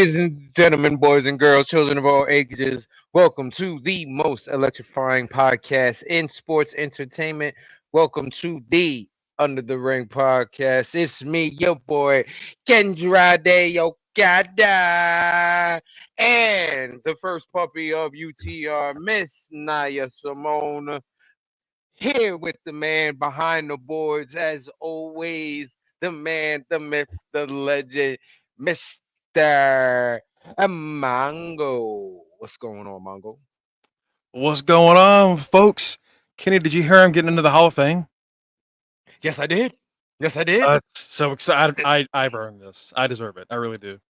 Ladies and gentlemen, boys and girls, children of all ages, welcome to the most electrifying podcast in sports entertainment. Welcome to the Under the Ring podcast. It's me, your boy, Kendra De Okada, and the first puppy of UTR, Miss Naya Simone, here with the man behind the boards, as always, the man, the myth, the legend, Mr. Mongo. What's going on, Mongo? What's going on, folks? Kenny, did you hear I'm getting into the Hall of Fame? Yes, I did. Yes, I did. So excited. I've earned this. I deserve it. I really do.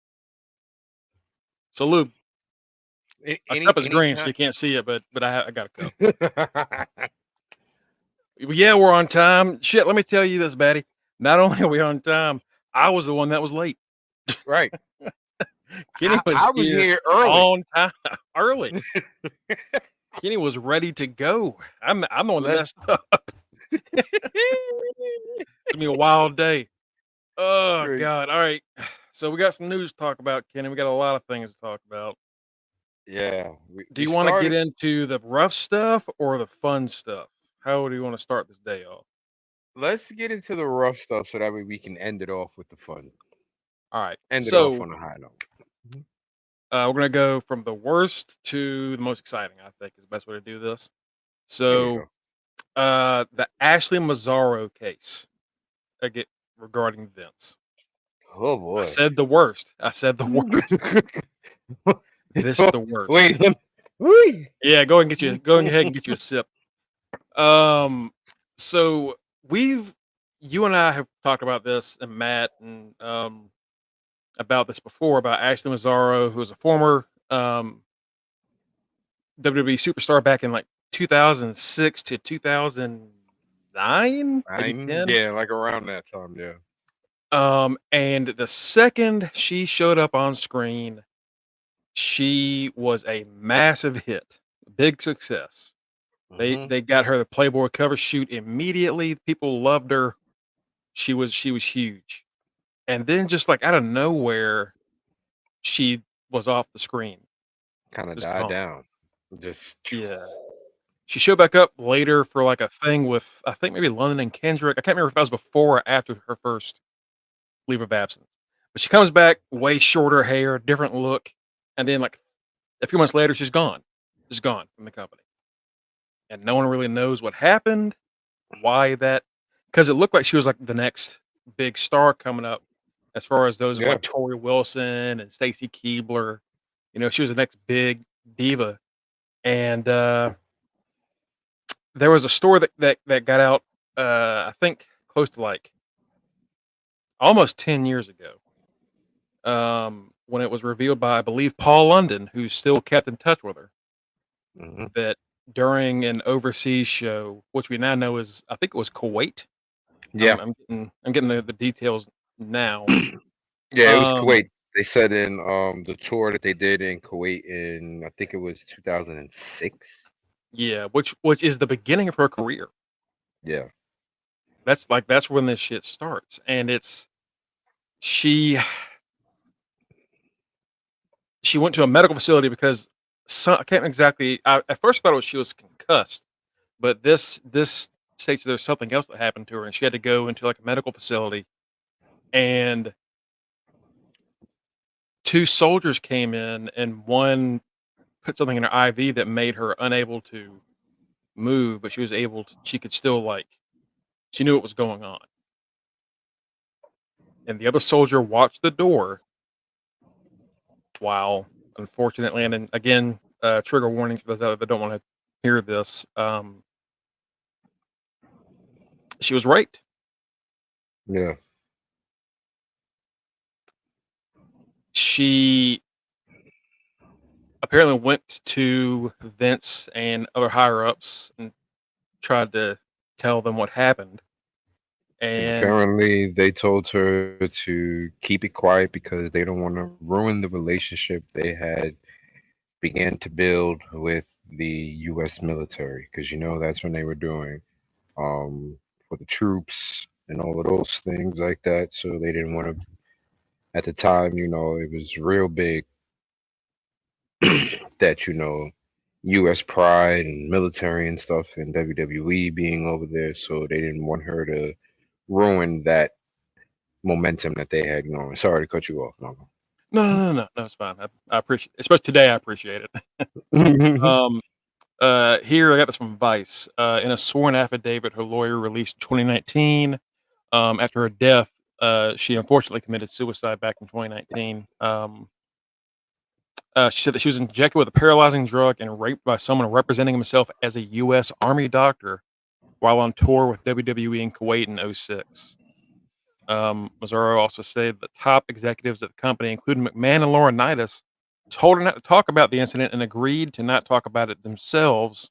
So, Lube, my cup is green, so Anytime. you can't see it, but I got a cup. Yeah, we're on time. Shit, let me tell you this, Batty. Not only are we on time, I was the one that was late. Right. Kenny I was here early. On time, early. Kenny was ready to go. I'm the one that messed up. It's gonna be a wild day. Oh Great. God! All right, so we got some news to talk about, Kenny. We got a lot of things to talk about. Yeah. Do you want to get into the rough stuff or the fun stuff? How do you want to start this day off? Let's get into the rough stuff so that way we can end it off with the fun. All right. End it off on a high note. We're gonna go from the worst to the most exciting. I think is the best way to do this. So, the Ashley Mazzaro case, regarding Vince. Oh boy! I said the worst. This is the worst. Wait. Yeah, go ahead and get you a sip. So you and I have talked about this, and Matt, and about this before, about Ashley Mazzaro, who was a former WWE superstar back in like 2006 to 2009, maybe 10. Yeah, like around that time, yeah. And the second she showed up on screen, she was a massive hit, big success. They got her the Playboy cover shoot immediately. People loved her. She was huge. And then just like out of nowhere, she was off the screen. Kind of died down. Yeah. She showed back up later for like a thing with, I think maybe London and Kendrick. I can't remember if that was before or after her first leave of absence. But she comes back, way shorter hair, different look, and then like a few months later, she's gone. She's gone from the company. And no one really knows what happened, why that, because it looked like she was like the next big star coming up, as far as those like Tori Wilson and Stacy Keibler. You know, she was the next big diva. And there was a story that got out, I think close to like almost 10 years ago, when it was revealed by, I believe, Paul London, who still kept in touch with her, that during an overseas show, which we now know is, I think it was Kuwait. Yeah, I'm getting the details now. Yeah, it was Kuwait. They said in the tour that they did in Kuwait in, I think it was 2006. Yeah, which is the beginning of her career. Yeah, that's when this shit starts, and she went to a medical facility because I can't exactly. I at first thought she was concussed, but this states there's something else that happened to her, and she had to go into like a medical facility, and 2 soldiers came in, and one put something in her IV that made her unable to move, but she was able to. She could still she knew what was going on, and the other soldier watched the door. While, unfortunately, and then again, trigger warning for those that don't want to hear this. She was raped. Yeah. She apparently went to Vince and other higher ups and tried to tell them what happened. And apparently, they told her to keep it quiet because they don't want to ruin the relationship they had began to build with the U.S. military, because that's when they were doing for the troops and all of those things like that. So they didn't want to At the time, it was real big that, U.S. pride and military and stuff and WWE being over there, so they didn't want her to ruin that momentum that they had going. Sorry to cut you off, Mongo. No, it's fine. I appreciate, especially today. I appreciate it. Here I got this from Vice. In a sworn affidavit, her lawyer released in 2019. After her death, she unfortunately committed suicide back in 2019. She said that she was injected with a paralyzing drug and raped by someone representing himself as a U.S. Army doctor while on tour with WWE in Kuwait in 06. Mazzaro also said that top executives at the company, including McMahon and Laurinaitis, told her not to talk about the incident and agreed to not talk about it themselves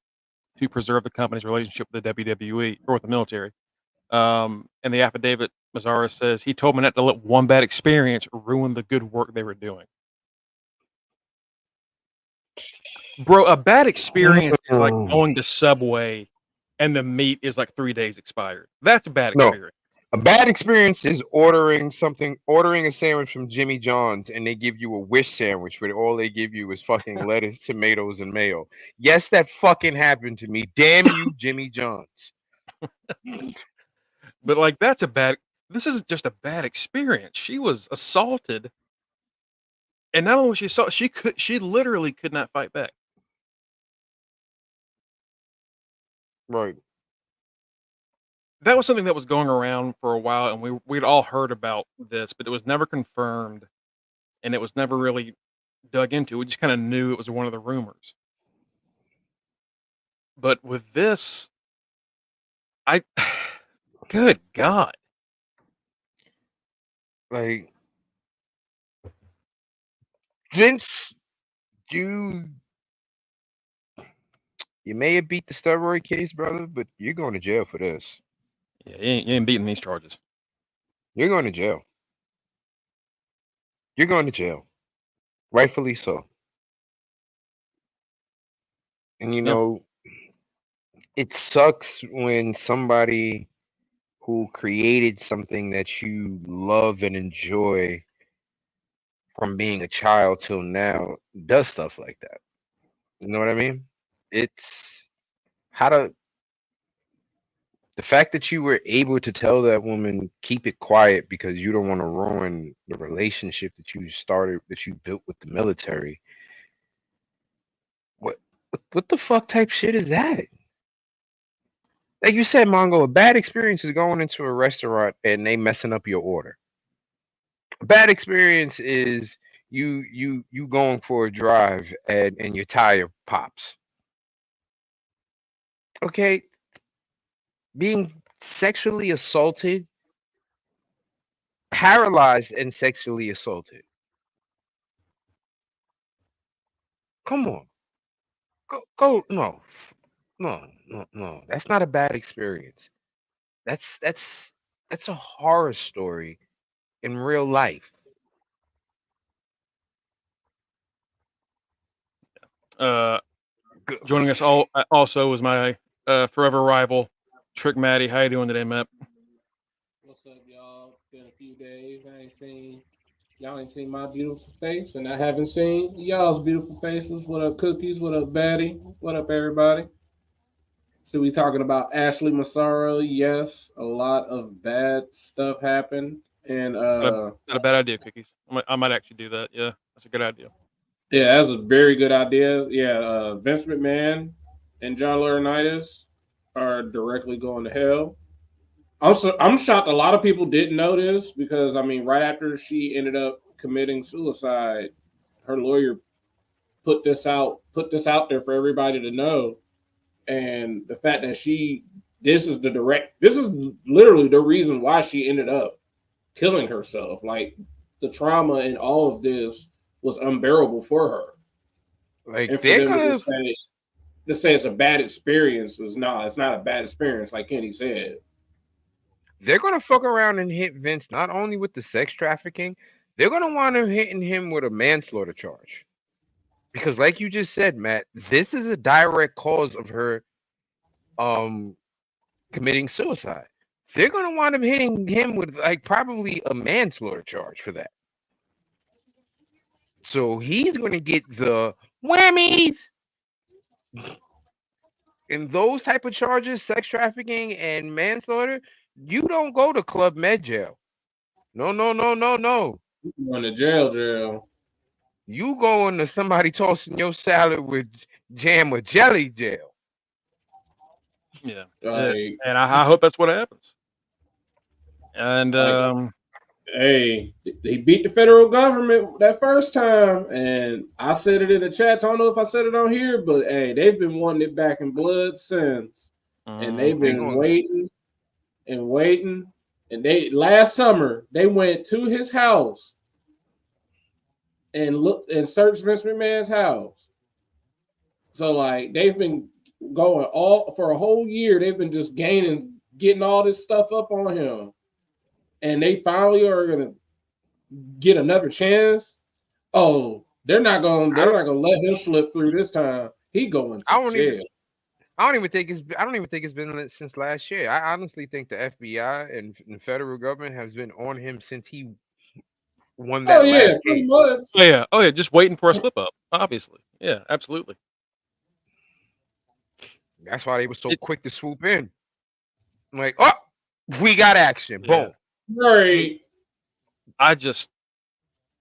to preserve the company's relationship with the WWE or with the military. In the affidavit, Mazzaro says he told me not to let one bad experience ruin the good work they were doing. Bro, a bad experience is like going to Subway and the meat is like 3 days expired. That's a bad No, experience. a bad experience is ordering a sandwich from Jimmy John's, and they give you a wish sandwich, but all they give you is fucking lettuce, tomatoes, and mayo. Yes, that fucking happened to me. Damn you, Jimmy John's. But like this isn't just a bad experience. She was assaulted, and not only was she assaulted, she literally could not fight back. Right. That was something that was going around for a while, and we'd all heard about this, but it was never confirmed, and it was never really dug into. We just kind of knew it was one of the rumors. But with this, I, good God, Like, Vince, you may have beat the steroid case, brother, but you're going to jail for this. yeah, you ain't beating these charges. You're going to jail. You're going to jail. Rightfully so. And Yeah. it sucks when somebody who created something that you love and enjoy from being a child till now does stuff like that. You know what I mean? It's how to the fact that you were able to tell that woman keep it quiet because you don't want to ruin the relationship that you built with the military. What the fuck type shit is that? Like you said, Mongo, a bad experience is going into a restaurant and they messing up your order. A bad experience is you going for a drive and your tire pops. Okay, being sexually assaulted, paralyzed and sexually assaulted. Come on. Go no. That's not a bad experience. That's a horror story in real life. Joining us also was my forever rival, Trick Maddie. How you doing today, Matt? What's up, y'all? Been a few days. Y'all ain't seen my beautiful face, and I haven't seen y'all's beautiful faces. What up, Cookies? What up, Batty? What up, everybody? So we talking about Ashley Massaro. Yes, a lot of bad stuff happened, and Not a bad idea, Cookies. I might actually do that. Yeah, that's a good idea. yeah, that's a very good idea. Yeah, Vince McMahon and John Laurinaitis are directly going to hell. I'm shocked a lot of people didn't know this because I mean, right after she ended up committing suicide, her lawyer put this out there for everybody to know. And the fact that this is literally the reason why she ended up killing herself. Like the trauma in all of this was unbearable for her. Like And for they're them to gonna just say it's a bad experience it's not a bad experience, like Kenny said. they're gonna fuck around and hit Vince not only with the sex trafficking, they're gonna wind up hitting him with a manslaughter charge. Because like you just said, Matt, this is a direct cause of her um committing suicide. They're gonna wind up hitting him with like probably a manslaughter charge for that. So he's going to get the whammies. And those type of charges, sex trafficking and manslaughter, you don't go to Club Med jail. No, no, no, no, no. Going to jail. You going to somebody tossing your salad with jam or jelly jail. Yeah. Like, and I hope that's what happens. And hey, they beat the federal government that first time, and I said it in the chats. I don't know if I said it on here, but hey, they've been wanting it back in blood since, and they've been waiting and waiting. And they last summer they went to his house and looked and searched Vince McMahon's house. So like they've been going all for a whole year. They've been just getting all this stuff up on him, and they finally are gonna get another chance. Oh, they're not gonna let him slip through this time. He going to jail. I don't even think it's been since last year. I honestly think the FBI and the federal government has been on him since he won that last pretty case. much. Oh yeah, just waiting for a slip up. Obviously, yeah, absolutely. That's why they were so quick to swoop in. I'm like, oh, we got action. Boom. Right. I just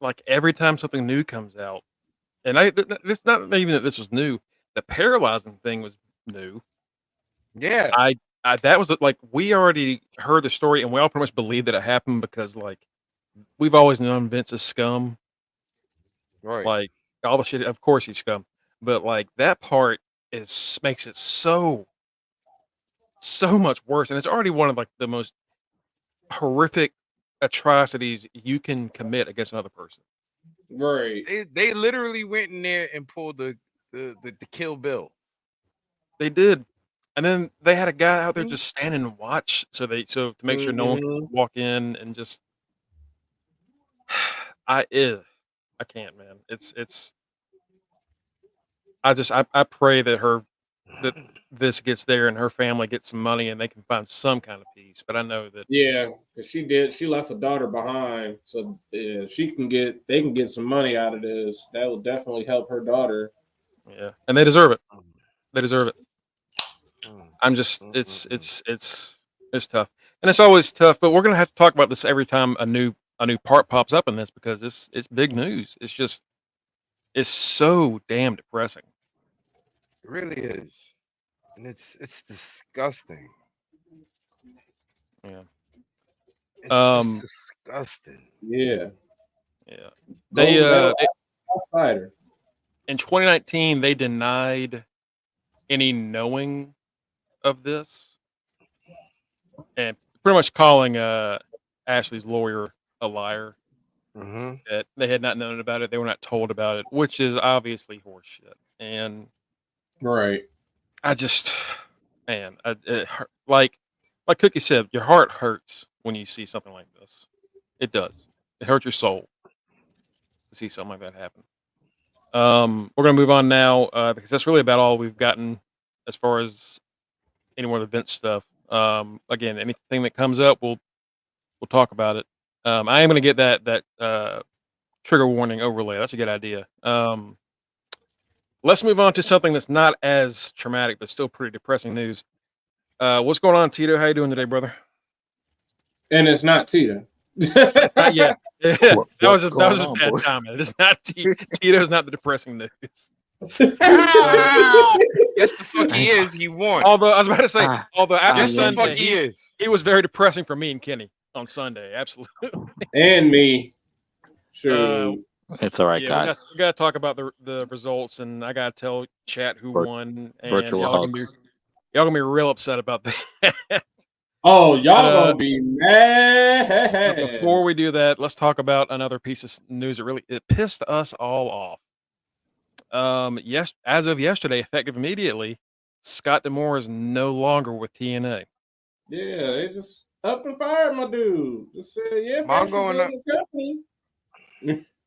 like every time something new comes out, and it's not even that this was new. The paralyzing thing was new. Yeah. I that was like we already heard the story, and we all pretty much believed that it happened because like we've always known Vince is scum. Right. Like all the shit. Of course he's scum, but like that part makes it so much worse, and it's already one of like the most horrific atrocities you can commit against another person. Right. They literally went in there and pulled the Kill Bill. They did. And then they had a guy out there just standing and watch so to make sure no one could walk in and just I can't, man. It's I pray that this gets there and her family gets some money and they can find some kind of peace. But I know that because she left a daughter behind, so yeah, they can get some money out of this. That will definitely help her daughter. Yeah, and they deserve it. They deserve it. I'm just it's tough, and it's always tough. But we're gonna have to talk about this every time a new part pops up in this because it's big news. It's so damn depressing. It really is, and it's disgusting. Yeah, it's just disgusting. Yeah. They in 2019 they denied any knowing of this, and pretty much calling Ashley's lawyer a liar. That they had not known about it, they were not told about it, which is obviously horseshit. And right, I just, man, like Cookie said, your heart hurts when you see something like this. It does. It hurts your soul to see something like that happen. We're gonna move on now because that's really about all we've gotten as far as any more of the Vince stuff. Again, anything that comes up, we'll talk about it. I am gonna get that trigger warning overlay. That's a good idea. Let's move on to something that's not as traumatic, but still pretty depressing news. What's going on, Tito? How you doing today, brother? And it's not Tito. Not yet. that was a bad comment. It is not Tito's not the depressing news. Yes, the fuck he is. He won. Although I was about to say, after Sunday, he was very depressing for me and Kenny on Sunday. Absolutely. And me. Sure. It's all right, guys. We got to talk about the results, and I got to tell chat who won. And virtual y'all gonna be real upset about that. Oh, y'all gonna be mad. Before we do that, let's talk about another piece of news that really pissed us all off. Yes, as of yesterday, effective immediately, Scott D'Amore is no longer with TNA. Yeah, they just up and fired my dude. Just said, yeah,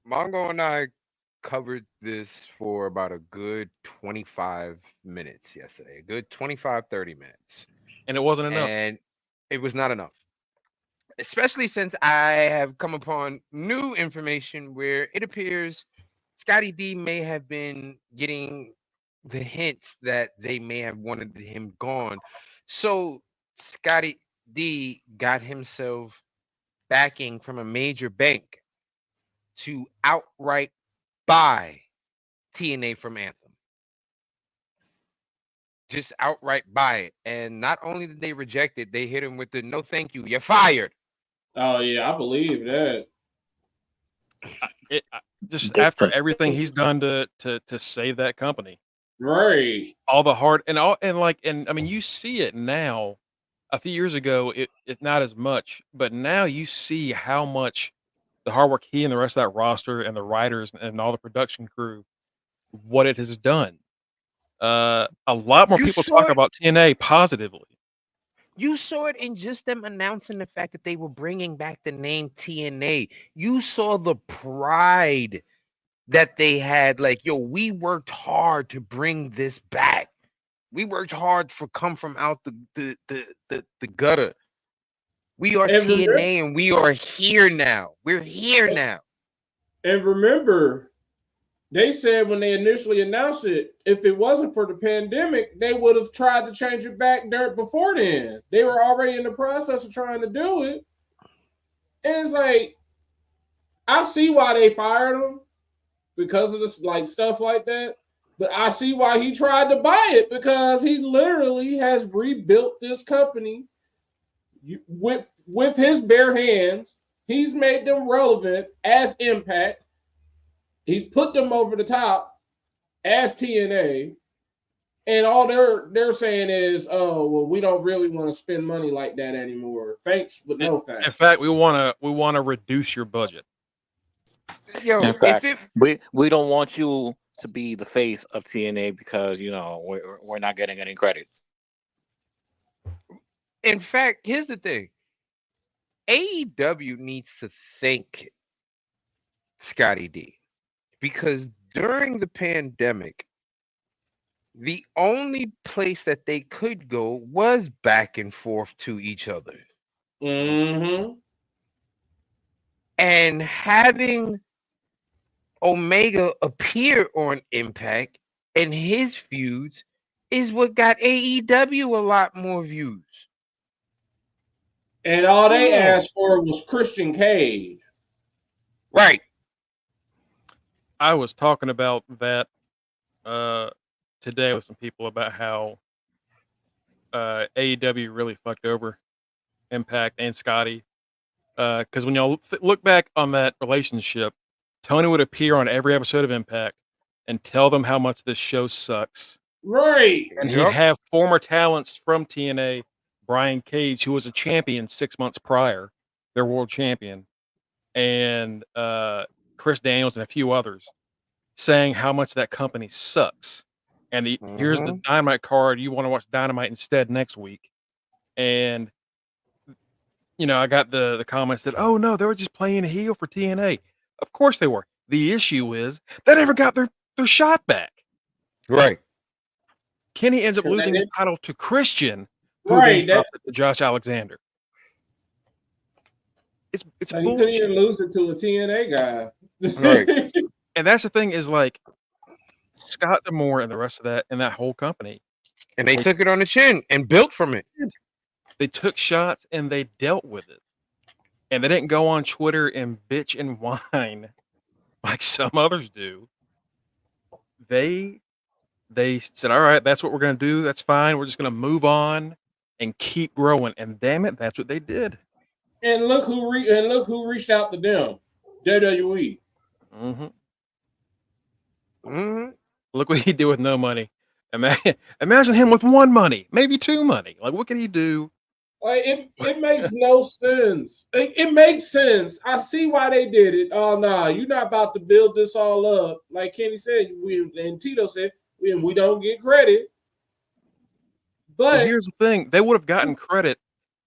Mongo and I covered this for about a good 25 minutes yesterday. A good 25, 30 minutes. And it wasn't enough. And it was not enough. Especially since I have come upon new information where it appears Scotty D may have been getting the hints that they may have wanted him gone. So Scotty D got himself backing from a major bank to outright buy TNA from Anthem. Just outright buy it. And not only did they reject it, they hit him with the no thank you, you're fired. Oh yeah, I believe that. Just after everything he's done to save that company, Right? all the hard and I mean, you see it now. A few years ago, it's not as much, but now you see how much the hard work he and the rest of that roster and the writers and all the production crew, what it has done. A lot more You people saw talk it. about TNA positively. You saw it in just them announcing the fact that they were bringing back the name TNA. You saw the pride that they had. Like, yo, we worked hard to bring this back. We worked hard for come from out the gutter. We are And remember, TNA and we are here now. We're here now. and remember, they said when they initially announced it, if it wasn't for the pandemic, they would have tried to change it back there before then. They were already in the process of trying to do it. And it's like, I see why they fired him because of this, like stuff like that. But I see why he tried to buy it, because he literally has rebuilt this company with his bare hands. He's made them relevant as Impact. He's put them over the top as TNA. And all they're saying is, oh, well, we don't really want to spend money like that anymore. Thanks, but no thanks. In fact, we want to reduce your budget. Yo, In fact, if it we don't want you to be the face of TNA because we're not getting any credit. in fact, here's the thing. AEW needs to thank Scotty D, because during the pandemic, the only place that they could go was back and forth to each other. Mm-hmm. And having Omega appear on Impact and his feuds is what got AEW a lot more views. And all they Come on. asked for was Christian Cage. Right. I was talking about that today with some people about how AEW really fucked over Impact and Scotty. Because when y'all look back on that relationship, Tony would appear on every episode of Impact and tell them how much this show sucks. Right. And he'd Yup. have former talents from TNA, Brian Cage, who was a champion 6 months prior, their world champion, and Chris Daniels and a few others, saying how much that company sucks. And here's the Dynamite card. You want to watch Dynamite instead next week. And, I got the comments that, oh, no, they were just playing heel for TNA. Of course they were. The issue is they never got their shot back. Right. Kenny ends up losing his title to Christian, who Right. then dropped it to Josh Alexander. It's So you couldn't even bullshit. lose it to a TNA guy. Right. And that's the thing is like Scott D'Amore and the rest of that whole company, And they took it on the chin and built from it. they took shots and they dealt with it. And they didn't go on Twitter and bitch and whine like some others do. They said, all right, that's what we're going to do. That's fine. We're just going to move on and keep growing. And damn it, that's what they did. And look who reached out to them. WWE. Mm-hmm. Mm-hmm. Look what he did with no money. Imagine him with one money, maybe two money. Like, what can he do? Like it makes no sense. It makes sense. I see why they did it. Oh no, you're not about to build this all up. Like Kenny said, and Tito said, we don't get credit. Well, But here's the thing: they would have gotten credit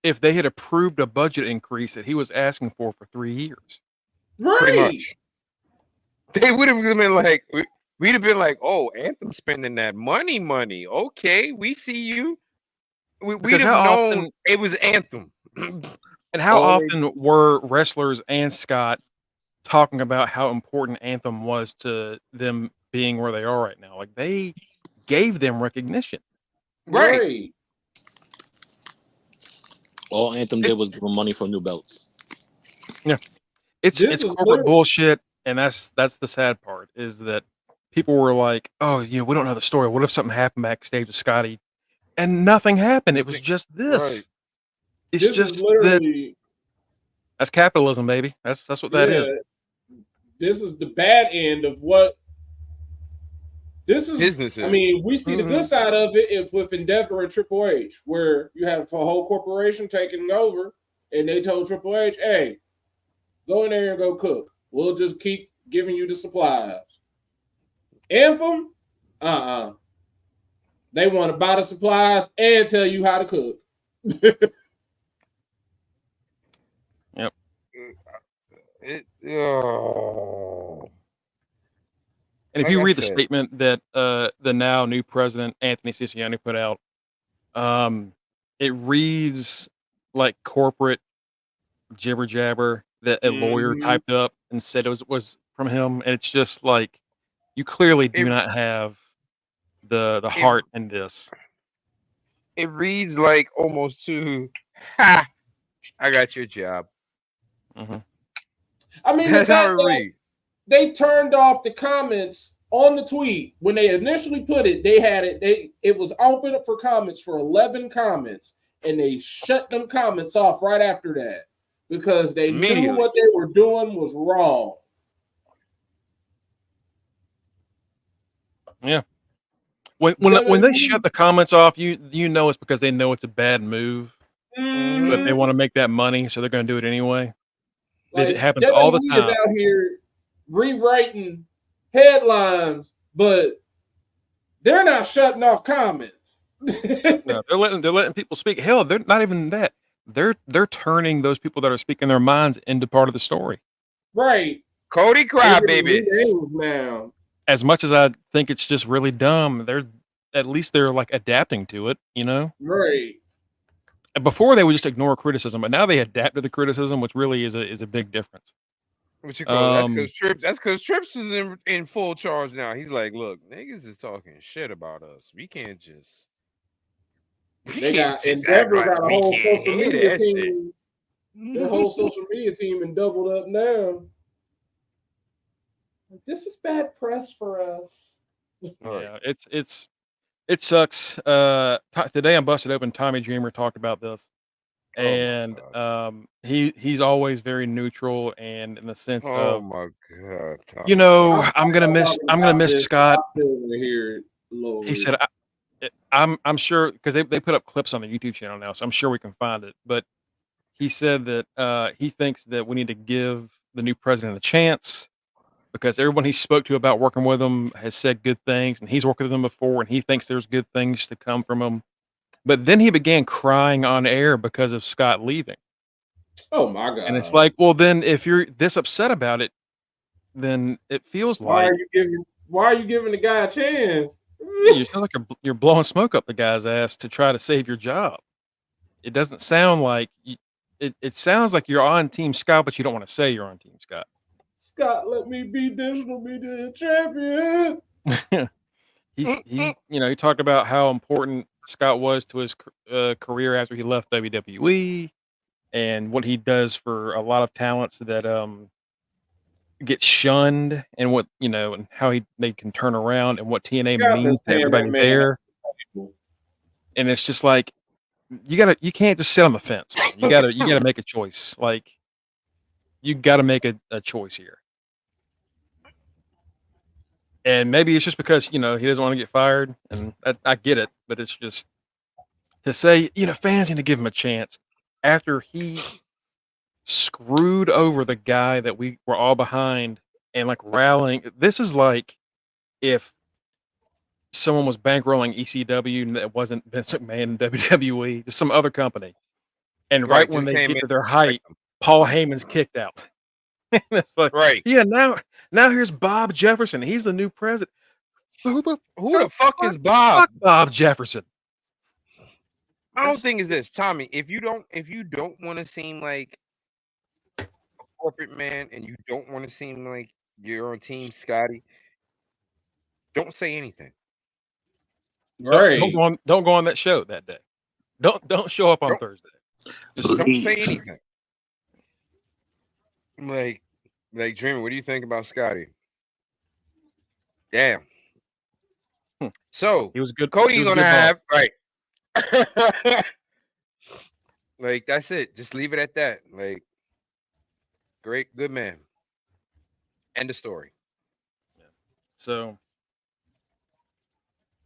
if they had approved a budget increase that he was asking for 3 years. Pretty right. much. They would have been like, we'd have been like, oh, Anthem spending that money. Okay, we see you. We'd Because have how known often- it was Anthem. And how often were wrestlers and Scott talking about how important Anthem was to them being where they are right now. Like they gave them recognition. Right. Right. All Anthem did was give them money for new belts. Yeah, it's This is corporate literally- bullshit, and that's the sad part is that people were like, "Oh, we don't know the story. What if something happened backstage with Scotty?" And nothing happened. It was Nothing. just this. Right. It's This just is literally that's capitalism, baby. That's what that is. This is the bad end of what this is. Businesses. I mean, we see the good side of it if with Endeavor and Triple H, where you have a whole corporation taking over, and they told Triple H, "Hey, go in there and go cook. We'll just keep giving you the supplies." Anthem, they want to buy the supplies and tell you how to cook. Yep. And if Like you I read the said- statement that the now new president Anthony Siciliani put out, it reads like corporate jibber jabber that a lawyer Mhm. typed up and said it was from him, and it's just like you clearly do It- not have the heart in this. It reads like almost to, ha, I got your job. hmm I mean, That's the how fact it that reads. they turned off the comments on the tweet when they initially put it. They had it. It was open for comments for 11 comments, and they shut them comments off right after that because they knew Immediately. what they were doing was wrong. Yeah. When they shut the comments off, you know it's because they know it's a bad move, but they want to make that money, so they're going to do it anyway. It happens all the WWE is time. out here rewriting headlines, but they're not shutting off comments. No, they're letting people speak. Hell, they're not even that. They're turning those people that are speaking their minds into part of the story. Right. Cody Crybaby. Now. As much as I think it's just really dumb, they're like adapting to it, you know? Right. Before they would just ignore criticism, but now they adapt to the criticism, which really is a big difference. What you call it? That's because Trips is in full charge now. He's like, look, niggas is talking shit about us. We can't just. They got Endeavor got a whole social media team. Their whole social media team and doubled up now. This is bad press for us. Yeah, it sucks. Today on Busted Open, Tommy Dreamer talked about this, and he's always very neutral and in the sense of, my god, Tommy. I'm gonna miss Scott. He said, I'm sure because they put up clips on the YouTube channel now, so I'm sure we can find it. But he said that he thinks that we need to give the new president a chance because everyone he spoke to about working with him has said good things, and he's worked with them before, and he thinks there's good things to come from him. But then he began crying on air because of Scott leaving. Oh my god! And it's like, well, then if you're this upset about it, then it feels why like why are you giving the guy a chance? it sounds like you're blowing smoke up the guy's ass to try to save your job. It doesn't sound like it sounds like you're on Team Scott, but you don't want to say you're on Team Scott. Scott, let me be digital media champion. he's he talked about how important Scott was to his career after he left WWE and what he does for a lot of talents that get shunned and what and how they can turn around and what TNA means to everybody there. And it's just like you can't just sit on the fence, man. You gotta make a choice. Like you gotta make a choice here. And maybe it's just because, he doesn't want to get fired, and I get it, but it's just to say, fans need to give him a chance after he screwed over the guy that we were all behind and like rallying. This is like if someone was bankrolling ECW and it wasn't Vince McMahon and WWE, just some other company. And right when they get to their height, Paul Heyman's kicked out. It's like, yeah, now here's Bob Jefferson. He's the new president. Who the fuck is Bob? Fuck Bob Jefferson. My whole thing is this, Tommy. If you don't want to seem like corporate man and you don't want to seem like you're on Team Scotty, don't say anything. Right. Don't go on that show that day. Don't show up on Don't- Thursday. Don't say anything. Like Dreamer, what do you think about Scotty? Damn. So He was good. Cody he was a gonna good have right. Like that's it. Just leave it at that. Like good man. End of story. So,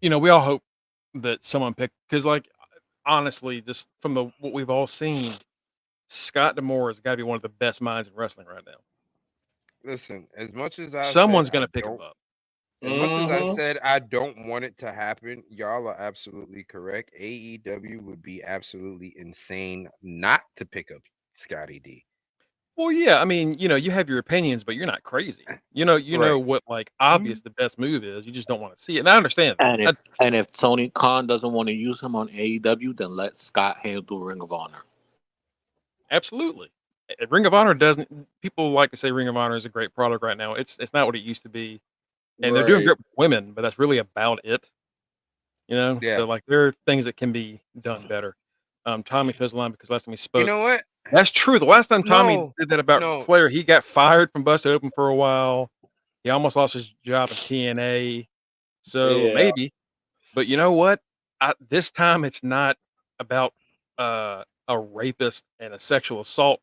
we all hope that someone picked because, like, honestly, just from what we've all seen, Scott D'Amore has got to be one of the best minds in wrestling right now. Listen, as much as I Someone's said going I to pick him don't- up. As much as I Mhm. said I don't want it to happen, y'all are absolutely correct. AEW would be absolutely insane not to pick up Scotty D. Well, yeah, I mean, you have your opinions, but you're not crazy. You know Right. what, like, obvious the best move is. You just don't want to see it, and I understand that. And if Tony Khan doesn't want to use him on AEW, then let Scott handle Ring of Honor. Absolutely. Ring of Honor doesn't. People like to say Ring of Honor is a great product right now. It's not what it used to be, and they're doing Right. great with women, but that's really about it. Yeah. So like there are things that can be done better. Tommy toes the line because last time he spoke. You know what? That's true. The last time Tommy No, did that about no. Flair, he got fired from Busted Open for a while. He almost lost his job in TNA. So Yeah. maybe, but you know what? This time it's not about a rapist and a sexual assault.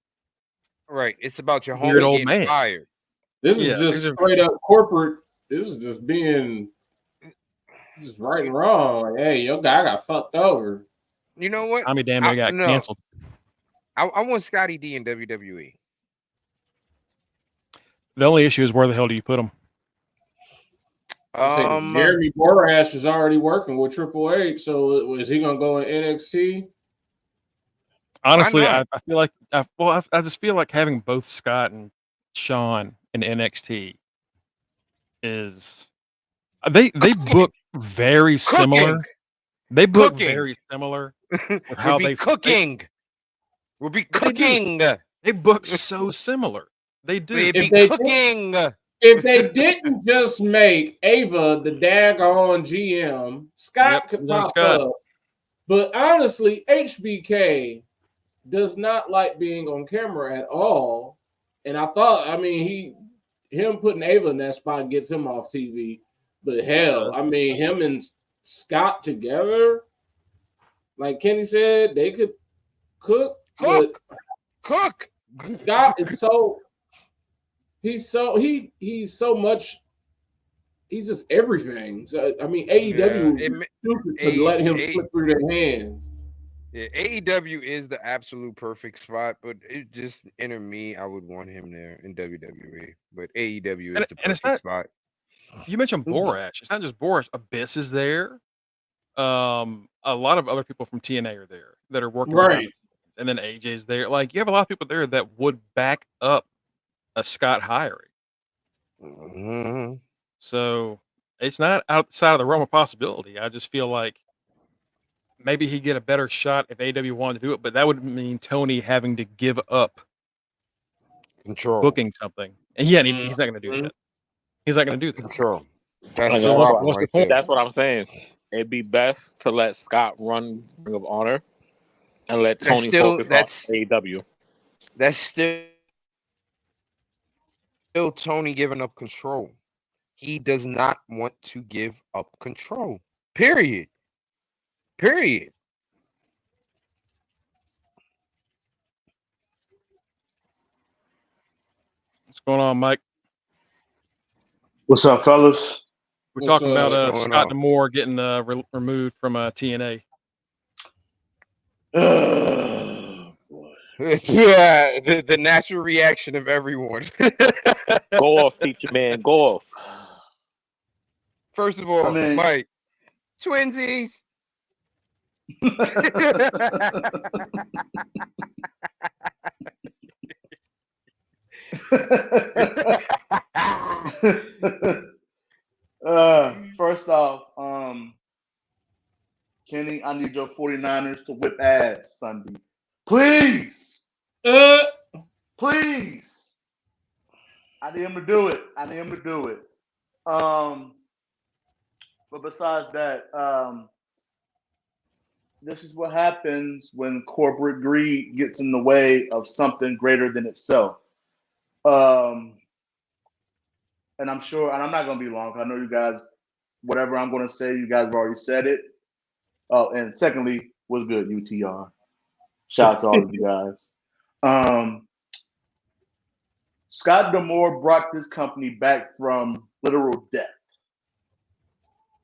Right. It's about your Weird homie old getting man. fired. This Yeah, is just these are- straight up corporate. This is just being just right and wrong. Like, hey, your guy got fucked over. You know what? Tommy damn near got no. canceled. I want Scotty D in WWE. The only issue is where the hell do you put him? Jeremy Borash is already working with Triple H, so is he gonna go in NXT? Honestly, not? I feel like I just feel like having both Scott and Sean in NXT is they book very similar. They book Cooking. very similar with We'll how be they cooking. We'll be But they do. cooking. They book so similar. They do. We'll be If they cooking. If they didn't just make Ava the daggone GM, Scott Yep, could no pop Scott. up. But honestly, HBK does not like being on camera at all. And I thought, I mean, him putting Ava in that spot gets him off TV. But hell, I mean, him and Scott together, like Kenny said, they could cook. But Cook. Scott is so he's so much. He's just everything. So I mean, AEW stupid to let him slip through their hands. Yeah, AEW is the absolute perfect spot, but it just inner me, I would want him there in WWE. But AEW is the perfect spot. You mentioned Borash. It's not just Borash. Abyss is there. A lot of other people from TNA are there that are working behind the scenes. And then AJ's there. Like you have a lot of people there that would back up a Scott hiring. Mm-hmm. So it's not outside of the realm of possibility. I just feel like maybe he'd get a better shot if AW wanted to do it, but that would mean Tony having to give up control, booking something. And yeah, he's not going to do that. He's not going to do that. Control. That's what I'm saying. It'd be best to let Scott run Ring of Honor and let Tony focus on AEW. That's still Tony giving up control. He does not want to give up control. Period. What's going on, Mike? What's up, fellas? We're talking about Scott D'Amore getting removed from TNA. Yeah, the natural reaction of everyone. Go off, teacher man. Go off. First of all, Mike, twinsies. First off, Kenny, I need your 49ers to whip ass Sunday. Please. Please. I need him to do it. But besides that, this is what happens when corporate greed gets in the way of something greater than itself. And I'm sure, and I'm not going to be long. I know you guys, whatever I'm going to say, you guys have already said it. Oh, and secondly, what's good, UTR? Shout out to all of you guys. Scott D'Amore brought this company back from literal death.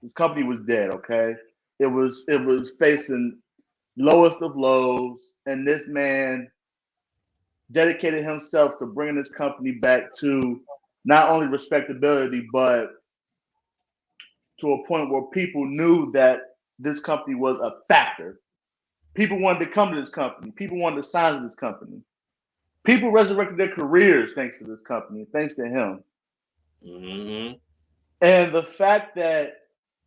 This company was dead, okay? It was facing lowest of lows, and this man dedicated himself to bringing this company back to not only respectability, but to a point where people knew that this company was a factor. People wanted to come to this company. People wanted to sign to this company. People resurrected their careers thanks to this company, thanks to him. Mm-hmm. And the fact that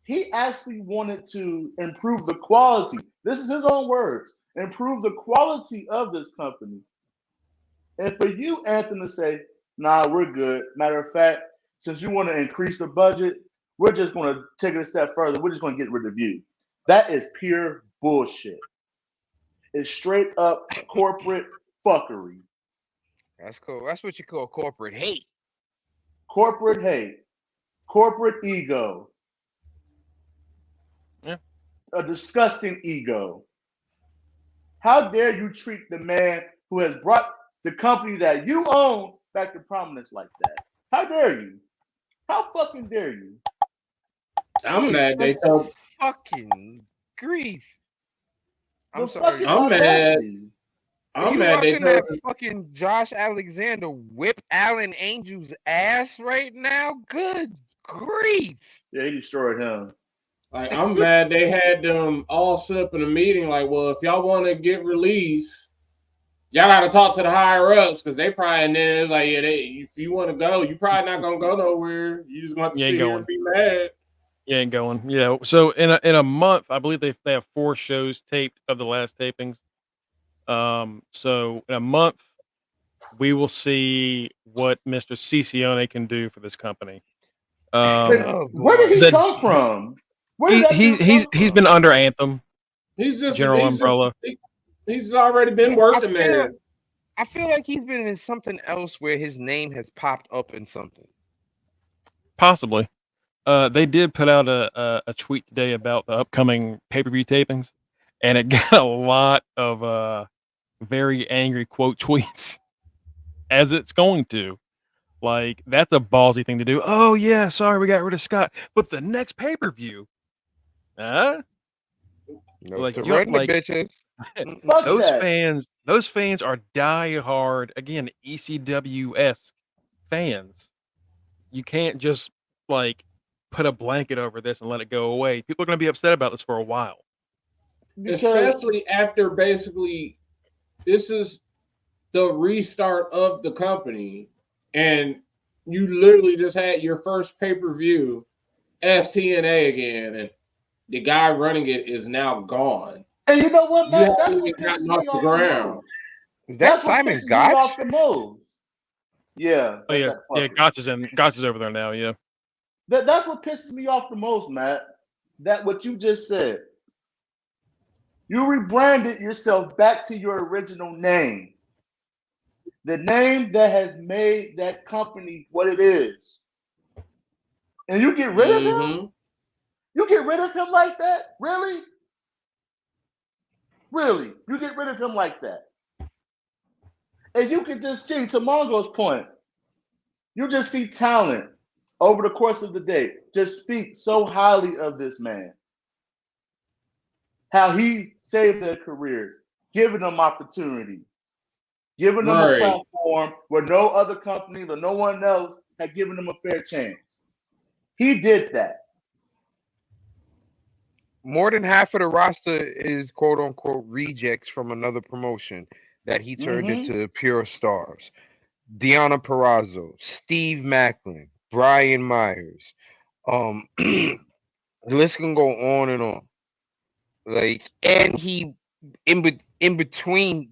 he actually wanted to improve the quality, this is his own words, improve the quality of this company. And for you, Anthony, to say, nah, we're good. Matter of fact, since you want to increase the budget, we're just going to take it a step further. We're just going to get rid of you. That is pure bullshit. It's straight up corporate fuckery. That's cool. That's what you call corporate hate. Corporate hate. Corporate ego. Yeah. A disgusting ego. How dare you treat the man who has brought the company that you own back to prominence like that? How dare you? How fucking dare you? I'm mad they told fucking grief. I'm sorry. I'm mad. I'm mad they told fucking Josh Alexander whip Alan Angel's ass right now. Good grief. Yeah, he destroyed him. Like, I'm mad they had them all sit up in a meeting like, well, if y'all want to get released, y'all got to talk to the higher ups because they probably, and then it's like, yeah, if you want to go, you probably not going to go nowhere. You just going to sit here and be mad. You ain't going. Yeah. So in a month, I believe they have 4 shows taped of the last tapings. So in a month, we will see what Mr. Cicione can do for this company. Where did he come from? He's been under Anthem. He's just General Umbrella. He's already been working there. I feel like he's been in something else where his name has popped up in something. Possibly. They did put out a tweet today about the upcoming pay-per-view tapings, and it got a lot of very angry quote tweets, as it's going to. Like, that's a ballsy thing to do. Oh yeah, sorry we got rid of Scott, but the next pay-per-view, no, like, bitches. those fans are die-hard, again, ECW-esque fans. You can't just like put a blanket over this and let it go away. People are going to be upset about this for a while. Especially after basically this is the restart of the company, and you literally just had your first pay-per-view as TNA again, and the guy running it is now gone. And you know what, man? That's what pisses me off the ground. That's Simon Gotch? The most. Yeah. Oh yeah, Gotch's over there now. Yeah. That's what pisses me off the most, Matt. That what you just said. You rebranded yourself back to your original name. The name that has made that company what it is. And you get rid of him? You get rid of him like that? Really? Really? You get rid of him like that? And you can just see, to Mongo's point, you just see talent over the course of the day just speak so highly of this man. How he saved their careers, giving them opportunity, giving them a platform where no other company or no one else had given them a fair chance. He did that. More than half of the roster is quote unquote rejects from another promotion that he turned into pure stars. Deonna Purrazzo, Steve Macklin, Brian Myers. The list can go on and on. Like, and he in between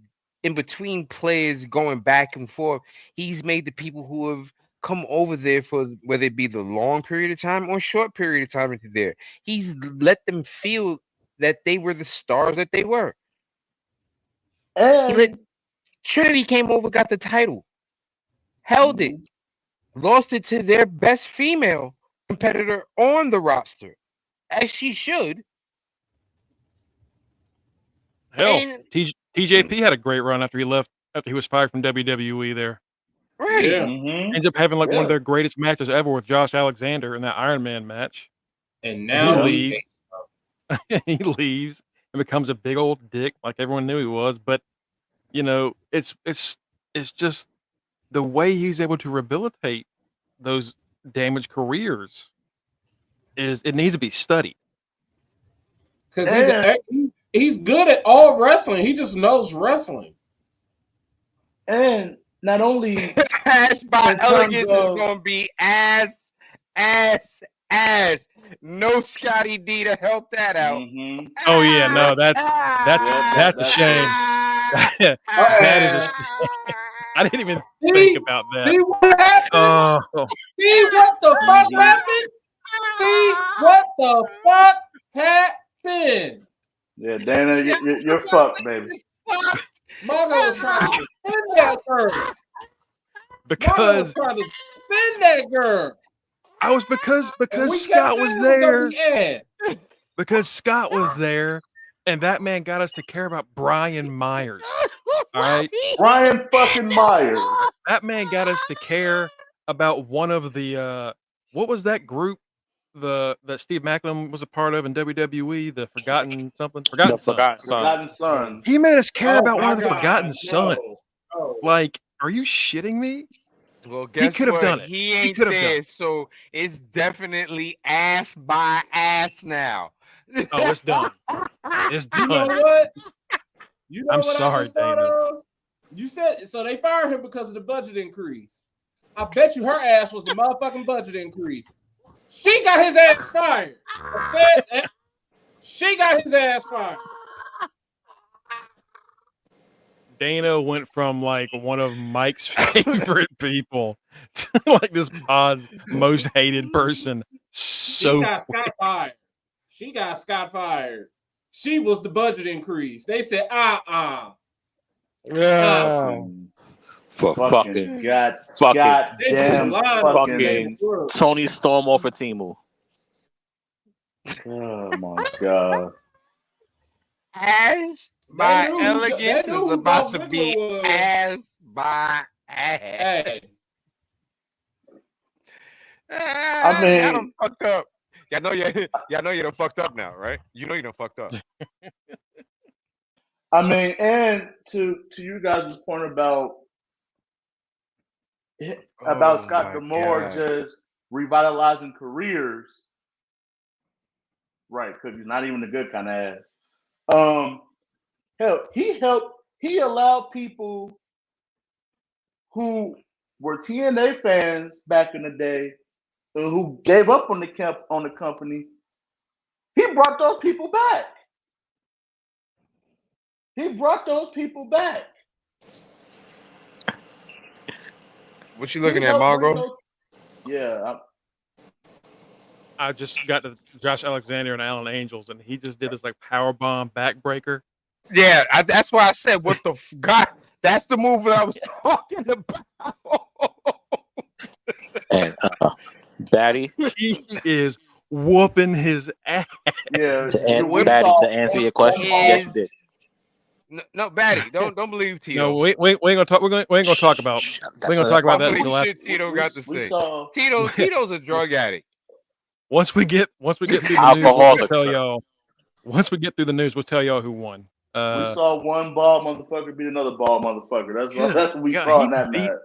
players going back and forth, he's made the people who have come over there for whether it be the long period of time or short period of time that they're there. He's let them feel that they were the stars that they were. And Trinity came over, got the title, held it, lost it to their best female competitor on the roster, as she should. Hell, TJP had a great run after he left, after he was fired from WWE there. Right. Yeah. Ends up having like one of their greatest matches ever with Josh Alexander in that Iron Man match. And now he leaves and becomes a big old dick like everyone knew he was. But you know, it's just the way he's able to rehabilitate those damaged careers it needs to be studied. Because he's good at all wrestling. He just knows wrestling. And not only Ass by Elegance is going to be ass. No Scotty D to help that out. Oh yeah, no, that's a shame. That is a shame. I didn't even think about that. See what happened? See what the fuck happened? See what the fuck happened? Yeah, Dana, you're fucked, baby. Mongo was trying to defend that girl. Because trying to defend that girl. I was because Scott was there. Because Scott was there, and that man got us to care about Brian Myers. All right, Brian fucking Myers. That man got us to care about one of the what was that group that Steve Macklin was a part of in WWE? The Forgotten Sons. He made us care about one of the Forgotten Sons. Like, are you shitting me? Well, guess he could have done it. He ain't there, so it's definitely ass by ass now. Oh, it's done. It's done. You know what? I'm sorry, Dana. You said so they fired him because of the budget increase. I bet you her ass was the motherfucking budget increase. She got his ass fired. She got his ass fired. Dana went from like one of Mike's favorite people to like this pod's most hated person. So she got Scott fired. She was the budget increase. They said, For fucking Tony Storm off of Timu. Oh my god. Ass by Elegance is about to be ass by ass. I mean, y'all done fucked up. Y'all know you done fucked up now, right? You know you done fucked up. I mean, and to you guys' point about Scott D'Amore just revitalizing careers, right? Because he's not even a good kind of ass. He allowed people who were TNA fans back in the day, who gave up on the company. He brought those people back. What you looking at, Mongo? Yeah. I just got to Josh Alexander and Alan Angels, and he just did this like powerbomb backbreaker. Yeah, that's why I said, what the God? That's the move that I was talking about. And Batty, he is whooping his ass. Yeah, Batty, to answer your question, yes, he did. No, Batty, don't believe Tito. No, we ain't gonna talk. We ain't gonna talk about. We ain't gonna talk about that until after. Tito got to say. Tito's a drug addict. Once we get through the news, we'll tell y'all. Once we get through the news, we'll tell y'all who won. We saw one bald motherfucker beat another bald motherfucker. That's what we saw in that match.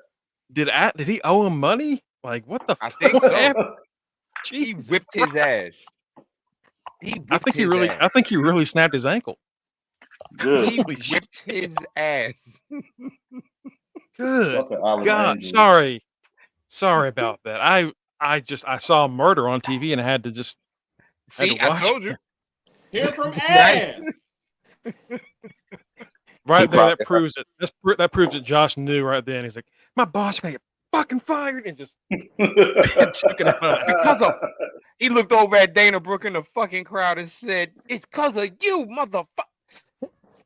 Did he owe him money? Like, what the fuck? I think so. He whipped his ass. I think he really snapped his ankle. Good. He whipped his ass. Good God, sorry about that. I saw a murder on TV and I had to just see. I told you. Hear from ass. Right there, that proves it. That proves that Josh knew right then. He's like, my boss gonna get fucking fired," and just took it out. Because of he looked over at Dana Brooke in the fucking crowd and said, "It's because of you, motherfucker."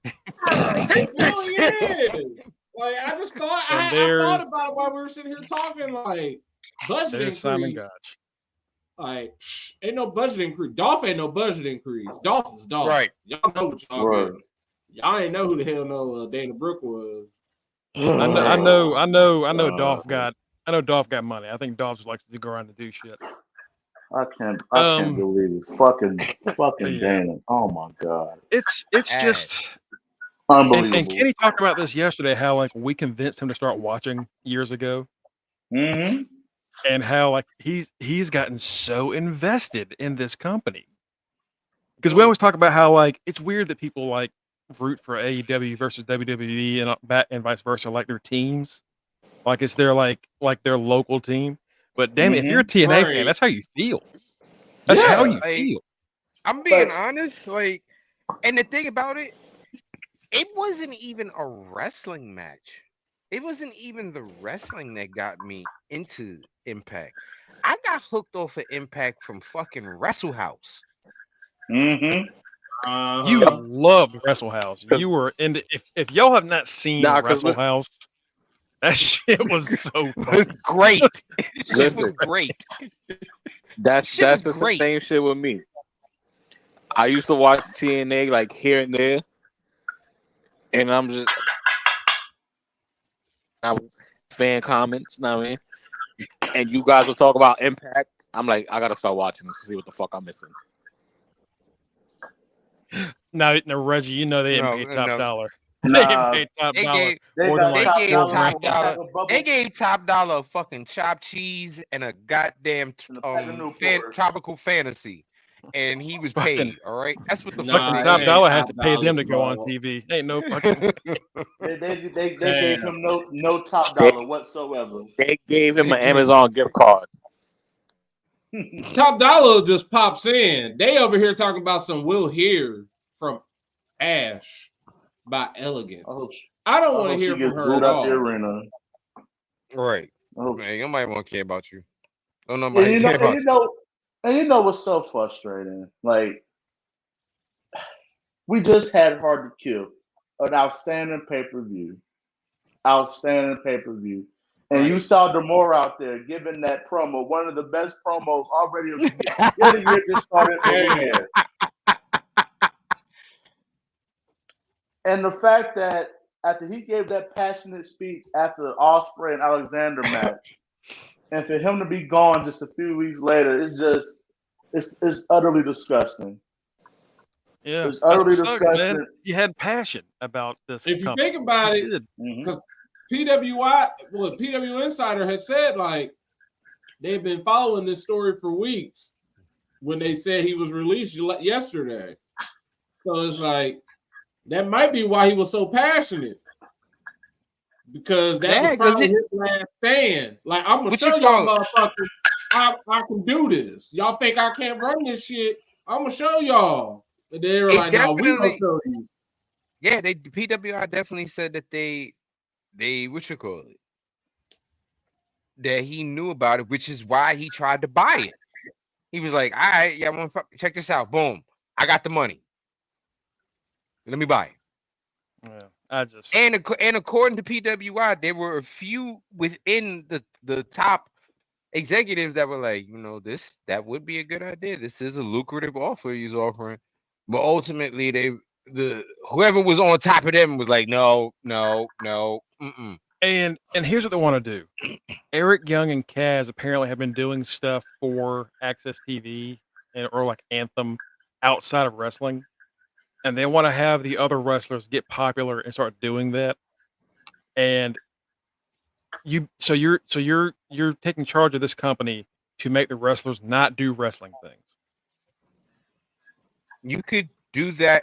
It really is. Like I just thought I thought about it while we were sitting here talking. Like budget increase. Simon Gotch. Like ain't no budget increase. Dolph ain't no budget increase. Dolph is Dolph. Right. Y'all know what y'all get. Y'all ain't know who the hell Dana Brooke was. I know. Dolph got. I know Dolph got money. I think Dolph just likes to go around and do shit. I can't believe it. Fucking Dana. Oh my god. It's just unbelievable. And Kenny talked about this yesterday. How like we convinced him to start watching years ago. Mm-hmm. And how like he's gotten so invested in this company. Because we always talk about how like it's weird that people like root for AEW versus WWE and vice versa, like their teams. Like it's their like their local team. But damn it, if you're a TNA fan, that's how you feel. That's how you feel. I'm being honest, like, and the thing about it, it wasn't even a wrestling match. It wasn't even the wrestling that got me into Impact. I got hooked off of Impact from fucking Wrestle House. Mm-hmm. You loved Wrestle House. You were into if y'all have not seen Wrestle House, that shit was so fun. Great. It was great. That's the same shit with me. I used to watch TNA like here and there, and I'm fan comments, you know what I mean? And you guys will talk about Impact. I'm like, I gotta start watching this to see what the fuck I'm missing. No, Reggie, you know they didn't pay top dollar. They gave top dollar a fucking chopped cheese and a goddamn tropical fantasy, and he was paid. All right, that's what the fucking top dollar has to pay them to go on TV. Ain't no fucking. They gave him no top dollar whatsoever. They gave him an Amazon gift card. Top dollar just pops in. They over here talking about some Will Hear from Ash by Elegance. I don't want to hear from her at all. The arena. Right. Man, nobody won't care about you. Don't nobody care about you. And you know what's so frustrating? Like, we just had Hard to Kill, an outstanding pay-per-view. And you saw D'Amore out there giving that promo, one of the best promos already. The year just started. And the fact that after he gave that passionate speech after the Ospreay and Alexander match, and for him to be gone just a few weeks later, it's utterly disgusting. Yeah, it's utterly disgusting. Man. He had passion about this. If you think about it, because PW Insider has said like they've been following this story for weeks when they said he was released yesterday. So it's like that might be why he was so passionate. Because that was probably his last stand. Like, I'm gonna show y'all motherfuckers I can do this. Y'all think I can't run this shit? I'm gonna show y'all. And they were like, no, we gonna show you. Yeah, PWI definitely said that they what you call it? That he knew about it, which is why he tried to buy it. He was like, all right, yeah, check this out. Boom. I got the money. Let me buy it. Yeah, and according to PWI, there were a few within the top executives that were like, that would be a good idea. This is a lucrative offer he's offering. But ultimately, whoever was on top of them was like, no. And here's what they want to do. Eric Young and Kaz apparently have been doing stuff for Access TV or like Anthem outside of wrestling. And they want to have the other wrestlers get popular and start doing that. And you're taking charge of this company to make the wrestlers not do wrestling things. You could do that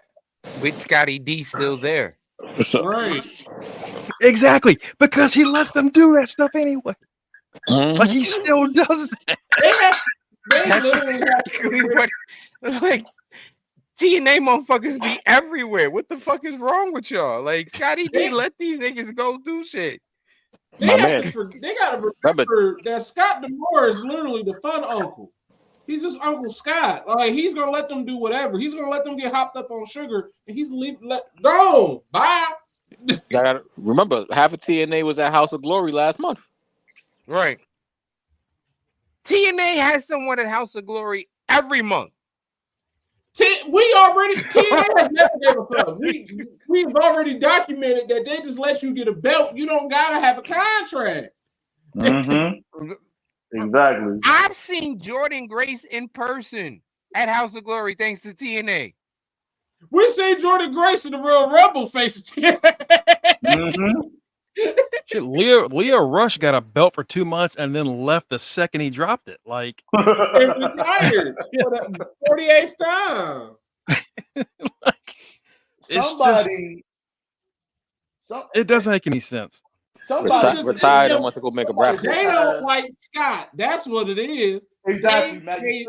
with Scotty D still there. Right. Exactly. Because he lets them do that stuff anyway. Like he still does that. That's exactly what like TNA motherfuckers be everywhere. What the fuck is wrong with y'all? Like Scotty D let these niggas go do shit. They gotta remember that Scott D'Amore is literally the fun uncle. He's just Uncle Scott. Like, he's gonna let them do whatever. He's gonna let them get hopped up on sugar, and he's gonna let go. Bye. Remember, half of TNA was at House of Glory last month. Right. TNA has someone at House of Glory every month. TNA has never gave a fuck. We've already documented that they just let you get a belt. You don't gotta have a contract. Mm-hmm. Exactly. I've seen Jordan Grace in person at House of Glory thanks to TNA. We seen Jordan Grace in the Royal Rumble face TNA. Mm-hmm. Shit, Leo Rush got a belt for 2 months and then left the second he dropped it. Like, and retired for the 48th time. like, it doesn't make any sense. Retired and wants to go make a bracket. They don't like Scott. That's what it is. Exactly, man. You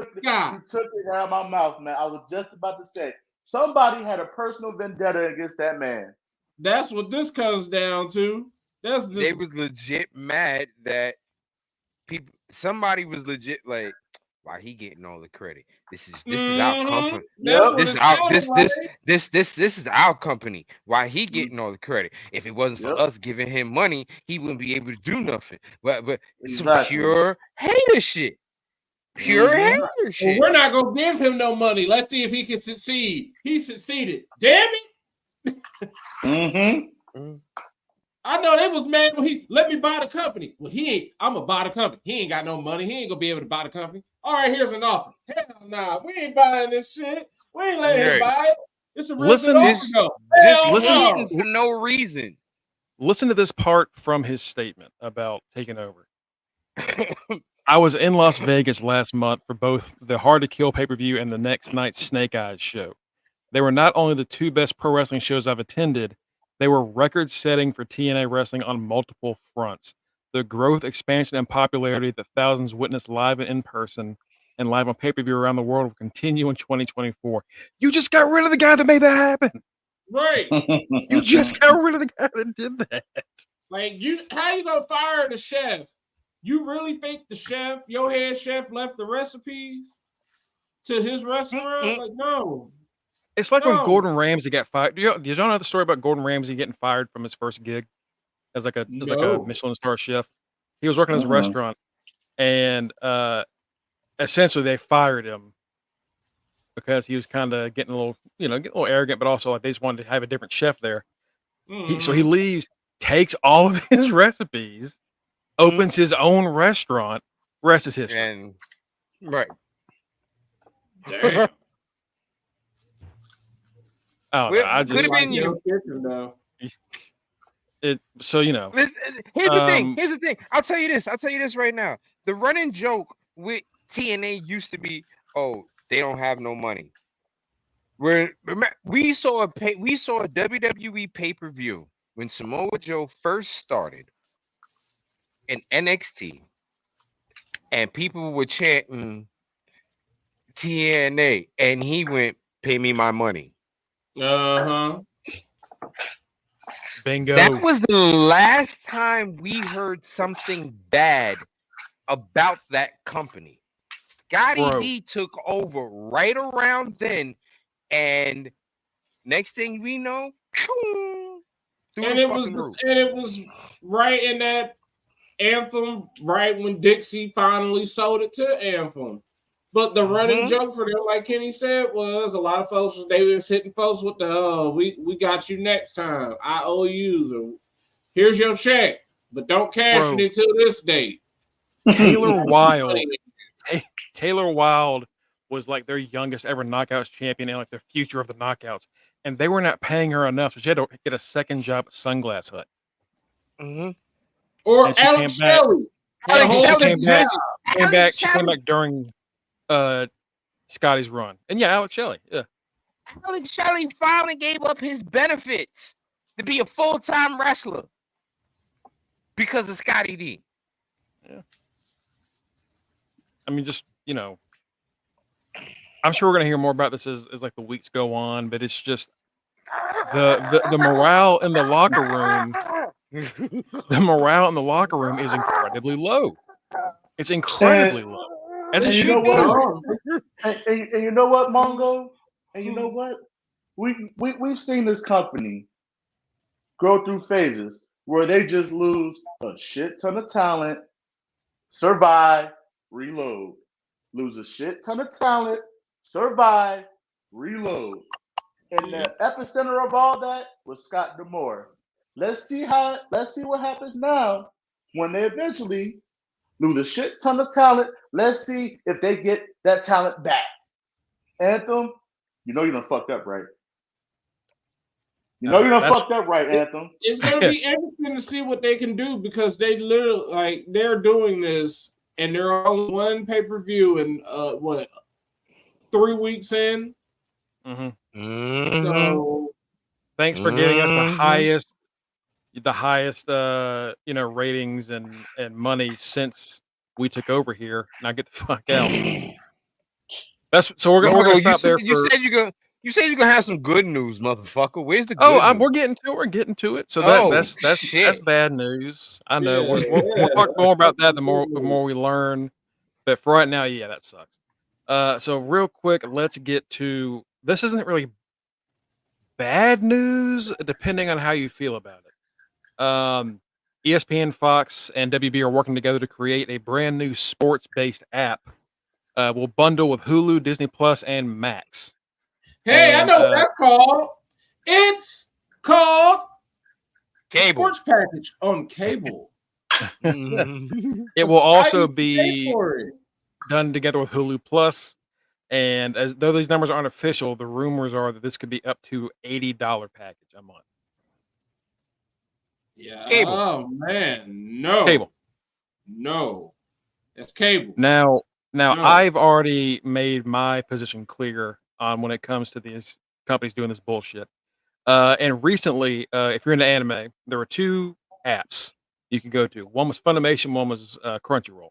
took it out of my mouth, man. I was just about to say somebody had a personal vendetta against that man. That's what this comes down to. They was legit mad that somebody was legit like, why he getting all the credit? This is our company. This is our company. Why he getting all the credit? If it wasn't for us giving him money, he wouldn't be able to do nothing. But some pure hater shit. Pure hater shit. Well, we're not gonna give him no money. Let's see if he can succeed. He succeeded. Damn it. Mm-hmm. I know they was mad when he let me buy the company. Well, I'm gonna buy the company. He ain't got no money. He ain't gonna be able to buy the company. All right, here's an offer. Hell nah, we ain't buying this shit. We ain't letting him buy it. It's a real good offer. Listen for no reason. Listen to this part from his statement about taking over. I was in Las Vegas last month for both the Hard to Kill pay-per-view and the next night's Snake Eyes show. They were not only the two best pro wrestling shows I've attended, they were record-setting for TNA wrestling on multiple fronts. The growth, expansion, and popularity that thousands witnessed live and in person and live on pay-per-view around the world will continue in 2024. You just got rid of the guy that made that happen. Right. You just got rid of the guy that did that. Like, how you gonna fire the chef? You really think the chef, your head chef, left the recipes to his restaurant? Like, no. It's like when Gordon Ramsay got fired. Did y'all know the story about Gordon Ramsay getting fired from his first gig as like a Michelin star chef? He was working at his restaurant, and essentially they fired him because he was kind of getting a little arrogant, but also like they just wanted to have a different chef there. So he leaves, takes all of his recipes, opens his own restaurant. Rest is history. And right. Damn. Oh, well, I just could have been you. So you know. Here's the thing. I'll tell you this right now. The running joke with TNA used to be, oh, they don't have no money. We saw a WWE pay-per-view when Samoa Joe first started in NXT, and people were chanting TNA, and he went, "Pay me my money." Bingo. That was the last time we heard something bad about that company. Scotty D took over right around then, and next thing we know, it was right in that Anthem, right when Dixie finally sold it to Anthem. But the running joke for them, like Kenny said, was a lot of folks, they was hitting folks with the, we got you next time. I owe you. Here's your check, but don't cash it until this date. Taylor Wilde was like their youngest ever Knockouts champion and like the future of the Knockouts. And they were not paying her enough, so she had to get a second job at Sunglass Hut. Or Alex Shelley. She came back during Scotty's run. And yeah, Alex Shelley. Yeah. Alex Shelley finally gave up his benefits to be a full-time wrestler because of Scotty D. Yeah. I mean, just, I'm sure we're going to hear more about this as like the weeks go on, but it's just the morale in the locker room the morale in the locker room is incredibly low. It's incredibly low. As it should be. And you know what, Mongo? And you know what? We've seen this company go through phases where they just lose a shit ton of talent, survive, reload. Lose a shit ton of talent, survive, reload. And the epicenter of all that was Scott D'Amore. Let's see what happens now when they eventually lose a shit ton of talent. Let's see if they get that talent back. Anthem, you know you done fucked up, right? You know you done fucked up, right, Anthem? It's gonna be interesting to see what they can do because they literally they're doing this and they're on one pay-per-view and 3 weeks in. Mm-hmm. So thanks for getting us the highest ratings and money since we took over here. Now get the fuck out. We're gonna stop there. You said you're gonna have some good news, motherfucker. Where's the good news? We're getting to it. So that's bad news. I know. Yeah. We'll talk more about that the more we learn. But for right now, yeah, that sucks. So real quick, let's get to this. Isn't really bad news, depending on how you feel about it. ESPN, Fox, and WB are working together to create a brand new sports-based app. Will bundle with Hulu, Disney Plus, and Max. Hey, I know what that's called. It's called Cable. Sports Package on cable. It will also be done together with Hulu Plus. And as though these numbers aren't official, the rumors are that this could be up to $80 package a month. Yeah. Cable. Oh man, no. Cable. No. That's cable. Now I've already made my position clear on when it comes to these companies doing this bullshit. And recently, if you're into anime, there were 2 apps you could go to. One was Funimation, one was Crunchyroll.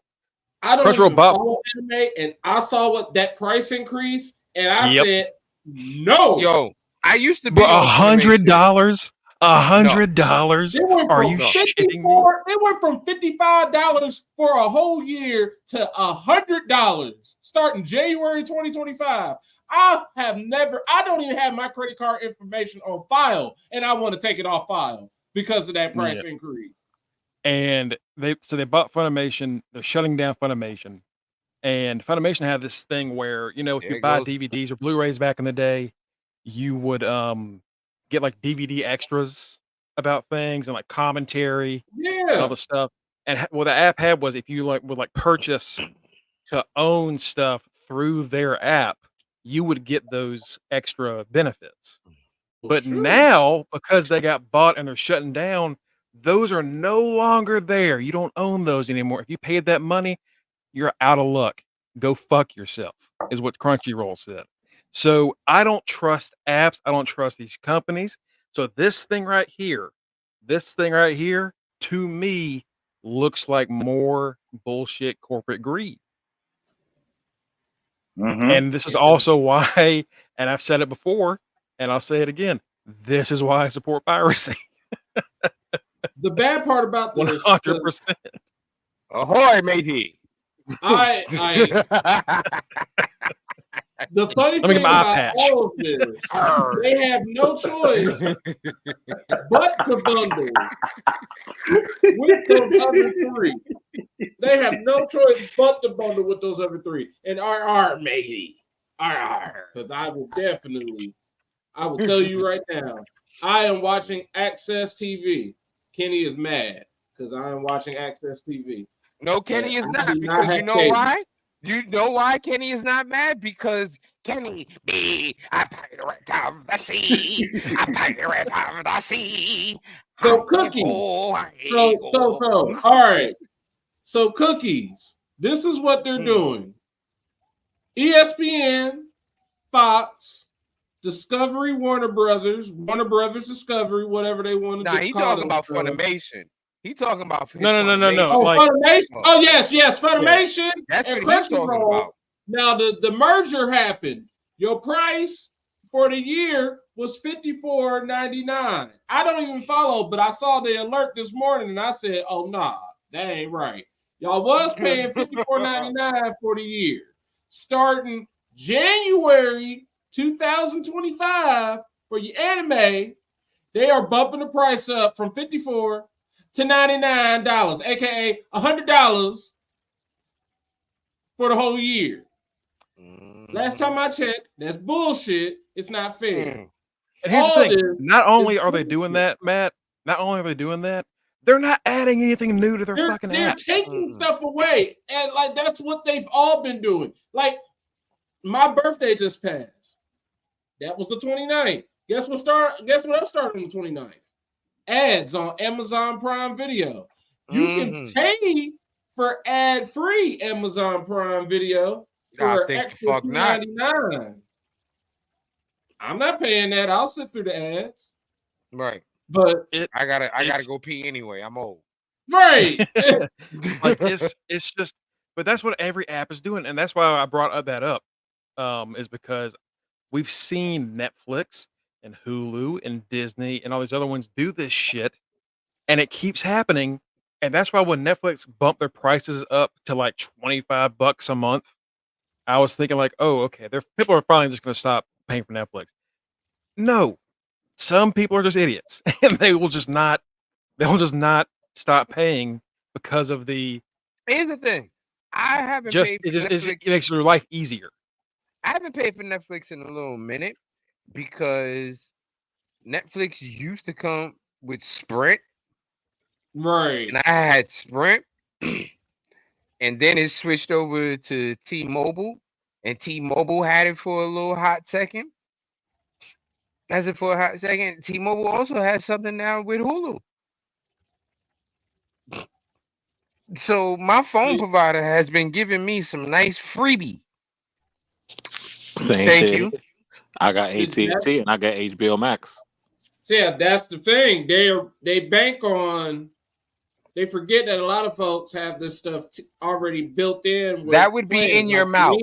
I don't even follow anime, and I saw what that price increase, and I said, no. Yo, I used to be $100. $100? Are you shitting me? It went from $55 for a whole year to $100 starting January 2025. I don't even have my credit card information on file, and I want to take it off file because of that price increase. And they bought Funimation. They're shutting down Funimation. And Funimation had this thing where, if you buy DVDs or Blu-rays back in the day, you would get like DVD extras about things and like commentary and all the stuff. And what the app had was if you would purchase to own stuff through their app, you would get those extra benefits. But now, because they got bought and they're shutting down, those are no longer there. You don't own those anymore. If you paid that money, you're out of luck. Go fuck yourself, is what Crunchyroll said. So I don't trust apps. I don't trust these companies. So this thing right here, to me, looks like more bullshit corporate greed. Mm-hmm. And this is also why, and I've said it before, and I'll say it again, this is why I support piracy. The bad part about this 100%. Ahoy, matey. The funny thing about all of this, they have no choice but to bundle with those other 3. They have no choice but to bundle with those other 3. And matey. Because I will tell you right now, I am watching Access TV. Kenny is mad because I am watching Access TV. No, Kenny is not, because you know why? You know why Kenny is not mad? Because Kenny be a pirate of the sea. A pirate of the sea. So cookies. All right. So cookies. This is what they're doing. ESPN, Fox, Discovery, Warner Brothers Discovery, whatever they want to do. Nah, he talking about Funimation. He talking about no. Oh, Funimation. Oh, yes, Funimation and Crunchyroll. Now the merger happened. Your price for the year was $54.99. I don't even follow, but I saw the alert this morning and I said, oh, nah, that ain't right. Y'all was paying $54.99 for the year. Starting January 2025 for your anime, they are bumping the price up from $54 to $99, aka $100 for the whole year. Last time I checked, that's bullshit. It's not fair. And here's the thing: not only are they doing that, Matt. Not only are they doing that, they're not adding anything new to their fucking app. They're taking stuff away, and like that's what they've all been doing. Like my birthday just passed. That was the 29th. Guess what else started on the 29th? Ads on Amazon Prime Video. You can pay for ad-free Amazon Prime Video for extra $2.99. I'm not paying that. I'll sit through the ads. Right. But I gotta go pee anyway. I'm old. Right. Like it's just, but that's what every app is doing, and that's why I brought that up. Is because we've seen Netflix and Hulu and Disney and all these other ones do this shit, and it keeps happening. And that's why when Netflix bumped their prices up to like $25 a month, I was thinking like, oh, okay, people are finally just going to stop paying for Netflix. No, some people are just idiots, and they will just not stop paying because of the. Here's the thing, I haven't paid for Netflix. It makes your life easier. I haven't paid for Netflix in a little minute because Netflix used to come with Sprint. Right. And I had Sprint. And then it switched over to T-Mobile. And T-Mobile had it for a little hot second. T-Mobile also has something now with Hulu. So my phone provider has been giving me some nice freebie. Thank you. I got AT&T and I got HBO Max. So yeah, that's the thing. They bank on. They forget that a lot of folks have this stuff already built in. That would be in your mouth.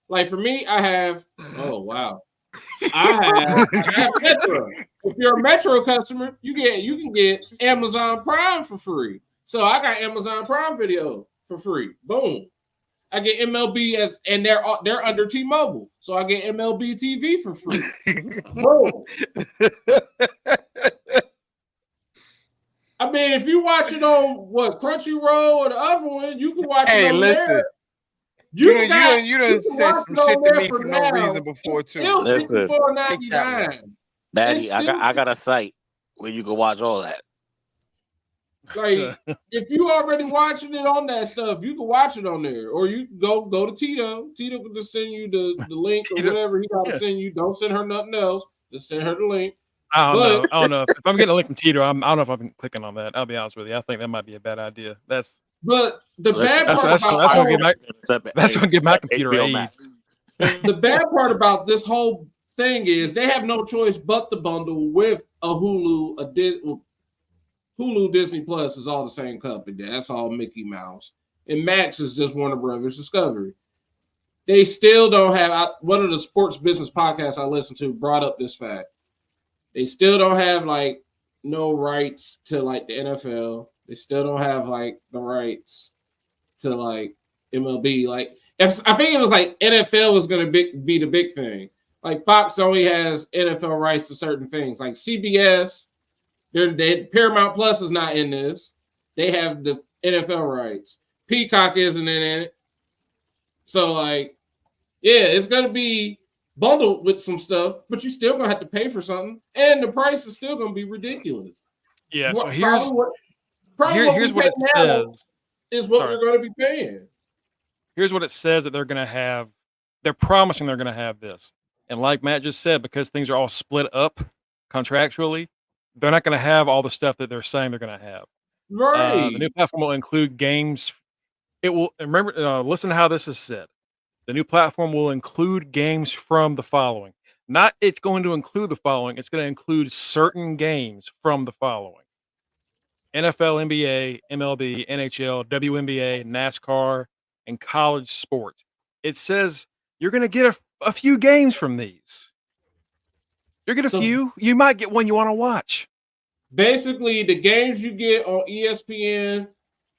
Like for me, I have. Oh wow. I have Metro. If you're a Metro customer, you can get Amazon Prime for free. So I got Amazon Prime Video for free. Boom. I get MLB and they're under T-Mobile, so I get MLB TV for free. Boom. I mean, if you watch it on Crunchyroll or the other one, you can watch it on there. You done said some shit to me for no reason before too. Listen, $54.99. Daddy, I got a site where you can watch all that. Like, if you already watching it on that stuff, you can watch it on there, or you can go to Tito. Tito can just send you the link or whatever he got to send you. Don't send her nothing else. Just send her the link. I don't know. If I'm getting a link from Tito, I don't know if I'm clicking on that. I'll be honest with you. I think that might be a bad idea. But the bad part that's gonna get my computer AIDS. The bad part about this whole thing is they have no choice but to bundle with a Hulu, Hulu Disney Plus is all the same company. That's all Mickey Mouse. And Max is just Warner Brothers Discovery. They still don't have, one of the sports business podcasts I listened to brought up this fact. They still don't have like no rights to like the NFL. They still don't have like the rights to like MLB. Like I think it was like NFL was going to be the big thing. Like Fox only has NFL rights to certain things. Like CBS, Paramount Plus is not in this. They have the NFL rights. Peacock isn't in it. So like, yeah, it's going to be bundled with some stuff, but you're still going to have to pay for something. And the price is still going to be ridiculous. Yeah, so here's what it says. Is what we're going to be paying. Here's what it says that they're going to have. They're promising they're going to have this. And like Matt just said, because things are all split up contractually, they're not going to have all the stuff that they're saying they're going to have. Right. The new platform will include games. It will, remember, listen to how this is said. The new platform will include games from the following. Not it's going to include the following. It's going to include certain games from the following. NFL, NBA, MLB, NHL, WNBA, NASCAR, and college sports. It says you're going to get a few games from these. You're get a few. You might get one you want to watch. Basically, the games you get on ESPN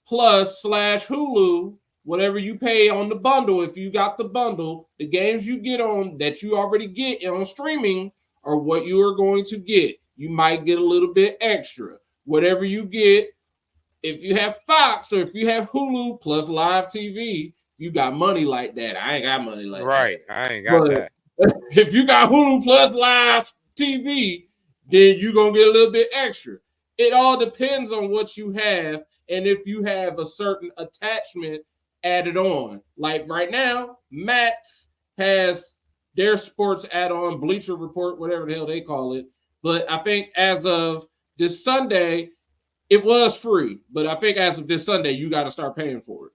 Plus / Hulu, whatever you pay on the bundle, if you got the bundle, the games you get on that you already get on streaming are what you are going to get. You might get a little bit extra. Whatever you get, if you have Fox or if you have Hulu plus live TV, you got money like that. I ain't got money like that. Right, I ain't got that. If you got Hulu plus live TV, then you're going to get a little bit extra. It all depends on what you have and if you have a certain attachment added on. Like right now, Max has their sports add-on, Bleacher Report, whatever the hell they call it. But I think as of this Sunday, it was free. But I think as of this Sunday, you got to start paying for it.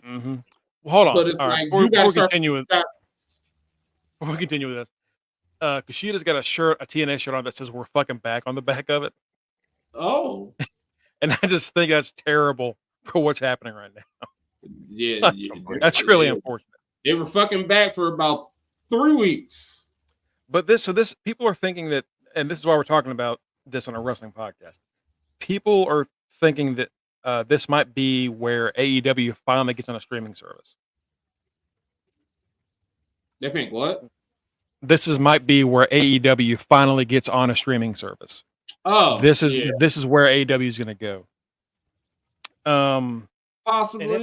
Mm-hmm. Well, hold on. But it's all like right. you got to start. Before we continue with this, Kushida's got a TNA shirt on that says "We're fucking back" on the back of it. Oh. And I just think that's terrible for what's happening right now. Yeah. That's really unfortunate. They were fucking back for about 3 weeks. But people are thinking that, and this is why we're talking about this on a wrestling podcast. People are thinking that this might be where AEW finally gets on a streaming service. They think what? Might be where AEW finally gets on a streaming service. Oh, this is where AEW is going to go. Possibly. And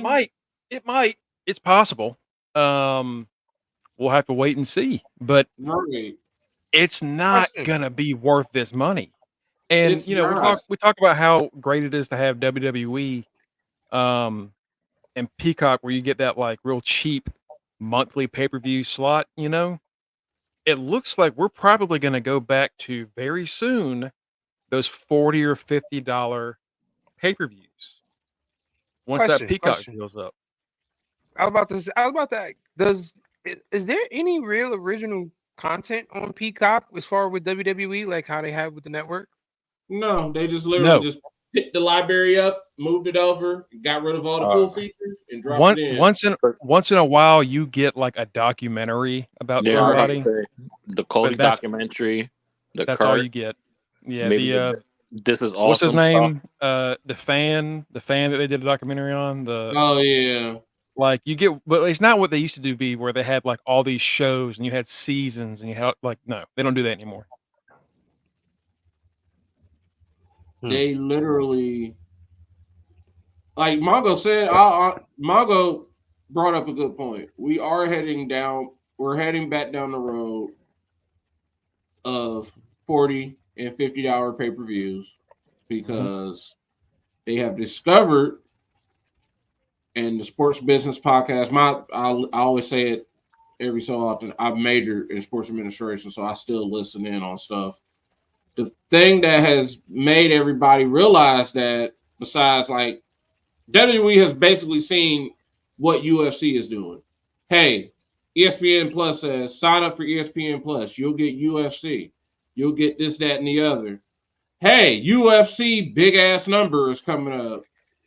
it might. It's possible. We'll have to wait and see. But it's not going to be worth this money. And it's we talk about how great it is to have WWE, and Peacock, where you get that like real cheap monthly pay-per-view slot. It looks like we're probably going to go back to very soon those $40 or $50 pay-per-views once that Peacock goes up. I was about that. Is there any real original content on Peacock as far with WWE, like how they have with the network? No, they just literally just picked the library up, moved it over, got rid of all the cool features, and dropped it in. Once in a while, you get like a documentary about somebody. The Cody documentary. That's all you get. Yeah, This Is Awesome. What's his name? The fan that they did a documentary on. Like you get, but it's not what they used to be, where they had like all these shows and you had seasons and you had no, they don't do that anymore. They literally, like Mongo said, Mongo brought up a good point. We're heading back down the road of $40 and $50 pay-per-views because they have discovered, and the Sports Business Podcast, I always say it every so often, I've majored in sports administration, so I still listen in on stuff. The thing that has made everybody realize that, besides like WWE has basically seen what UFC is doing. Hey, ESPN Plus says sign up for ESPN Plus. You'll get UFC. You'll get this, that, and the other. Hey, UFC big ass number is coming up.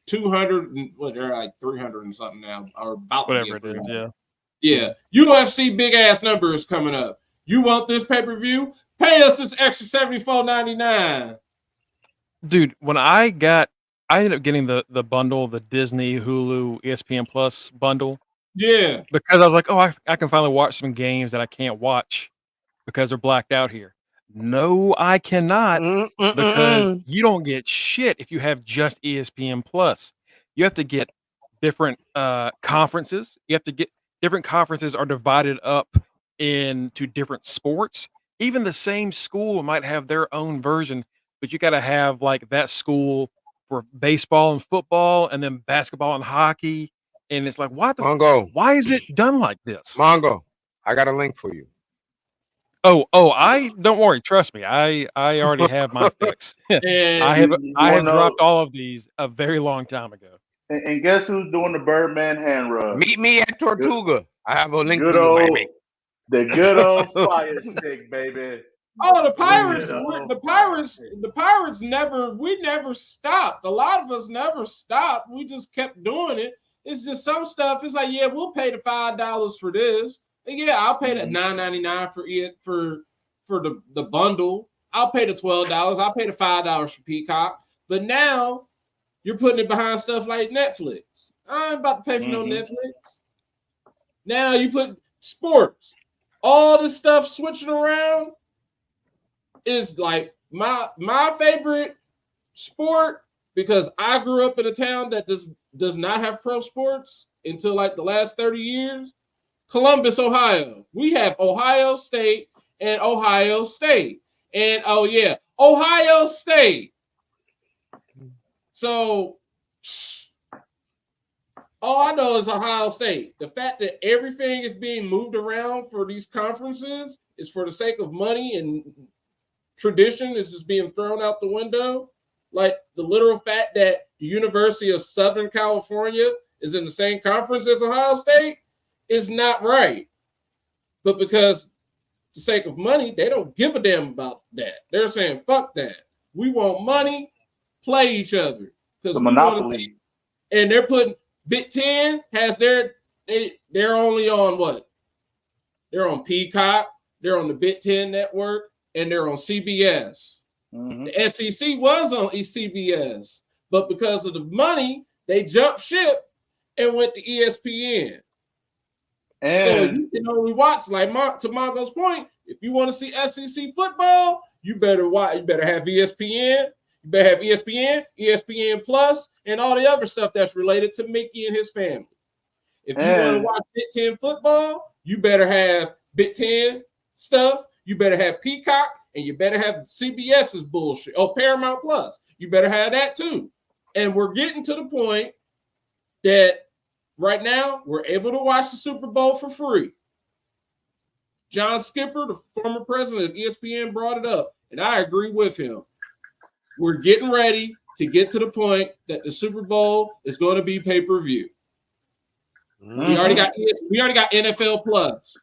200 and they're like 300 and something now, or about whatever it is. Yeah. UFC big ass number is coming up. You want this pay-per-view? Pay us this extra $74.99. Dude, when I ended up getting the bundle, the Disney, Hulu, ESPN Plus bundle. Yeah. Because I was like, I can finally watch some games that I can't watch because they're blacked out here. No, I cannot, because you don't get shit if you have just ESPN Plus. You have to get different conferences. You have to get different conferences are divided up into different sports. Even the same school might have their own version, but you got to have like that school for baseball and football, and then basketball and hockey. And it's like, Mongo, why is it done like this? Mongo, I got a link for you. Oh, I don't worry. Trust me. I already have my fix. I have dropped all of these a very long time ago. And guess who's doing the Birdman hand rub? Meet me at Tortuga. I have a link for you, baby. The good old fire stick, baby. Oh, the Pirates! The Pirates we never stopped. A lot of us never stopped. We just kept doing it. It's just some stuff. It's like, yeah, we'll pay the $5 for this. And yeah, I'll pay the $9.99 for for the bundle. I'll pay the $12. I'll pay the $5 for Peacock. But now you're putting it behind stuff like Netflix. I ain't about to pay for no Netflix. Now you put sports. All this stuff switching around is like my favorite sport, because I grew up in a town that does not have pro sports until like the last 30 years. Columbus, Ohio. We have Ohio State and Ohio State. And oh yeah, Ohio State. So all I know is Ohio State. The fact that everything is being moved around for these conferences is for the sake of money, and tradition is just being thrown out the window. Like the literal fact that the University of Southern California is in the same conference as Ohio State is not right. But because the sake of money, they don't give a damn about that. They're saying, fuck that. We want money, play each other. It's a monopoly. And they're putting Big Ten has they're only on what? They're on Peacock, they're on the Big Ten network, and they're on CBS. The SEC was on CBS, but because of the money, they jumped ship and went to ESPN. And so you can only watch, like to Mongo's point, if you want to see SEC football, you better watch. You better have ESPN. You better have ESPN, ESPN Plus, and all the other stuff that's related to Mickey and his family. If you want to watch Big Ten football, you better have Big Ten stuff. You better have Peacock, and you better have CBS's bullshit. Oh, Paramount Plus. You better have that too. And we're getting to the point that right now we're able to watch the Super Bowl for free. John Skipper, the former president of ESPN, brought it up, and I agree with him. We're getting ready to get to the point that the Super Bowl is going to be pay-per-view. We already got NFL Plus.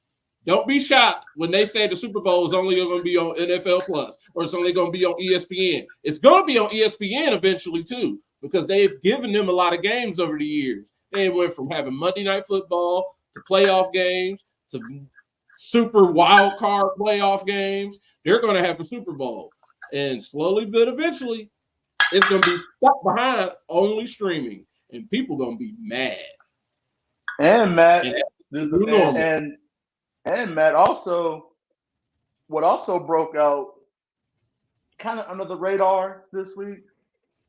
Don't be shocked when they say the Super Bowl is only going to be on NFL Plus or it's only going to be on ESPN. It's going to be on ESPN eventually too, because they've given them a lot of games over the years. They went from having Monday Night Football to playoff games to super wild card playoff games. They're going to have a Super Bowl. And slowly but eventually, it's going to be stuck behind only streaming. And people going to be mad. And Matt, and Matt, also, what also broke out kind of under the radar this week,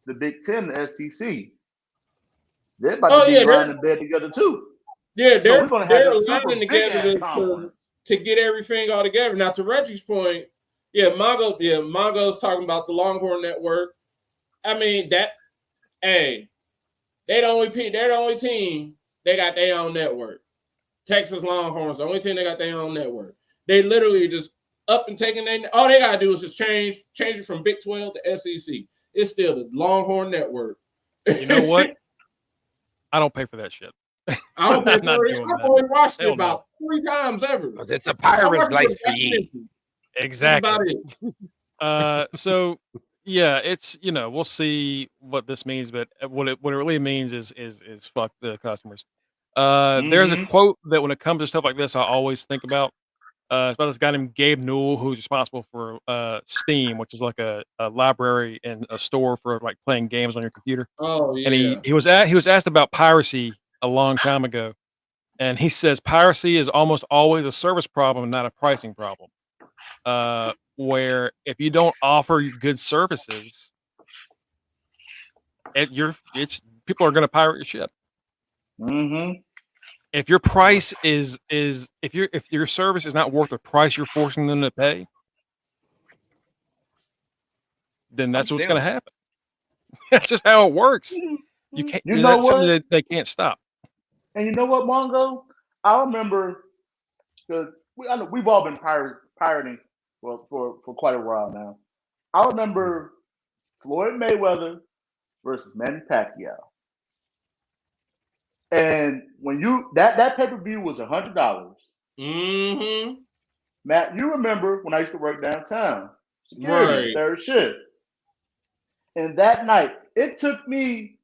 the Big Ten, the SEC. They're about to be lying in bed together too. Yeah, they're aligning together to get everything all together. Now, to Reggie's point, Mongo's talking about the Longhorn Network. I mean, they're the only team, they got their own network. Texas Longhorns, the only team they got their own network. They literally just up and taking all they gotta do is just change it from Big 12 to SEC. It's still the Longhorn Network. You know what? I don't pay for that shit. I don't pay for it. I've only watched it about 3 times ever. It's a pirate's life for you. Exactly. So yeah, it's we'll see what this means, but what it really means is fuck the customers. There's a quote that when it comes to stuff like this, I always think about. It's about this guy named Gabe Newell, who's responsible for Steam, which is like a library and a store for like playing games on your computer. Oh yeah. And he was asked about piracy a long time ago, and he says piracy is almost always a service problem, not a pricing problem. Where if you don't offer good services, people are going to pirate your shit. If your price is if your service is not worth the price you're forcing them to pay, then that's what's going to happen. That's just how it works. You can't. That's something that they can't stop. And you know what, Mongo? I remember because we've all been pirating for quite a while now. I remember Floyd Mayweather versus Manny Pacquiao. And when that pay-per-view was $100. Matt, you remember when I used to work downtown, security, third shift. And that night, it took me,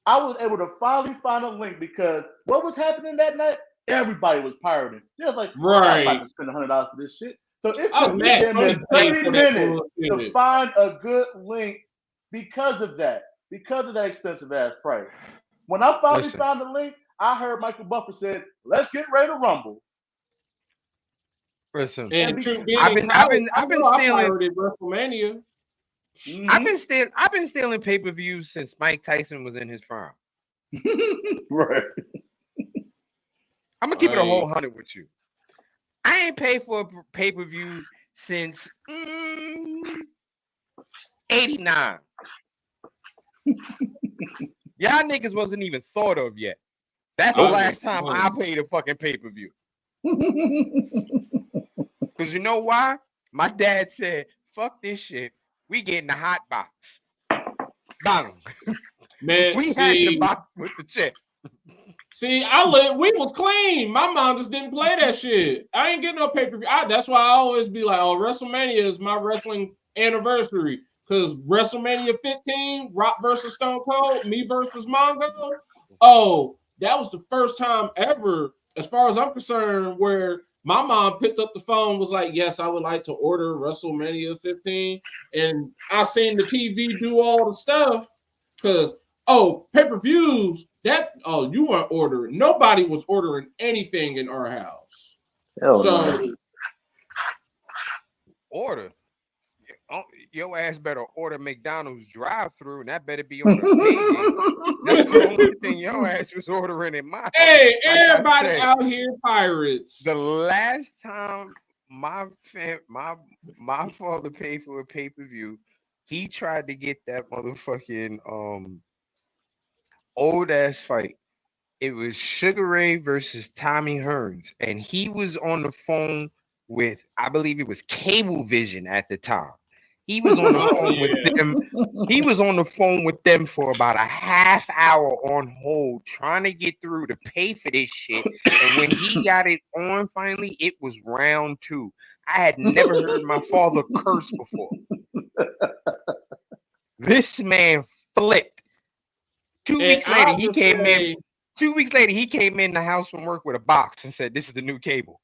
I was able to finally find a link because what was happening that night? Everybody was pirating. They was like, I'm about to spend $100 for this shit. So it took me damn near 30 minutes to find a good link because of that expensive ass price. When I finally found the link, I heard Michael Buffer said, "Let's get ready to rumble." Listen, and I've been stealing WrestleMania. Mm-hmm. I've been stealing pay-per-views since Mike Tyson was in his prime. Right. I'm gonna keep it a whole 100 with you. I ain't paid for a pay-per-view since 89. Y'all niggas wasn't even thought of yet. That's the last time I paid a fucking pay-per-view. Because you know why? My dad said, fuck this shit. We getting the hot box. Bang. Man, we had the box with the check. See, we was clean. My mom just didn't play that shit. I ain't getting no pay-per-view. That's why I always be like, oh, WrestleMania is my wrestling anniversary. Because WrestleMania 15, Rock versus Stone Cold, me versus Mongo. Oh, that was the first time ever, as far as I'm concerned, where my mom picked up the phone, was like, yes, I would like to order WrestleMania 15. And I seen the TV do all the stuff because, pay-per-views, you weren't ordering. Nobody was ordering anything in our house. Order. Your ass better order McDonald's drive-through, and that better be on the page. That's the only thing your ass was ordering in my house. Hey, everybody out here pirates. The last time my father paid for a pay-per-view, he tried to get that motherfucking old ass fight. It was Sugar Ray versus Tommy Hearns, and he was on the phone with, I believe it was Cablevision at the time. He was on the phone with them. He was on the phone with them for about a half hour on hold, trying to get through to pay for this shit. And when he got it on finally, it was round 2. I had never heard my father curse before. This man flipped. 2 weeks later, he came in. 2 weeks later, he came in the house from work with a box and said, "This is the new cable."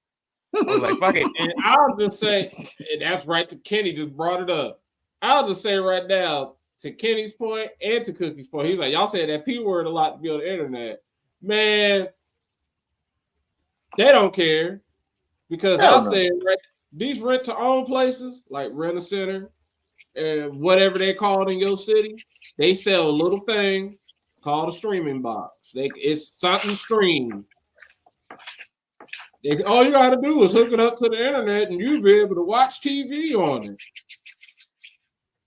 I was like, "Fuck it." And I'll just say, and that's right. To Kenny just brought it up. I'll just say right now, to Kenny's point and to Cookie's point, he's like, y'all say that P word a lot to be on the internet. Man, they don't care. Because I'll say, right, these rent-to-own places, like Rent-A-Center and whatever they call it in your city, they sell a little thing called a streaming box. It's something streamed. They say, all you got to do is hook it up to the internet and you'll be able to watch TV on it.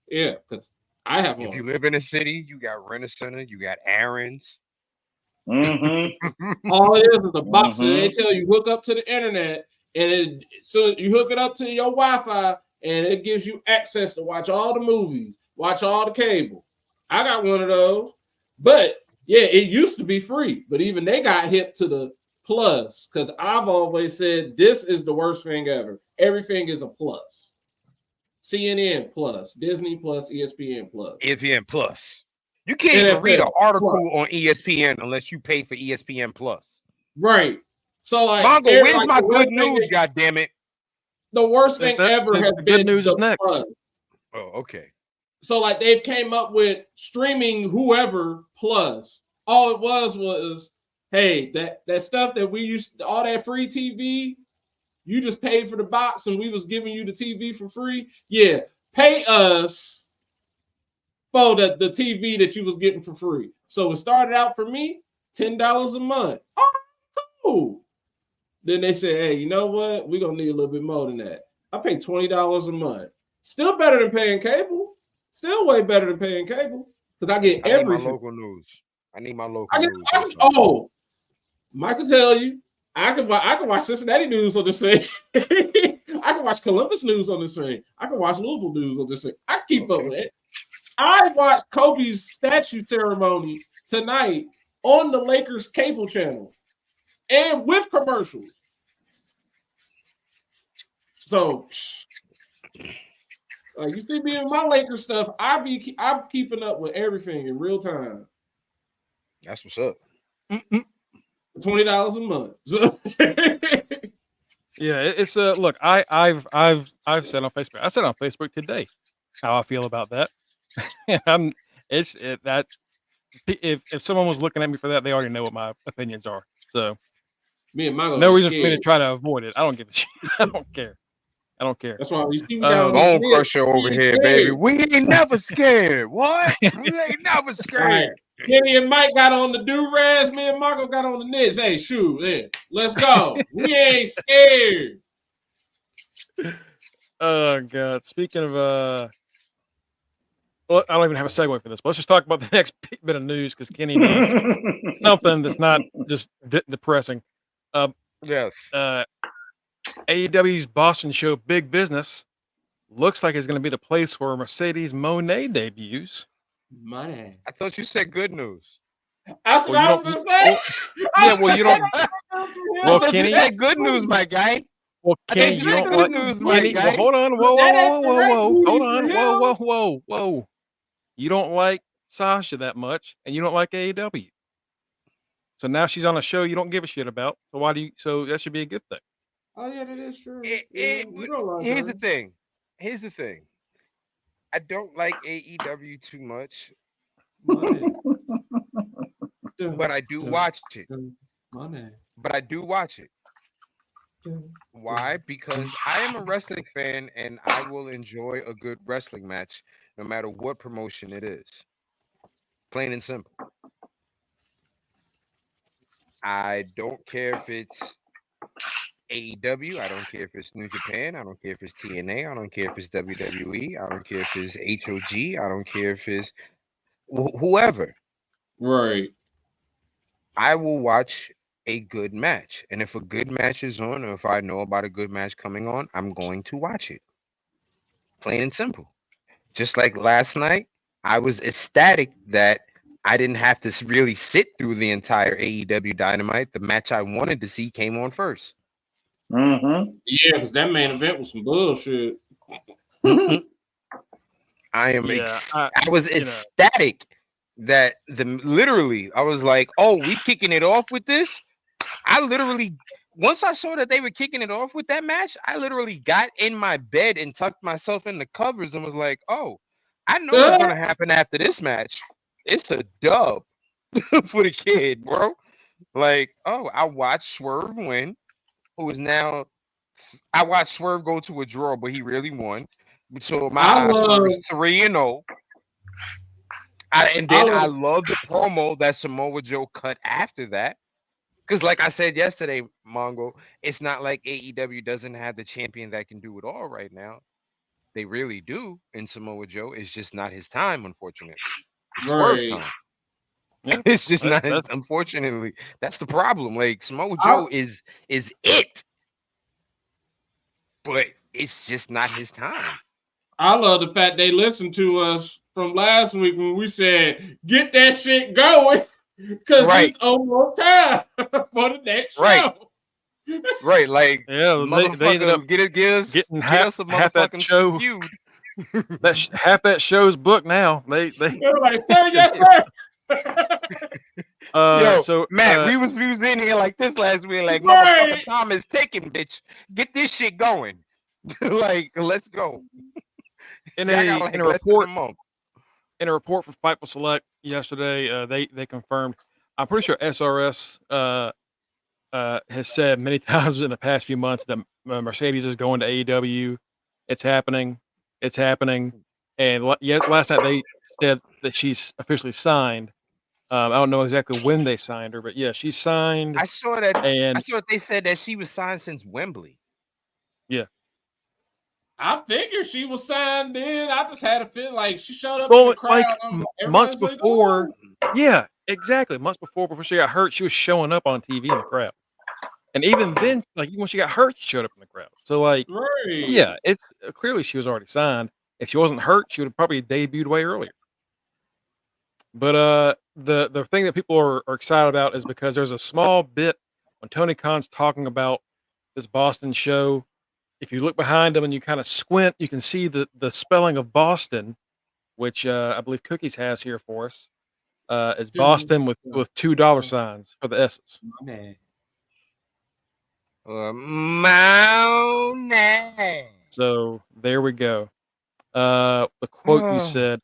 Yeah, because I have one. If you live in a city, you got Rent-A-Center, you got Aaron's. Mm-hmm. All it is a box that they tell you hook up to the internet, and so you hook it up to your Wi-Fi, and it gives you access to watch all the movies, watch all the cable. I got one of those, but yeah, it used to be free, but even they got hip to the plus, because I've always said this is the worst thing ever. Everything is a plus. CNN plus, Disney plus, ESPN plus. ESPN plus. You can't even read an article on ESPN unless you pay for ESPN plus. Right. So like, Mongo, where's my good news? God damn it! The worst thing ever has been good news is next. Plus. Oh, okay. So like they've came up with streaming whoever plus. All it was hey, that stuff that we used, all that free TV, you just paid for the box and we was giving you the TV for free. Yeah, pay us for the TV that you was getting for free. So it started out for me $10 a month. Oh, cool. Then they said, hey, you know what? We're gonna need a little bit more than that. I pay $20 a month. Still better than paying cable. Still way better than paying cable because I get everything. I need my local news. I need my local news. Mike can tell you, I can watch Cincinnati news on this thing. I can watch Columbus news on this thing. I can watch Louisville news on this thing. I keep up with it. I watched Kobe's statue ceremony tonight on the Lakers cable channel and with commercials. So, you see me in my Lakers stuff. I'm keeping up with everything in real time. That's what's up. $20 a month. Yeah, it's look, I've said on Facebook. I said on Facebook today how I feel about that. I'm that if someone was looking at me for that, they already know what my opinions are. So Me and Mongo no ain't reason for me to scared. try to avoid it. I don't give a shit. I don't care. I don't care. That's why you see me got on Bone this crusher over list. here, baby. We ain't never scared. What? We ain't never Right. scared. Kenny and Mike got on the do-rags. Me and Mongo got on the knits. Hey, shoot, yeah, let's go. We ain't scared. Oh God. Speaking of well, I don't even have a segue for this, but let's just talk about the next bit of news because Kenny needs something that's not just depressing. Yes. AEW's Boston show Big Business looks like it's going to be the place where Mercedes Mone debuts. Money. I thought you said good news. That's what I was going to say. Well, you don't. Well, Kenny, you said good news, my guy. Well, Kenny, you don't good like news, my Kenny. guy. Well, hold on. Whoa. Hold on. Whoa. You don't like Sasha that much, and you don't like AEW. So now she's on a show you don't give a shit about. So why do you? So that should be a good thing. Oh yeah, that is true. Here's the thing. I don't like AEW too much, but I do watch it. Why? Because I am a wrestling fan, and I will enjoy a good wrestling match, no matter what promotion it is. Plain and simple. I don't care if it's AEW. I don't care if it's New Japan. I don't care if it's TNA. I don't care if it's WWE. I don't care if it's HOG. I don't care if it's whoever. Right. I will watch a good match. And if a good match is on, or if I know about a good match coming on, I'm going to watch it. Plain and simple. Just like last night, I was ecstatic that I didn't have to really sit through the entire AEW Dynamite. The match I wanted to see came on first. Mm-hmm. Yeah, because that main event was some bullshit. I was ecstatic that I was like, oh, we kicking it off with this. I literally, once I saw that they were kicking it off with that match, I literally got in my bed and tucked myself in the covers and was like, oh, I know what's gonna happen after this match. It's a dub for the kid, bro. Like, oh, I watched Swerve win, I watched Swerve go to a draw, but he really won. So my odds were 3-0. And then I love the promo that Samoa Joe cut after that. Because like I said yesterday, Mongo, it's not like AEW doesn't have the champion that can do it all right now. They really do in Samoa Joe. It's just not his time, unfortunately. It's Swerve's time. Yeah, it's just not unfortunately. That's the problem. Like Samoa Joe is it. But it's just not his time. I love the fact they listened to us from last week when we said, get that shit going. Because it's almost time for the next show. Right, like they ended up get us a motherfucking show. feud. Half that show's booked now. They're like, yes, sir. So Matt, we was in here like this last week, like motherfucking time is ticking, bitch. Get this shit going. Like, let's go. In a report from Fightful Select yesterday, they confirmed. I'm pretty sure SRS has said many times in the past few months that Mercedes is going to AEW. It's happening. And last night they said that she's officially signed. I don't know exactly when they signed her, but yeah, she's signed. I saw that they said that she was signed since Wembley. Yeah. I figured she was signed then. I just had a feel like she showed up in the crowd like months before. Yeah, exactly. Months before she got hurt, she was showing up on TV in the crowd. And even then, like even when she got hurt, she showed up in the crowd. So like, yeah, it's clearly she was already signed. If she wasn't hurt, she would have probably debuted way earlier. But the thing that people are excited about is because there's a small bit when Tony Khan's talking about this Boston show. If you look behind him and you kind of squint, you can see the spelling of Boston, which I believe Cookies has here for us. Is Boston with $2 signs for the S's. Mone. So there we go. The quote you said,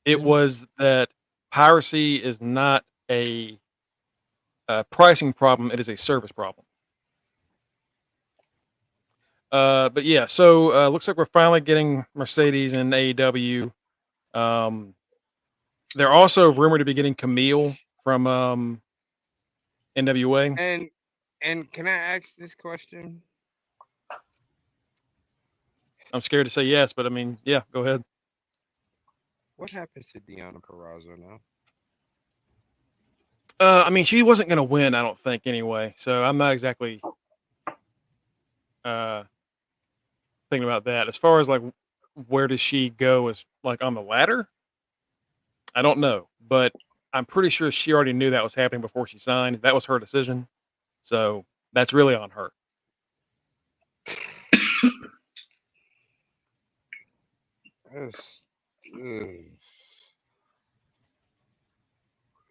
it was that piracy is not a pricing problem; it is a service problem. But yeah, so looks like we're finally getting Mercedes and AEW. They're also rumored to be getting Camille from NWA. And can I ask this question? I'm scared to say yes, but I mean, yeah, go ahead. What happens to Deonna Purrazzo now? I mean, she wasn't going to win, I don't think, anyway. So I'm not exactly thinking about that. As far as like, where does she go? As like on the ladder? I don't know, but I'm pretty sure she already knew that was happening before she signed. That was her decision, so that's really on her.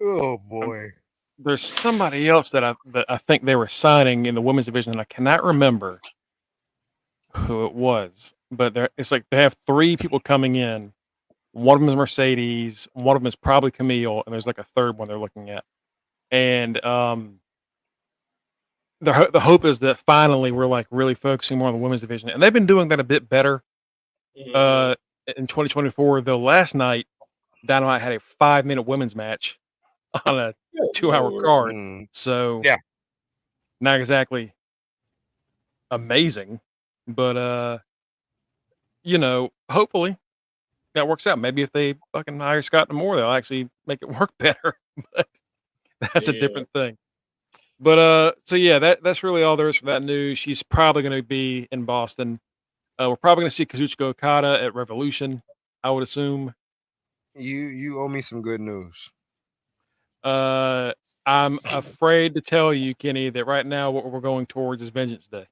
Oh boy. There's somebody else that I think they were signing in the women's division, and I cannot remember who it was. But it's like they have 3 people coming in. One of them is Mercedes. One of them is probably Camille, and there's like a third one they're looking at. And the hope is that finally we're like really focusing more on the women's division, and they've been doing that a bit better. In 2024, though, last night Dynamite had a 5-minute women's match on a 2-hour card. So yeah, not exactly amazing, but you know, hopefully that works out. Maybe if they fucking hire Scott D'Amore, they'll actually make it work better. But that's a different thing. But so yeah, that's really all there is for that news. She's probably going to be in Boston. We're probably going to see Kazuchika Okada at Revolution, I would assume. You owe me some good news. I'm afraid to tell you, Kenny, that right now what we're going towards is Vengeance Day.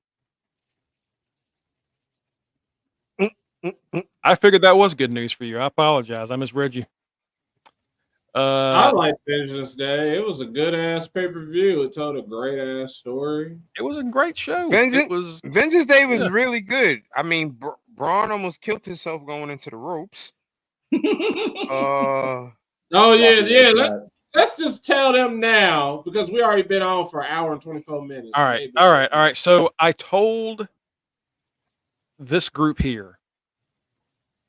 I figured that was good news for you. I apologize. I misread you. I like Vengeance Day. It was a good ass pay-per-view. It told a great ass story. It was a great show. Vengeance Day was really good. I mean, Braun almost killed himself going into the ropes. Let's just tell them now because we already been on for an hour and 24 minutes. All right. So I told this group here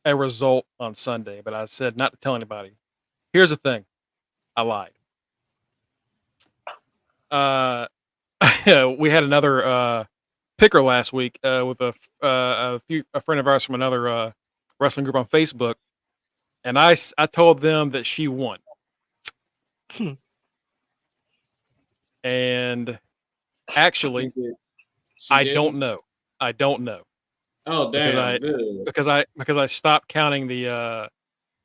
a result on Sunday, but I said not to tell anybody. Here's the thing. I lied. We had another picker last week with a friend of ours from another wrestling group on Facebook, and I told them that she won. And actually, I don't know. Oh damn! Because I stopped counting the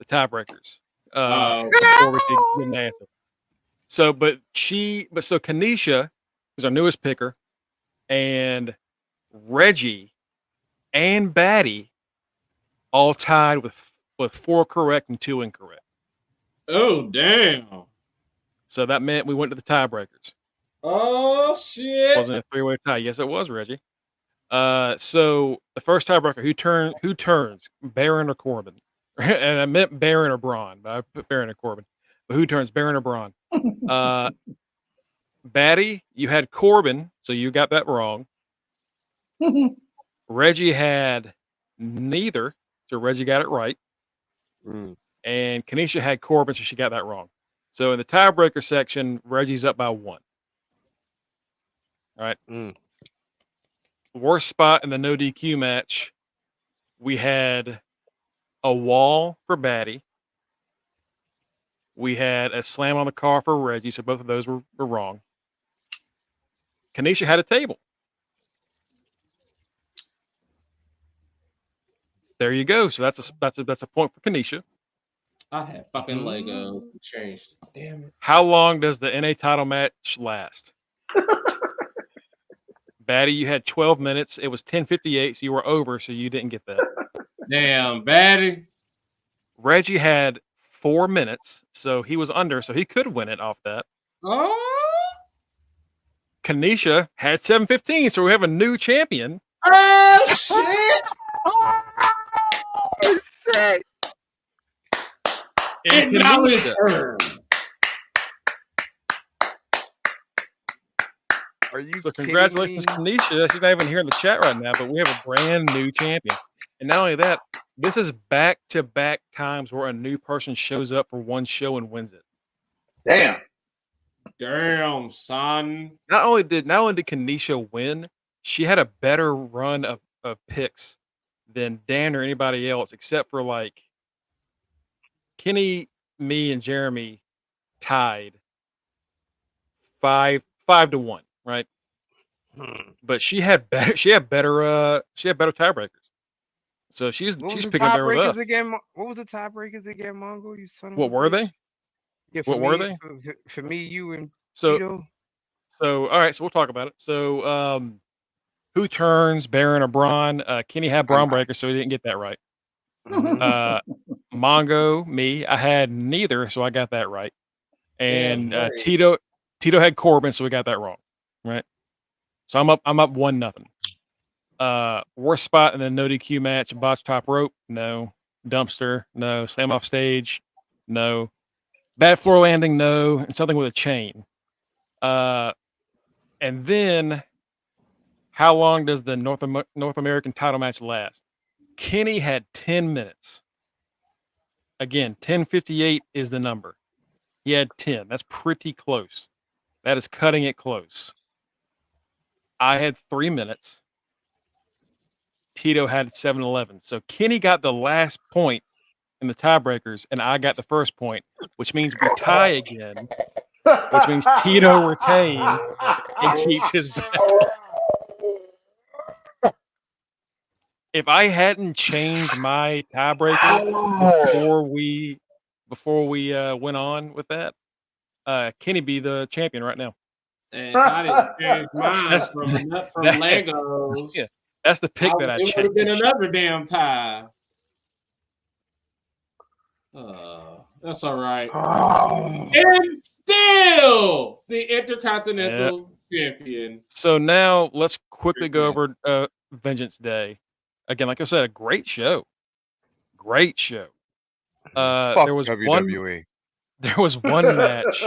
tiebreakers before we could get an answer. So Kanisha is our newest picker, and Reggie and Batty all tied with 4 correct and 2 incorrect. Oh damn! So that meant we went to the tiebreakers. Oh shit! Wasn't a 3-way tie? Yes, it was, Reggie. So the first tiebreaker, who turns, Baron or Corbin? And I meant Baron or Braun, but I put Baron or Corbin. But who turns, Baron or Braun? Batty, you had Corbin, so you got that wrong. Reggie had neither, so Reggie got it right. And Kanisha had Corbin, so she got that wrong. So in the tiebreaker section, Reggie's up by 1. All right. Worst spot in the no DQ match, we had a wall for Batty. We had a slam on the car for Reggie, so both of those were wrong. Kanisha had a table. There you go. So that's a point for Kanisha. I had fucking Lego changed. Damn it. How long does the NA title match last? Batty, you had 12 minutes. It was 10:58, so you were over, so you didn't get that. Damn, Batty. Reggie had 4 minutes, so he was under, so he could win it off that. Oh. Kanisha had 715, so we have a new champion. Oh shit! Oh, shit. And Kanisha. Are you So congratulations, Kanisha. She's not even here in the chat right now, but we have a brand new champion. And not only that, this is back-to-back times where a new person shows up for one show and wins it. Damn, son. Not only did Kanisha win, she had a better run of picks than Dan or anybody else, except for like Kenny, me, and Jeremy tied 5-1, right? But she had better tiebreakers. So she's picking up there with us. Again? What was the tiebreakers again, Mongo? You son of what were they? Yeah, what were they? For me, you and Tito. So all right, so we'll talk about it. So who turns, Baron or Braun? Kenny had Braun breaker, so he didn't get that right. Mongo, me, I had neither, so I got that right. And Tito had Corbin, so we got that wrong, right? So I'm up 1-0. Worst spot in the no DQ match, botch top rope, no. Dumpster, no. Slam off stage, no. Bad floor landing, no. And something with a chain. And then, how long does the North American title match last? Kenny had 10 minutes. Again, 10:58 is the number. He had 10. That's pretty close. That is cutting it close. I had 3 minutes. Tito had 7:11. So Kenny got the last point in the tiebreakers, and I got the first point, which means we tie again, which means Tito retains and keeps his back. If I hadn't changed my tiebreaker before we went on with that, Kenny be the champion right now. And I didn't change mine from Legos. Yeah, that's the pick that I changed. It would have been another damn tie. That's all right. And still the Intercontinental Champion. So now let's quickly go over Vengeance Day. Again, like I said, a great show. Great show. There was WWE. There was one match.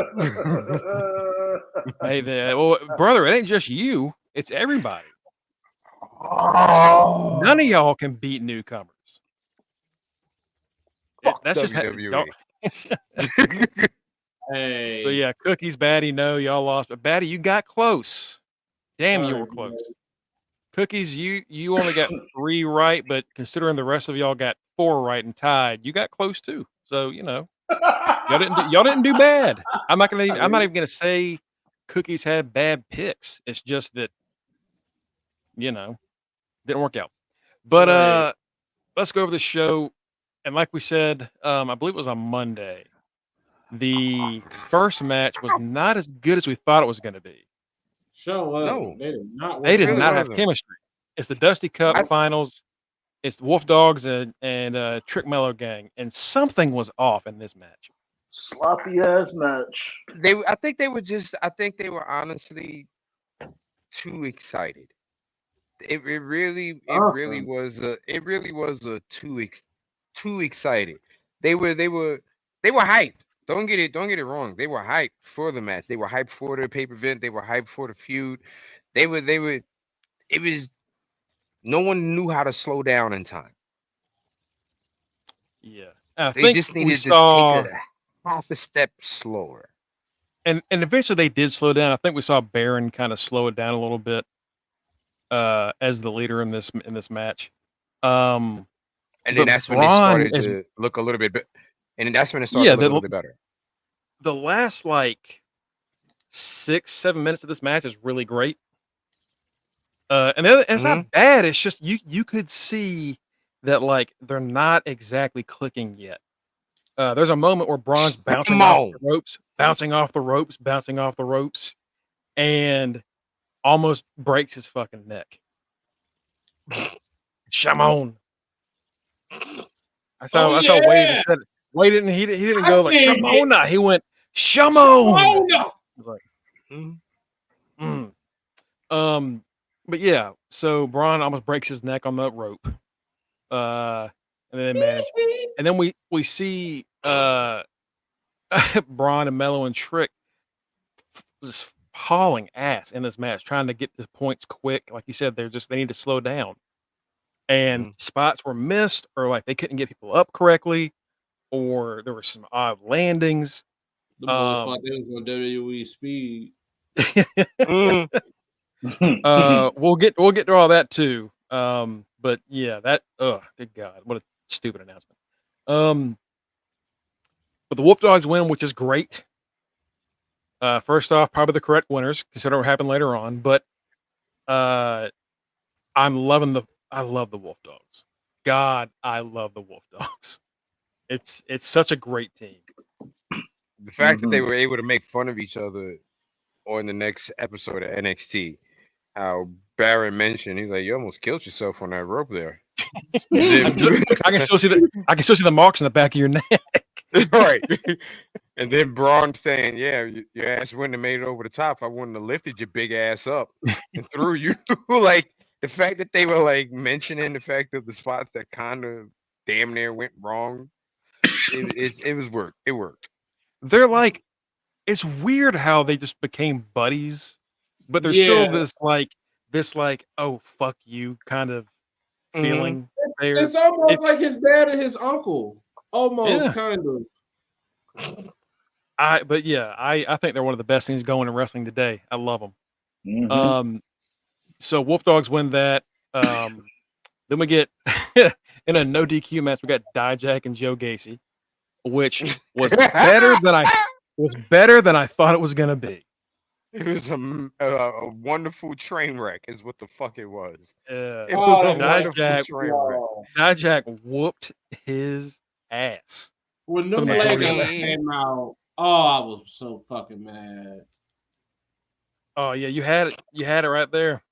Hey, well, brother, it ain't just you; it's everybody. None of y'all can beat newcomers. That's WWE. Just Hey. So yeah, Cookies, Batty, no, y'all lost, but Batty, you got close. Damn, you were close. Cookies, you only got 3 right, but considering the rest of y'all got 4 right and tied, you got close too. So y'all didn't do bad. I'm not even gonna say Cookies had bad picks. It's just that didn't work out. But let's go over the show. And like we said, I believe it was on Monday. The first match was not as good as we thought it was going to be. No, they did not have chemistry. It's the Dusty Cup Finals. It's Wolf Dogs and Trick Mellow Gang, and something was off in this match. Sloppy ass match. I think they were honestly too excited. It really was a too excited. They were hyped. Don't get it wrong. They were hyped for the match. They were hyped for the pay-per-view. They were hyped for the feud. It was no one knew how to slow down in time. Yeah. They just needed to take a half a step slower. And eventually they did slow down. I think we saw Baron kind of slow it down a little bit as the leader in this match. And then that's when they started to look a little bit better. And then that's when it started to look a little bit better. The last 6-7 minutes of this match is really great. And it's not bad. It's just you could see that they're not exactly clicking yet. There's a moment where Braun's bouncing off the ropes, and almost breaks his fucking neck. Shamon. I saw Wade said it. Wade didn't go like Shamona. He went Shamon. But yeah, so Braun almost breaks his neck on the rope. And then manage. And then we see Braun and Mello and Trick just hauling ass in this match, trying to get the points quick. Like you said, they need to slow down. And spots were missed, or like they couldn't get people up correctly, or there were some odd landings. The boys thought they was on WWE speed. We'll get to all that too. But yeah, that good God, what a stupid announcement. But the Wolf Dogs win, which is great. First off, probably the correct winners, considering what happened later on. But I love the Wolf Dogs. God, I love the Wolf Dogs. It's such a great team. The fact that they were able to make fun of each other on the next episode of NXT, how Baron mentioned, he's like, "You almost killed yourself on that rope there." I can still see the marks in the back of your neck. Right. And then Braun saying, "Yeah, your ass wouldn't have made it over the top. I wouldn't have lifted your big ass up and threw you." Like the fact that they were like mentioning the fact of the spots that kind of damn near went wrong. It was work. It worked. They're like, it's weird how they just became buddies, but there's still this oh fuck you kind of feeling. It's almost like his dad and his uncle. Almost kind of. I think they're one of the best things going in wrestling today. I love them. So Wolf Dogs win that. Then we get in a no DQ match. We got Dijak and Joe Gacy, which was better than I thought it was gonna be. It was a wonderful train wreck, is what the fuck it was. It was a wonderful train wreck. Dijak whooped his ass. When the Lego came out, I was so fucking mad. Oh yeah, you had it right there.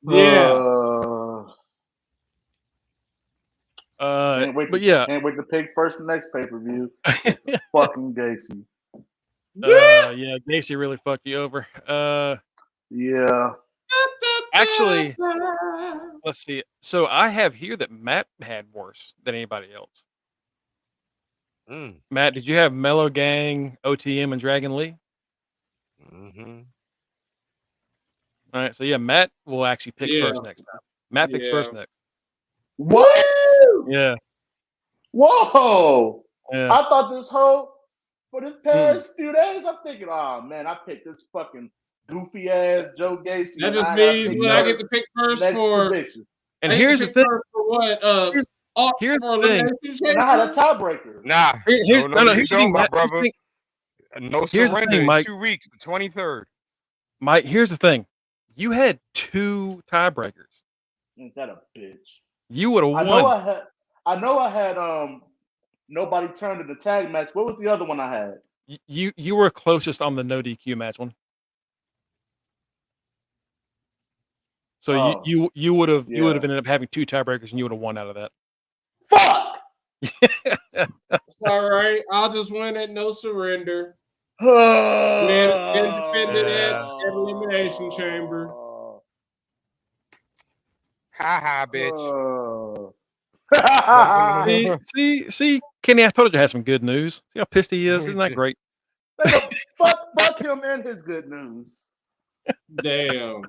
Yeah. Can't wait to pick first next pay-per-view. Fucking Gacy. Yeah, Gacy really fucked you over. Yeah. Actually, let's see. So I have here that Matt had worse than anybody else. Matt, did you have Mellow Gang, OTM, and Dragon Lee? Mm-hmm. All right, so yeah, Matt will actually pick first next time. Matt picks first next. What? Yeah. Whoa! Yeah. I thought this whole for this past few days, I'm thinking, oh man, I picked this fucking goofy ass Joe Gacy. That just means I get to pick first for. And here's the thing. For what? Here's the thing. And I had a tiebreaker. Nah. Here's the thing, my brother. No surrender Mike. in 2 weeks, the 23rd. Mike, here's the thing. You had 2 tiebreakers. Ain't that a bitch? You would have won. I know I had nobody turned in the tag match. What was the other one I had? You were closest on the no DQ match one. So you would have ended up having 2 tiebreakers and you would have won out of that. Fuck. It's all right. I'll just win at no surrender. Then defended at Elimination Chamber. Ha bitch. See, Kenny, I told you I had some good news. See how pissed he is? Isn't that great? Fuck him and his good news. Damn.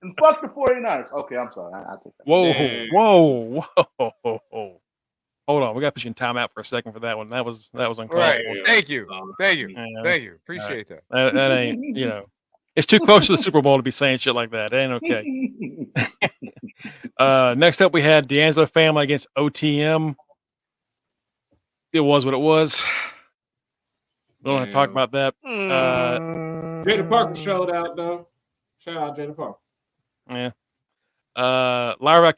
And fuck the 49ers. Okay, I'm sorry. I take that. Whoa. Hold on, we got to put you in timeout for a second for that one. That was uncalled for. Thank you. Appreciate that. That ain't, it's too close to the Super Bowl to be saying shit like that. It ain't okay. Next up, we had D'Angelo family against OTM. It was what it was. We don't want to talk about that. Jada Parker showed out though. Shout out Jada Parker. Yeah. Lyra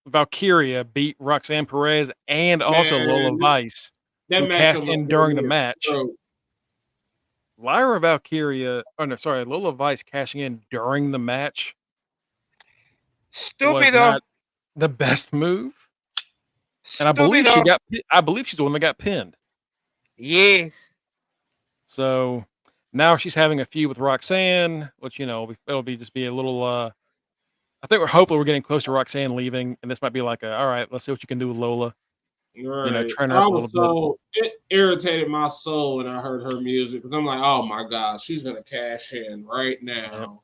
Valkyria beat Roxanne Perez and also Lola Vice, who cashed in during the match. Lola Vice cashing in during the match. Stupid though. The best move. And I believe she's the one that got pinned. Yes. So now she's having a feud with Roxanne, which it'll be a little I think hopefully we're getting close to Roxanne leaving, and this might be like all right, let's see what you can do with Lola. Right. Train her up a little bit. It irritated my soul when I heard her music because I'm like, oh my god, she's gonna cash in right now.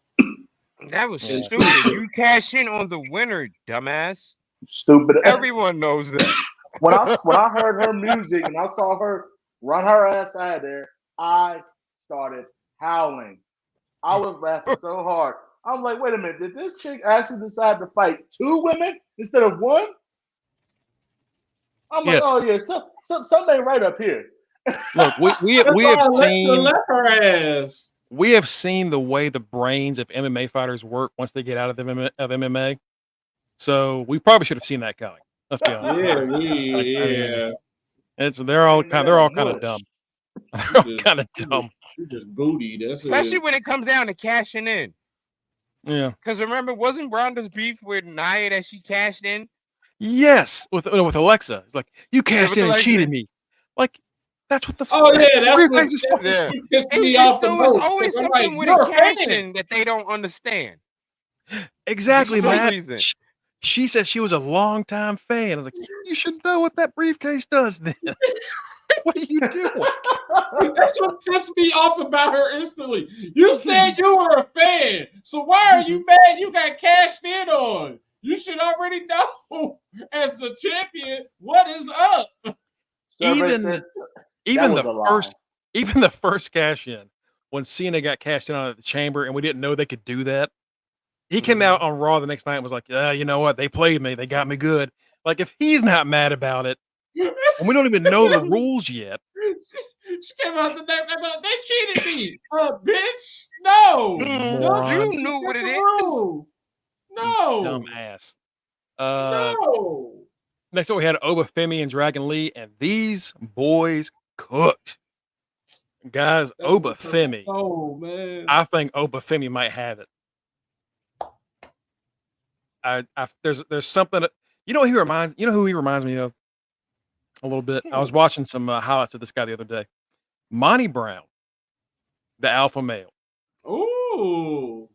That was stupid. You cash in on the winner, dumbass. Stupid. Everyone knows that. When I heard her music and I saw her run her ass out of there, I started howling. I was laughing so hard. I'm like, wait a minute, did this chick actually decide to fight 2 women instead of 1? I'm like, oh yeah, something right up here. Look, we have seen her ass. We have seen the way the brains of MMA fighters work once they get out of MMA. So we probably should have seen that coming. Let's be honest. They're all kind of dumb. They're all kind of dumb. Just booty. Especially when it comes down to cashing in. Yeah. Because remember, wasn't Ronda's beef with Nia that she cashed in? Yes, with Alexa. It's like, you cashed in and cheated me. Like, that's what the fuck. Oh yeah, that's what pissed me off the most. There's always something with a cash-in that they don't understand. Exactly, Matt. She said she was a long-time fan. I was like, you should know what that briefcase does then. What are you doing? That's what pissed me off about her instantly. You said you were a fan, so why are you mad you got cashed in on? You should already know as a champion what is up. Even the first cash in, when Cena got cashed in on at the Chamber and we didn't know they could do that, he came out on Raw the next night and was like, you know what? They played me. They got me good. Like, if he's not mad about it, and we don't even know the rules yet. She came out the next night, they cheated me. Bitch, no. You knew what it is. No. Dumbass. No. Next up, we had Oba Femi and Dragon Lee, and these boys cooked. Guys, Oba Femi. Oh, man. I think Oba Femi might have it. There's something. You know who he reminds me of a little bit. I was watching some highlights of this guy the other day. Monty Brown, the alpha male. Ooh.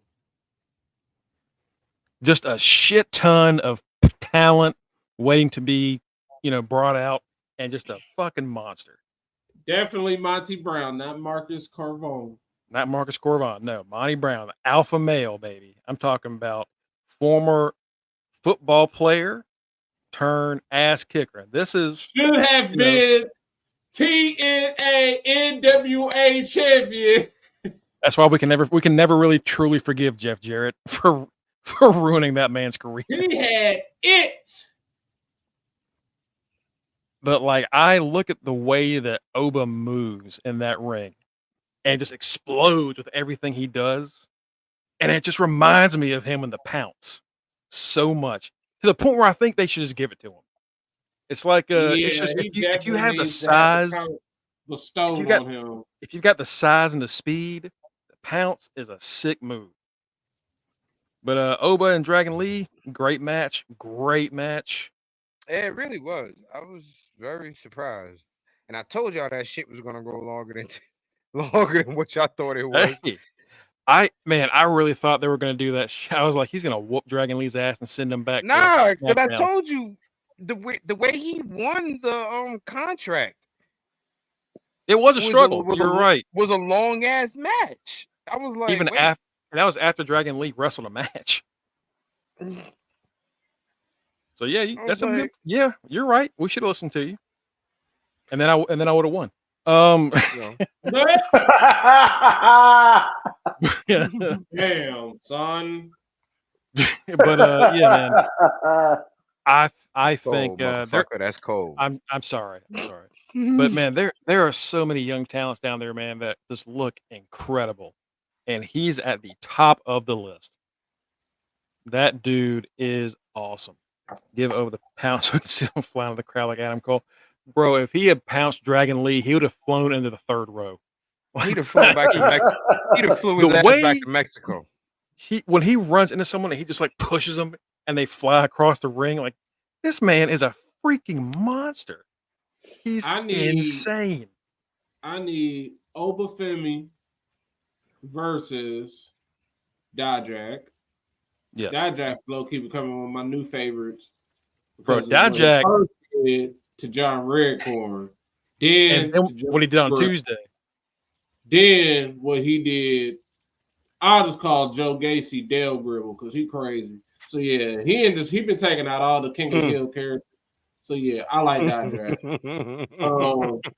Just a shit ton of talent waiting to be, brought out, and just a fucking monster. Definitely Monty Brown, not Marcus Corvon. Not Marcus Corvon. No, Monty Brown, the alpha male, baby. I'm talking about former football player turn ass kicker. This should have been TNA NWA champion. That's why we can never really truly forgive Jeff Jarrett for ruining that man's career. He had it. But like, I look at the way that Oba moves in that ring and just explodes with everything he does. And it just reminds me of him in the Pounce so much, to the point where I think they should just give it to him. It's like it's just if you have the size bestowed on him. If you've got the size and the speed, the Pounce is a sick move. But Oba and Dragon Lee, great match. It really was. I was very surprised, and I told y'all that shit was gonna go longer than what y'all thought it was. Hey, I really thought they were gonna do that. I was like, he's gonna whoop Dragon Lee's ass and send him back. Nah, because I told you the way he won the contract. It was a struggle. You're right. Was a long ass match. I was like, even after that was after Dragon Lee wrestled a match. So yeah, that's good. Yeah, you're right. We should have listened to you. And then I would have won. Damn, son. But yeah, man. I think that's cold. I'm sorry. But man, there are so many young talents down there, man, that just look incredible. And he's at the top of the list. That dude is awesome. Give over the Pounce so we can see him fly into the crowd like Adam Cole. Bro, if he had pounced Dragon Lee, he would have flown into the third row. He'd have flown back to Mexico. He'd have flew his ass back to Mexico. When he runs into someone and he just like pushes them and they fly across the ring, like, this man is a freaking monster. He's insane. I need Oba Femi versus Dijak. Yes. Dijak low key becoming one of my new favorites. Bro, Dijak to John Redcorn. Then what he did on Tuesday. Then what he did, I'll just call Joe Gacy Dale Gribble because he crazy. So yeah, he been taking out all the King of the Hill characters. So yeah, I like Dijak.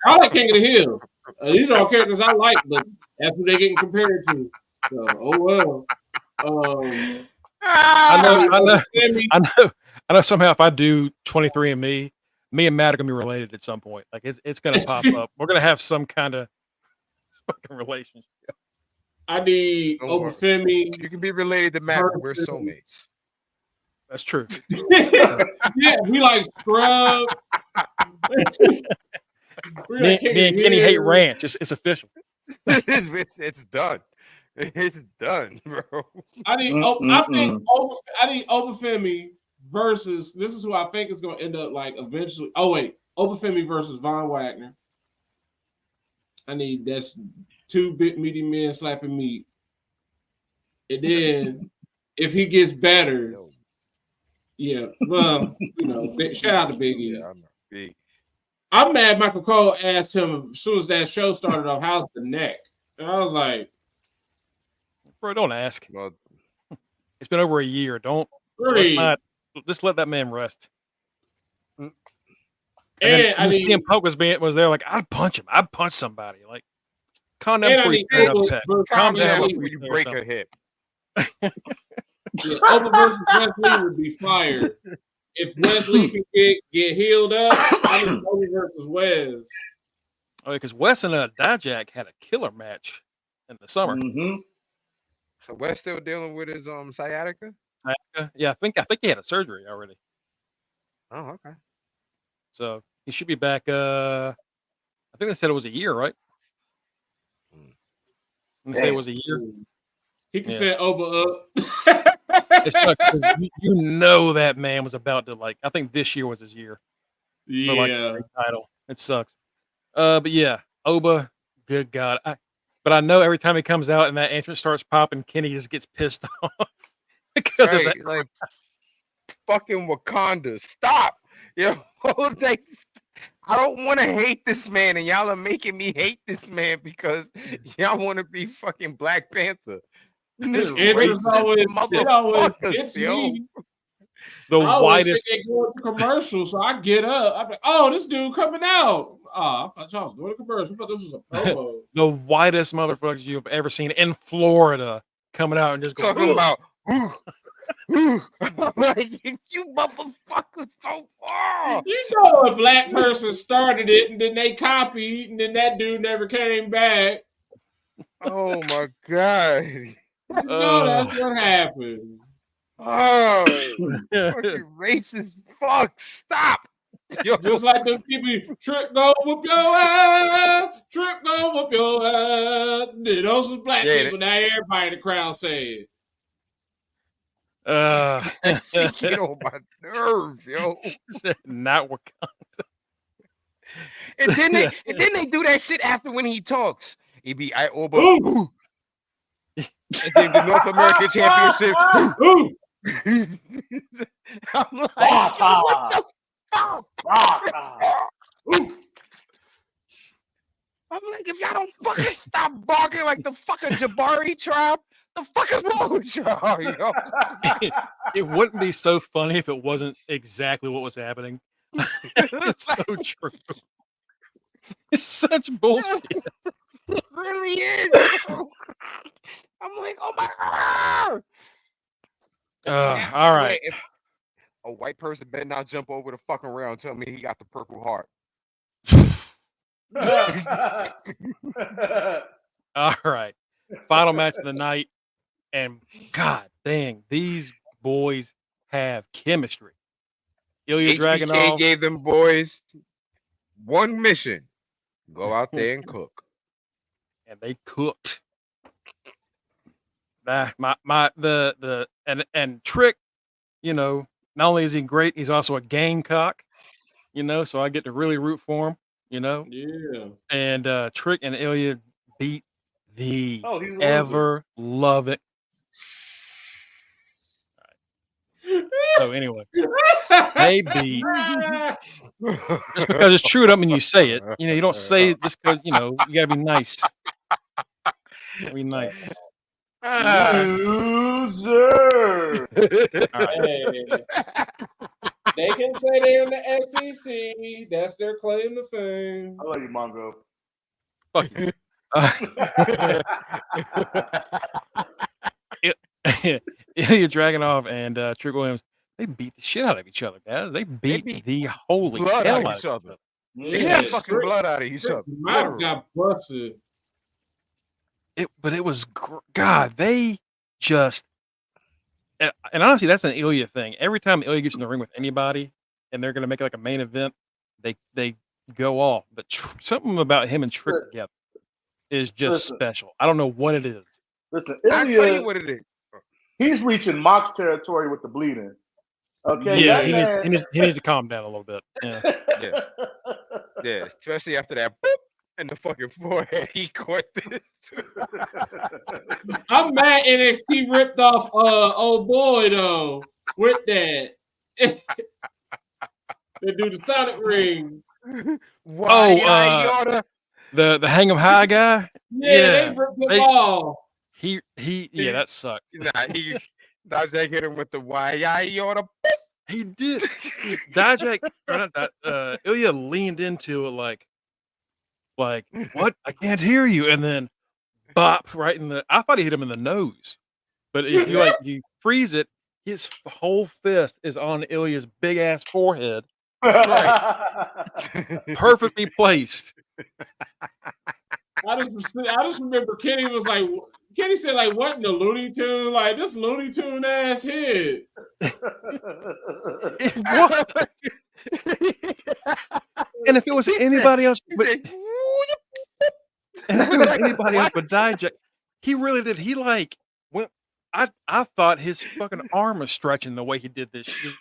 I like King of the Hill. These are all characters I like, but that's what they're getting compared to. So oh well. I know. Somehow, if I do 23andMe, me and Matt are gonna be related at some point. Like it's gonna pop up. We're gonna have some kind of fucking relationship. I need Obafemi. You can be related to Matt. We're soulmates. That's true. Yeah, we like Scrub. Me and Kenny hate ranch. It's official. It's done. It's done, bro. I think Obafemi versus. This is who I think is going to end up like eventually. Oh wait, Obafemi versus Von Wagner. That's two big meaty men slapping meat, and then if he gets better, yeah. Well, shout out to Big E. Yeah, I'm mad. Michael Cole asked him as soon as that show started off, "How's the neck?" And I was like, "Bro, don't ask." Well, it's been over a year. Just let that man rest. And CM Punk was there like, I'd punch him. I'd punch somebody. Like, calm down before you calm down before you break a hip. Oba versus Wesley would be fired. If Wesley can get healed up, I need Oba versus Wes. Oh, because Wes and Dijak had a killer match in the summer. Mm-hmm. So Wes still dealing with his sciatica? Yeah, I think he had a surgery already. Oh, okay. So he should be back. I think they said it was a year, right? They say it was a year. He can set Oba up. It's because you know that man was about to I think this year was his year. Yeah. For the title. It sucks. But yeah, Oba, good God. But I know every time he comes out and that entrance starts popping, Kenny just gets pissed off because of that. Like fucking Wakanda, stop! I don't want to hate this man, and y'all are making me hate this man because y'all want to be fucking Black Panther. It's always me. The whitest they go to commercial, so I get up. I'm like, oh, this dude coming out. I thought y'all was doing a commercial. I thought this was a promo. The whitest motherfuckers you've ever seen in Florida coming out and just going talking about. I'm like, you motherfuckers so far. You know, a black person started it, and then they copied, and then that dude never came back. Oh my God! No, that's what happened. Oh, fucking racist fuck! Stop! Just like them people, Trip go whoop your ass, Trip go whoop your ass. Those was black people. Now everybody in the crowd said. She get on my nerves, yo. Not Wakanda. And then they do that shit after when he talks. He be Oba. And then the North American Championship. I'm like, what the fuck? I'm like, if y'all don't fucking stop barking like the fucking Jabari tribe, the fuck is wrong with y'all, yo? It wouldn't be so funny if it wasn't exactly what was happening. It's so true. It's such bullshit. It really is. I'm like, oh my God. All right. If a white person better not jump over the fucking rail and tell me he got the Purple Heart. All right. Final match of the night. And God dang, these boys have chemistry. Ilya Dragunov gave them boys one mission: go out there and cook. And they cooked. And Trick, not only is he great, he's also a gamecock. So I get to really root for him. Yeah. And Trick and Ilya beat the ever loving. So anyway, they beat. Just because it's true, don't mean you say it. You know, you don't say it just because, you know, you gotta be nice. Be nice. Loser. All right. Hey, they can say they're in the SEC. That's their claim to fame. I love you, Mongo. Fuck you. Ilya Dragunov and Trick Williams, they beat the shit out of each other, guys. They beat the holy blood hell out of out each of other. Yeah, Fucking blood out of each other. Mouth got busted. But it was God. They just and honestly, that's an Ilya thing. Every time Ilya gets in the ring with anybody, and they're gonna make it like a main event, they go off. But something about him and Trick together is just special. I don't know what it is. Listen, I'll tell you what it is. He's reaching Mox territory with the bleeding. Okay. Yeah, he needs to calm down a little bit. Yeah. Yeah, especially after that boop in the fucking forehead he caught this. I'm mad NXT ripped off old boy though with that. They do the Sonic ring. The Hang 'em High guy. Yeah, they ripped him off. Yeah, that sucked. Dijak hit him with the Ilya. He did. Dijak, Ilya leaned into it like, what? I can't hear you. And then bop right in the. I thought he hit him in the nose, but if you freeze it, his whole fist is on Ilya's big ass forehead, perfectly placed. I just remember Kenny said like, what in the Looney Tune? Like this Looney Tune ass hit. What? And if it was anybody else, but Dijak, he really did. He like went. I thought his fucking arm was stretching the way he did this shit.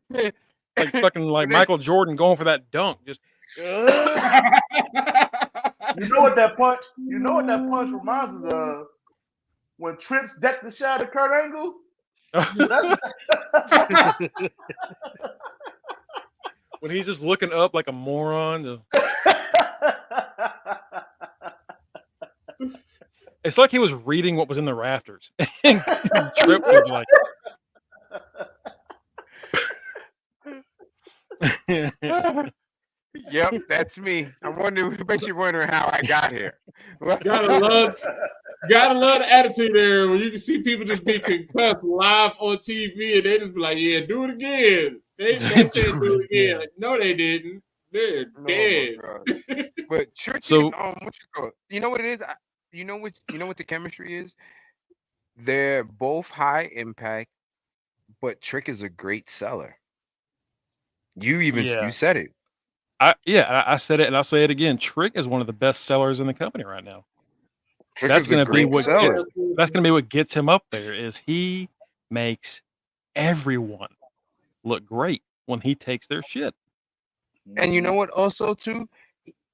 Like fucking like Michael Jordan going for that dunk. Just You know what that punch reminds us of? When Trips decked the shot at Kurt Angle? When he's just looking up like a moron. It's like he was reading what was in the rafters. And Tripp was like Yep, that's me. I bet you're wondering how I got here. Gotta love the attitude there when you can see people just be concussed live on TV and they just be like, yeah, do it again. They said do it again. Like, no, they didn't. They're dead. But Trick, you know what it is? You know what the chemistry is? They're both high impact, but Trick is a great seller. You said it. I said it and I'll say it again. Trick is one of the best sellers in the company right now. That's going to be what gets him up there. Is he makes everyone look great when he takes their shit. And you know what? Also, too,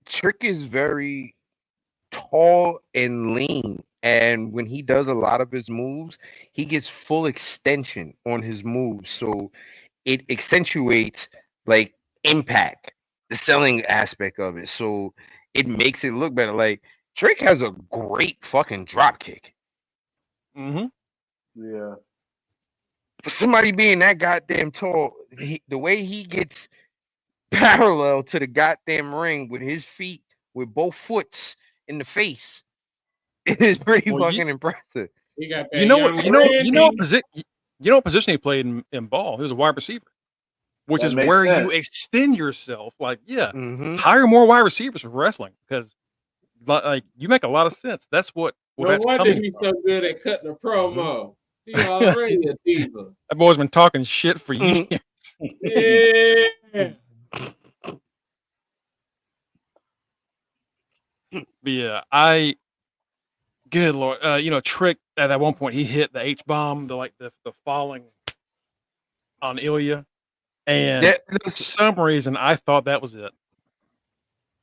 Trick is very tall and lean, and when he does a lot of his moves, he gets full extension on his moves, so it accentuates like impact. The selling aspect of it, so it makes it look better. Like Trick has a great fucking drop kick. Mm-hmm. Yeah. For somebody being that goddamn tall, the way he gets parallel to the goddamn ring with his feet, with both foots in the face, it is pretty fucking impressive. You know what position he played in ball? He was a wide receiver. Which is where you extend yourself. Like, hire more wide receivers for wrestling because, like, you make a lot of sense. That's what. No wonder he's so good at cutting a promo. He's already a diva. That boy's been talking shit for years. Yeah. Yeah, good Lord, Trick at that one point he hit the H-bomb, the falling on Ilya. And for some reason, I thought that was it.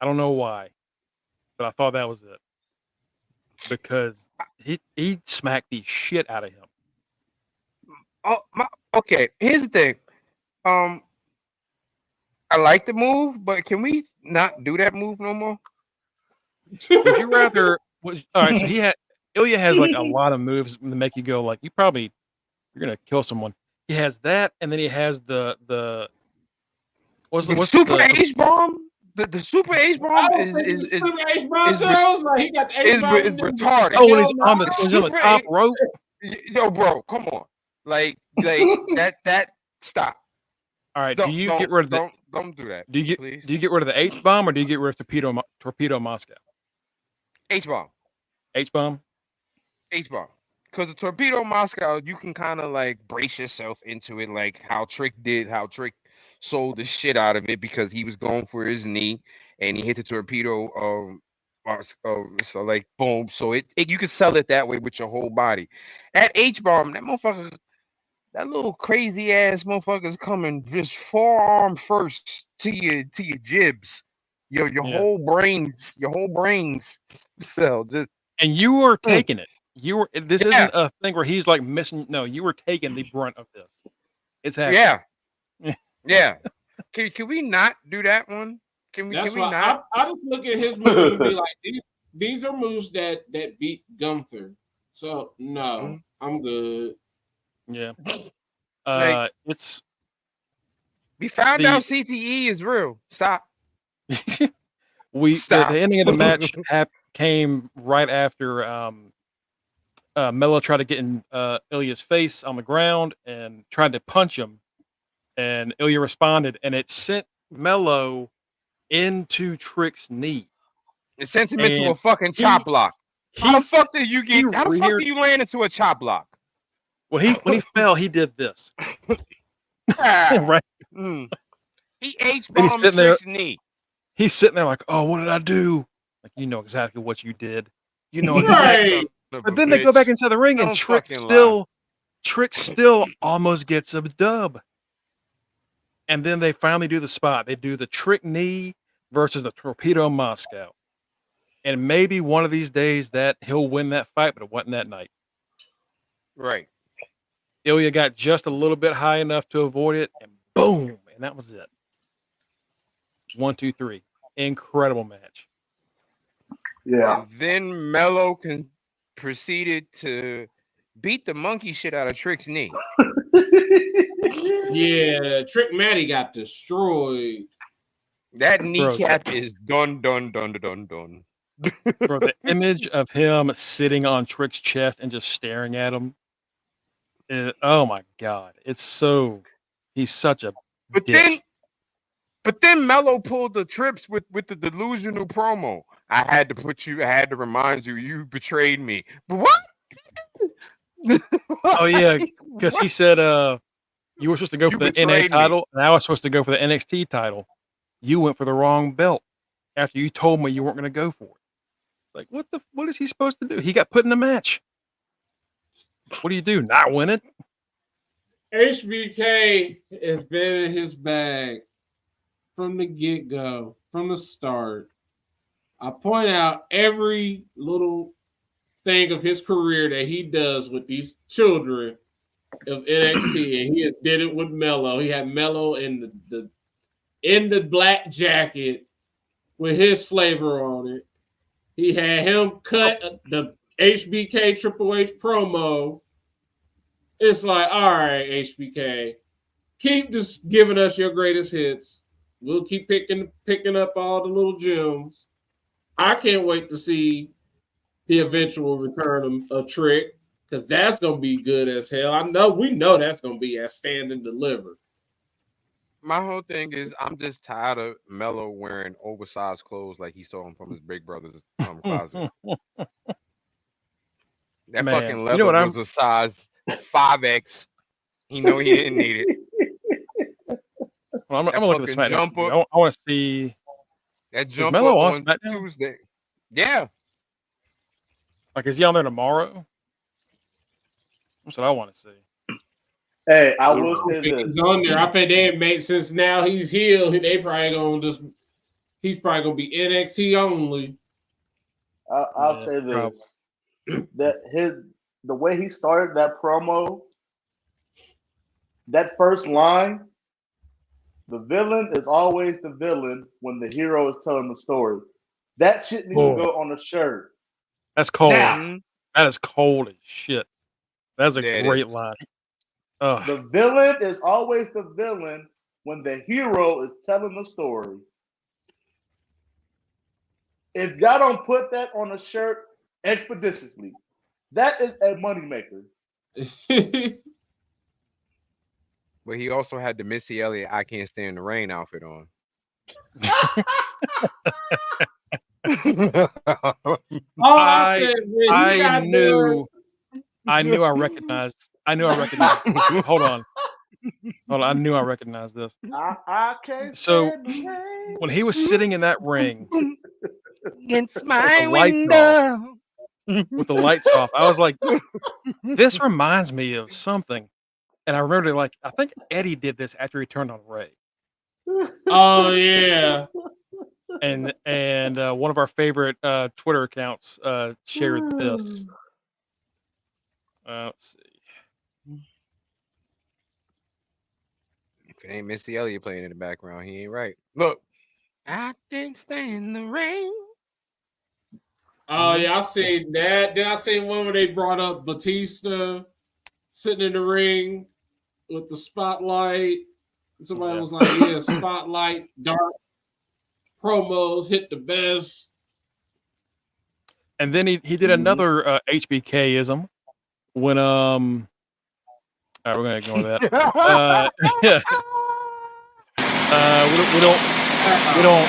I don't know why, but I thought that was it because he smacked the shit out of him. Okay. Here's the thing. Um, I like the move, but can we not do that move no more? Would you rather? All right, so Ilya has like a lot of moves to make you go like you're gonna kill someone. He has that, and then he has the what's The what's super the H bomb. The super H I bomb don't think it's super H bomb is re- toes. Like he got the H bomb is and then retarded. oh when hell no. he's on the Super top rope. Yo, bro, come on. Like that. Stop. All right, do you get rid of the Don't do that. Please. Do you get rid of the H bomb or do you get rid of torpedo Moscow? H bomb. H bomb. H bomb. Because the torpedo Moscow, you can kind of like brace yourself into it, like how Trick sold the shit out of it because he was going for his knee and he hit the torpedo. So like boom. So you can sell it that way with your whole body. That H bomb, that motherfucker, that little crazy ass motherfucker's coming just forearm first to your jibs. Your whole brains cell just. And you were taking it. This isn't a thing where he's like missing. No, you were taking the brunt of this. It's happening. Yeah. Can we not do that one? Can we not? I just look at his moves and be like, these are moves that beat Gunther. So no, I'm good. Yeah. It's we found out CTE is real. Stop. The ending of the match came right after Melo tried to get in Ilya's face on the ground and tried to punch him, and Ilya responded, and it sent Melo into Trick's knee. It sent him into a fucking chop block. How the fuck did you land into a chop block? When he fell, he did this. Right. He H-bombed Trick's knee. He's sitting there like, oh, what did I do? Like, you know exactly what you did. You know exactly. But then they go back inside the ring and Trick still almost gets a dub. And then they finally do the spot. They do the Trick knee versus the torpedo Moscow. And maybe one of these days that he'll win that fight, but it wasn't that night. Right. Ilya got just a little bit high enough to avoid it, and boom, and that was it. 1, 2, 3. Incredible match. Yeah. And then Melo proceeded to beat the monkey shit out of Trick's knee. Yeah, Trick Matty got destroyed. That kneecap is done. Bro, the image of him sitting on Trick's chest and just staring at him. Oh my God. He's such a dick. But then Melo pulled the trips with the delusional promo. I had to remind you, you betrayed me. But what? Oh yeah, because he said you were supposed to go for the NA title, and I was supposed to go for the NXT title. You went for the wrong belt after you told me you weren't going to go for it. Like, what is he supposed to do? He got put in the match. What do you do? Not win it? HBK has been in his bag from the get-go, from the start. I point out every little thing of his career that he does with these children of NXT, and he did it with Melo. He had Melo in the black jacket with his flavor on it. He had him cut the HBK Triple H promo. It's like, all right, HBK, keep just giving us your greatest hits. We'll keep picking up all the little gems. I can't wait to see the eventual return of Trick, because that's gonna be good as hell. We know that's gonna be as stand and deliver. My whole thing is I'm just tired of Melo wearing oversized clothes like he stole them from his big brother's closet. That fucking leather was a size 5X. He know he didn't need it. Well, I'm gonna look at the SmackDown. I want to see that jumper on Tuesday. Yeah. Like, is he on there tomorrow? That's what I want to see. Hey, I will say this. He's on there. I think they made, since now he's healed, he's probably gonna be NXT only. I'll say this. That the way he started that promo that first line, the villain is always the villain when the hero is telling the story. That shit needs to go on a shirt. That's cold. Now. That is cold as shit. That's a great line. The villain is always the villain when the hero is telling the story. If y'all don't put that on a shirt expeditiously, that is a moneymaker. But he also had the Missy Elliott "I Can't Stand the Rain" outfit on. I knew I recognized. Hold on. I knew I recognized this. I can't. So when he was sitting in that ring against my window with the lights off, I was like, "This reminds me of something." And I remember, like, I think Eddie did this after he turned on Ray. Oh yeah. And one of our favorite Twitter accounts shared this. Let's see. If it ain't Missy Elliott playing in the background, he ain't right. Look, I can't stand the rain. Oh yeah, I seen that. Then I seen one where they brought up Batista sitting in the ring with the spotlight. Somebody was like, "Yeah, spotlight, dark promos hit the best." And then he did another HBK-ism when all right, we're gonna ignore that. We don't.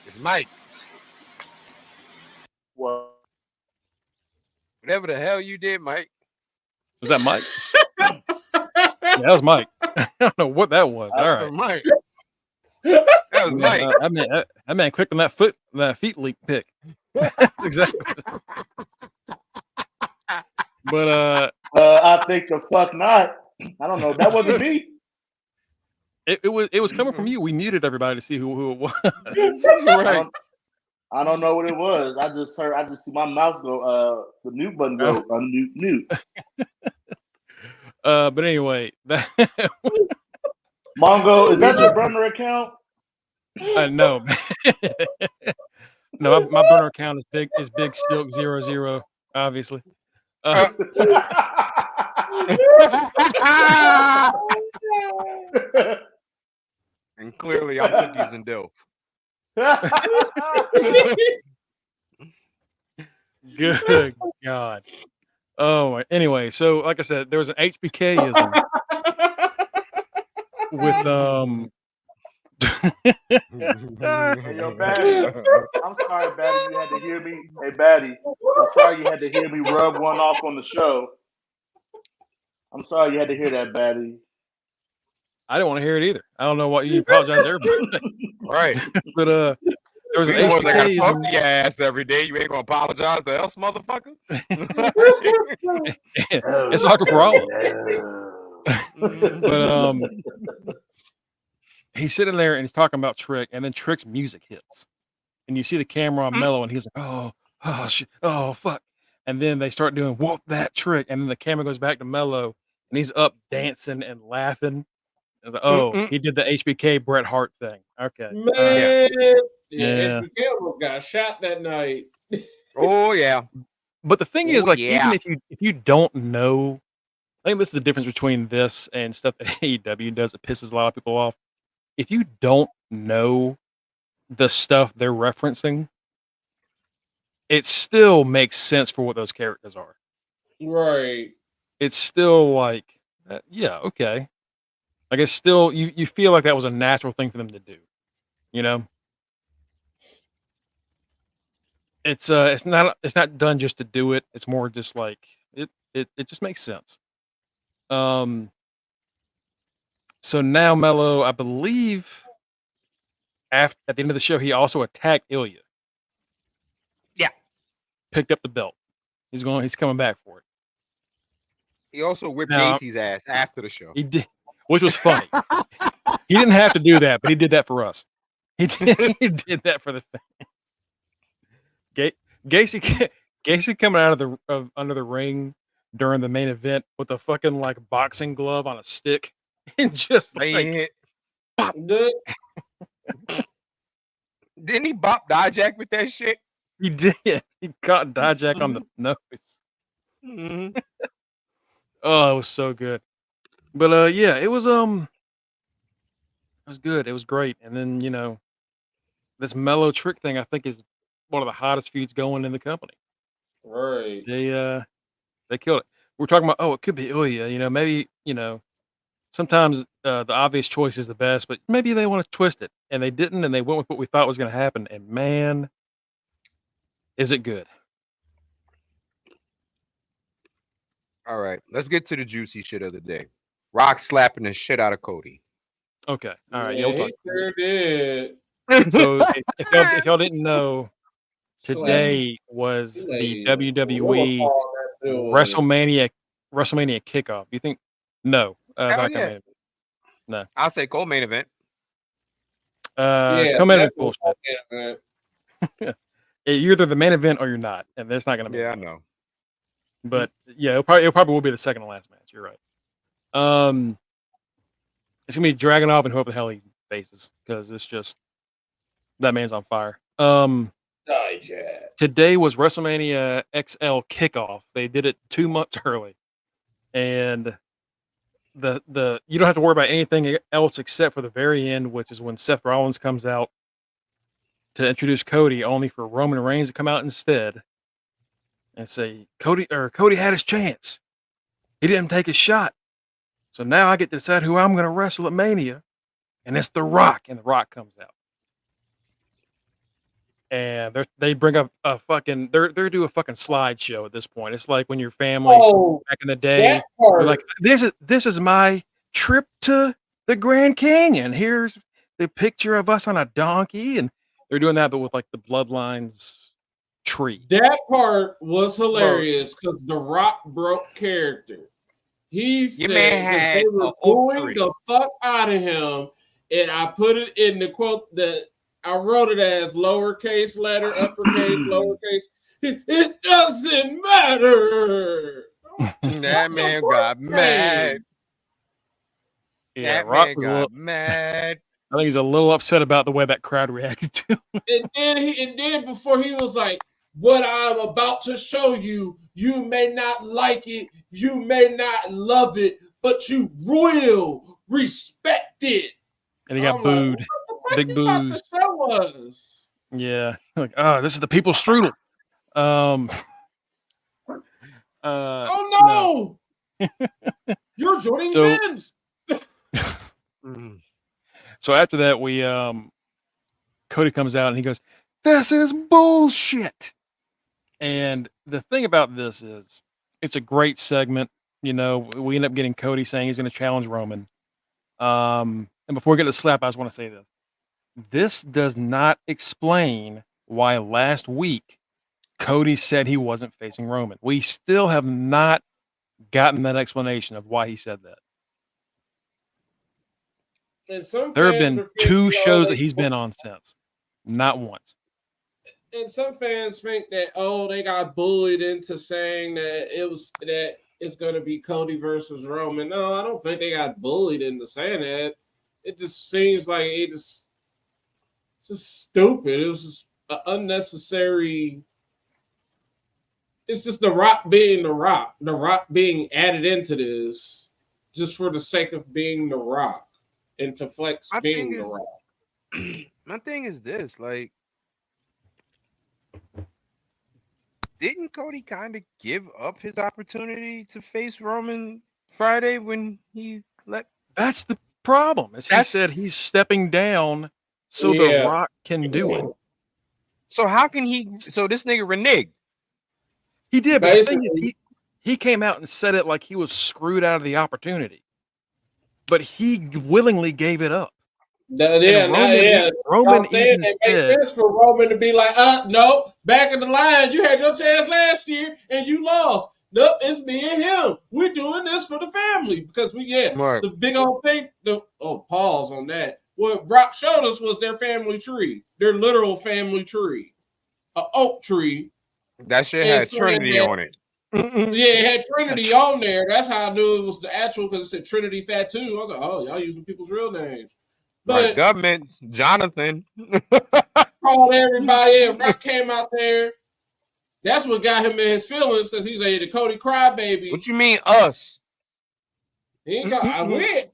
It's Mike. What? Whatever the hell you did, Mike. Was that Mike? Yeah, that was Mike. I don't know what that was. All right, Mike. That was Mike. I mean, clicked on that feet leak pic. That's exactly. But I think the fuck not. I don't know. That wasn't me. It was coming from you. We muted everybody to see who it was. Right. I don't know what it was. I just see my mouth go. The mute button go mute. But anyway, Mongo, is that your burner account? No. No, my burner account is big Silk 00, obviously. And clearly I'm cookies and dough. Good God. Oh, anyway, so like I said, there was an HBK-ism with Hey, yo, Batty. I'm sorry, Batty, you had to hear me. Hey, Batty, I'm sorry you had to hear me rub one off on the show. I'm sorry you had to hear that, Batty. I didn't want to hear it either. I don't know what you apologize to everybody. Right. But there was an HBK. I gotta talk to your ass every day. You ain't gonna apologize to us, motherfucker. It's soccer for all. But he's sitting there and he's talking about Trick, and then Trick's music hits, and you see the camera on Mello, and he's like, "Oh, shit, oh, fuck!" And then they start doing "Whoop that Trick," and then the camera goes back to Mello, and he's up dancing and laughing. Like, oh, he did the HBK Bret Hart thing. Okay, man, yeah. HBK almost got shot that night. Oh yeah. But the thing is, like, even if you don't know, I think this is the difference between this and stuff that AEW does that pisses a lot of people off. If you don't know the stuff they're referencing, it still makes sense for what those characters are. Right. It's still like, yeah, okay. Like, it's still, you feel like that was a natural thing for them to do, you know? It's not done just to do it. It's more just like, it just makes sense. So now Mello, I believe, at the end of the show, he also attacked Ilya. Yeah. Picked up the belt. He's coming back for it. He also whipped Gacy's ass after the show. He did, which was funny. He didn't have to do that, but he did that for us. He did that for the fan. Gacy coming out of under the ring during the main event with a fucking like boxing glove on a stick and just like pop. Didn't he bop Dijak with that shit? He did. He caught Dijak on the nose. Mm-hmm. Oh, it was so good. But yeah, it was good. It was great. And then, this Mellow Trick thing I think is one of the hottest feuds going in the company. Right. They killed it. We're talking about, it could be Ilya, maybe, sometimes the obvious choice is the best, but maybe they want to twist it. And they didn't, and they went with what we thought was going to happen. And man, is it good. All right, let's get to the juicy shit of the day. Rock slapping the shit out of Cody. Okay. All right. Yeah, he sure did. So if y'all didn't know, today was the WWE WrestleMania kickoff. You think? No. Yeah. No. I'll say co-main event. Co-main event bullshit. You're either the main event or you're not, and that's not going to be. Yeah, I know. But yeah, it probably will be the second and last match. You're right. It's gonna be Dragunov and whoever the hell he faces, because it's just that man's on fire. Today was WrestleMania XL kickoff. They did it 2 months early, and the you don't have to worry about anything else except for the very end, which is when Seth Rollins comes out to introduce Cody, only for Roman Reigns to come out instead and say Cody had his chance. He didn't take his shot. So now I get to decide who I'm going to wrestle at Mania, and it's The Rock, and The Rock comes out. And they bring up a fucking they're do a fucking slideshow at this point. It's like when your family back in the day, they're like, this is my trip to the Grand Canyon. Here's the picture of us on a donkey, and they're doing that, but with like the Bloodlines tree. That part was hilarious because The Rock broke character. He said that they were booing the fuck out of him, and I put it in the quote that I wrote it as lowercase letter, uppercase, lowercase. It doesn't matter. That man got mad. Yeah, that Rock man was got mad. I think he's a little upset about the way that crowd reacted to him. And then before he was like, what I'm about to show you, you may not like it, you may not love it, but you will respect it. And he got booed. Like, big boos. The show was. Yeah, like, this is the people's strudel. Oh no! You're joining Vince. So after that, we Cody comes out and he goes, "This is bullshit." And the thing about this is, it's a great segment. We end up getting Cody saying he's going to challenge Roman. And before we get to the slap, I just want to say this. This does not explain why last week Cody said he wasn't facing Roman. We still have not gotten that explanation of why he said that. There have been 2 shows that he's been on since. Not once. And some fans think that, they got bullied into saying that it's going to be Cody versus Roman. No, I don't think they got bullied into saying that. It just seems like it's just stupid. It was just an unnecessary. It's just The Rock being The Rock. The Rock being added into this just for the sake of being The Rock and to flex being The Rock. My thing is this, like, didn't Cody kind of give up his opportunity to face Roman Friday when he let? That's the problem. He said he's stepping down so The Rock can do it. So how can he? So this nigga reneged. He did, but the thing is, he came out and said it like he was screwed out of the opportunity. but he willingly gave it up. Roman even said, it makes sense for Roman to be like, no, back in the line, you had your chance last year and you lost. Nope, it's me and him. We're doing this for the family because the big old thing. Pause on that. What Brock showed us was their family tree, their literal family tree, an oak tree. That shit had Trinity on it. Yeah, it had Trinity on there. That's how I knew it was the actual because it said Trinity Fatu. I was like, oh, y'all using people's real names. But government, Jonathan called everybody in. Rock came out there. That's what got him in his feelings because he's the Cody crybaby. What you mean us? He ain't got. I went.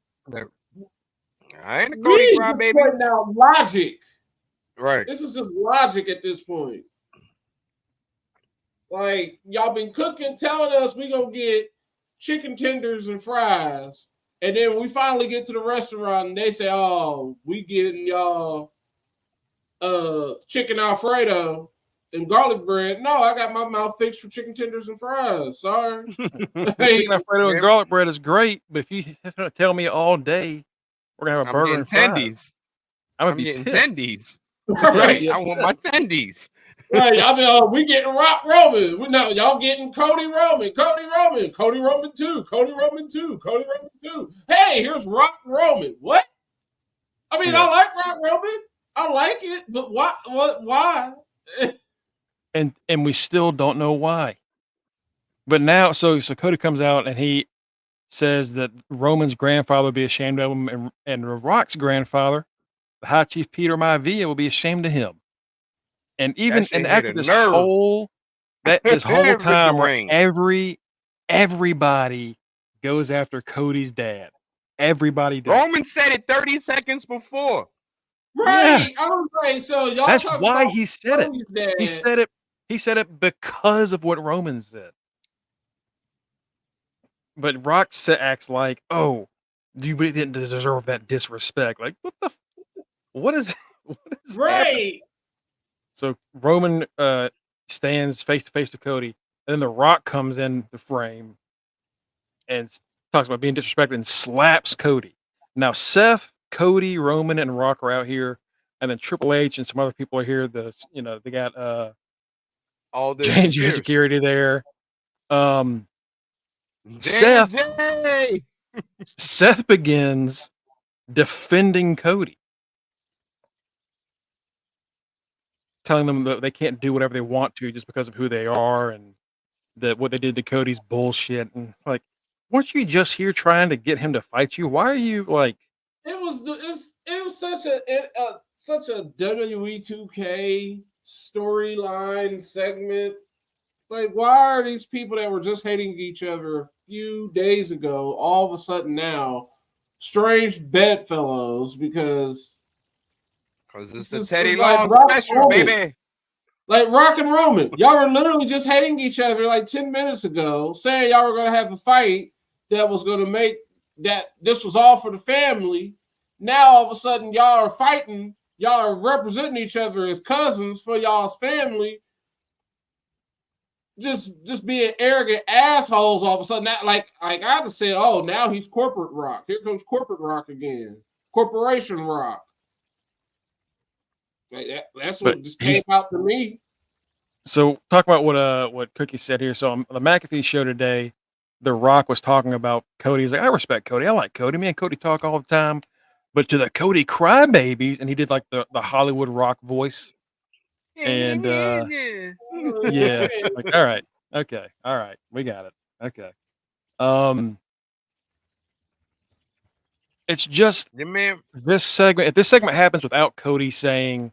I ain't a Cody crybaby. Pointing out logic. Right. This is just logic at this point. Like y'all been cooking, telling us we gonna get chicken tenders and fries. And then we finally get to the restaurant and they say, oh, we getting y'all chicken Alfredo and garlic bread. No, I got my mouth fixed for chicken tenders and fries. Sorry. Chicken Alfredo and garlic bread is great, but if you tell me all day we're going to have a burger and fries, I'm getting tendies. Right. I want my tendies. Right, I mean, we getting Rock Roman. No, y'all getting Cody Roman, Cody Roman 2, Cody Roman 2, Cody Roman 2. Hey, here's Rock Roman. What? I mean, I like Rock Roman. I like it, but why? Why? and we still don't know why. But now, so Cody comes out and he says that Roman's grandfather would be ashamed of him, and Rock's grandfather, the High Chief Peter Maivia, will be ashamed of him. And even after this whole time where everybody goes after Cody's dad. Everybody does. Roman said it 30 seconds before. Right. Yeah. I was like, so y'all that's why he said it. Dad. He said it because of what Roman said. But Rock acts like, oh, you didn't deserve that disrespect. Like, what is right? Happening? So Roman stands face to face to Cody, and then The Rock comes in the frame and talks about being disrespected and slaps Cody. Now Seth, Cody, Roman, and Rock are out here, and then Triple H and some other people are here. They got all the J&J security there. Seth begins defending Cody, telling them that they can't do whatever they want to just because of who they are, and that what they did to Cody's bullshit. And like, weren't you just here trying to get him to fight you? Why are you like? It was such a WWE 2K storyline segment. Like, why are these people that were just hating each other a few days ago all of a sudden now strange bedfellows? Because it's the Teddy Long special, baby. Like Rock and Roman, y'all were literally just hating each other like 10 minutes ago, saying y'all were going to have a fight that was going to make that this was all for the family. Now all of a sudden y'all are fighting, y'all are representing each other as cousins for y'all's family. Just being arrogant assholes all of a sudden. That, like I just said, oh, now he's corporate Rock. Here comes corporate Rock again. Corporation Rock. Like that's what just came out to me. So talk about what Cookie said here. So on the McAfee show today, The Rock was talking about Cody. He's like, I respect Cody. I like Cody. Me and Cody talk all the time. But to the Cody crybabies, and he did like the Hollywood Rock voice. And yeah, like, all right, okay, all right, we got it. Okay. It's just this segment. If this segment happens without Cody saying,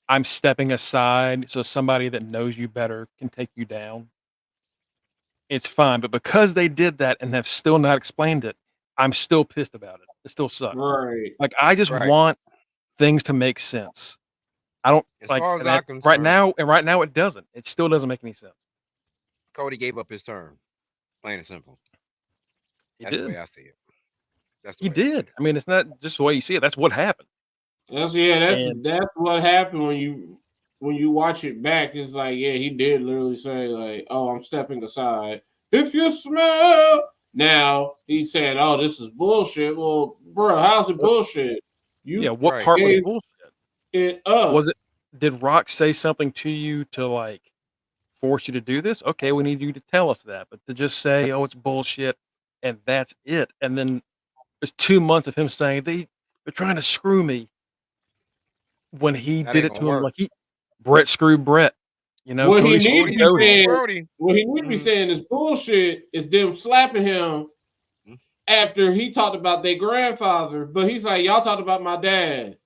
I'm stepping aside so somebody that knows you better can take you down, it's fine. But because they did that and have still not explained it, I'm still pissed about it. It still sucks. Right. Like, I just want things to make sense. I don't right now it doesn't. It still doesn't make any sense. Cody gave up his turn. Plain and simple. That's the way I see it. He did. I mean, it's not just the way you see it. That's what happened. That's what happened when you watch it back. It's like, yeah, he did literally say like, "Oh, I'm stepping aside. If you smell Now he's saying, "Oh, this is bullshit." Well, bro, how's it bullshit? What part was bullshit? It up. Was it? Did Rock say something to you to like force you to do this? Okay, we need you to tell us that. But to just say, "Oh, it's bullshit," and that's it, and then there's 2 months of him saying they're trying to screw me. When he did it to him, like Brett screwed Brett. You know, what he needs to be saying is bullshit. Is them slapping him after he talked about their grandfather, but he's like, y'all talked about my dad.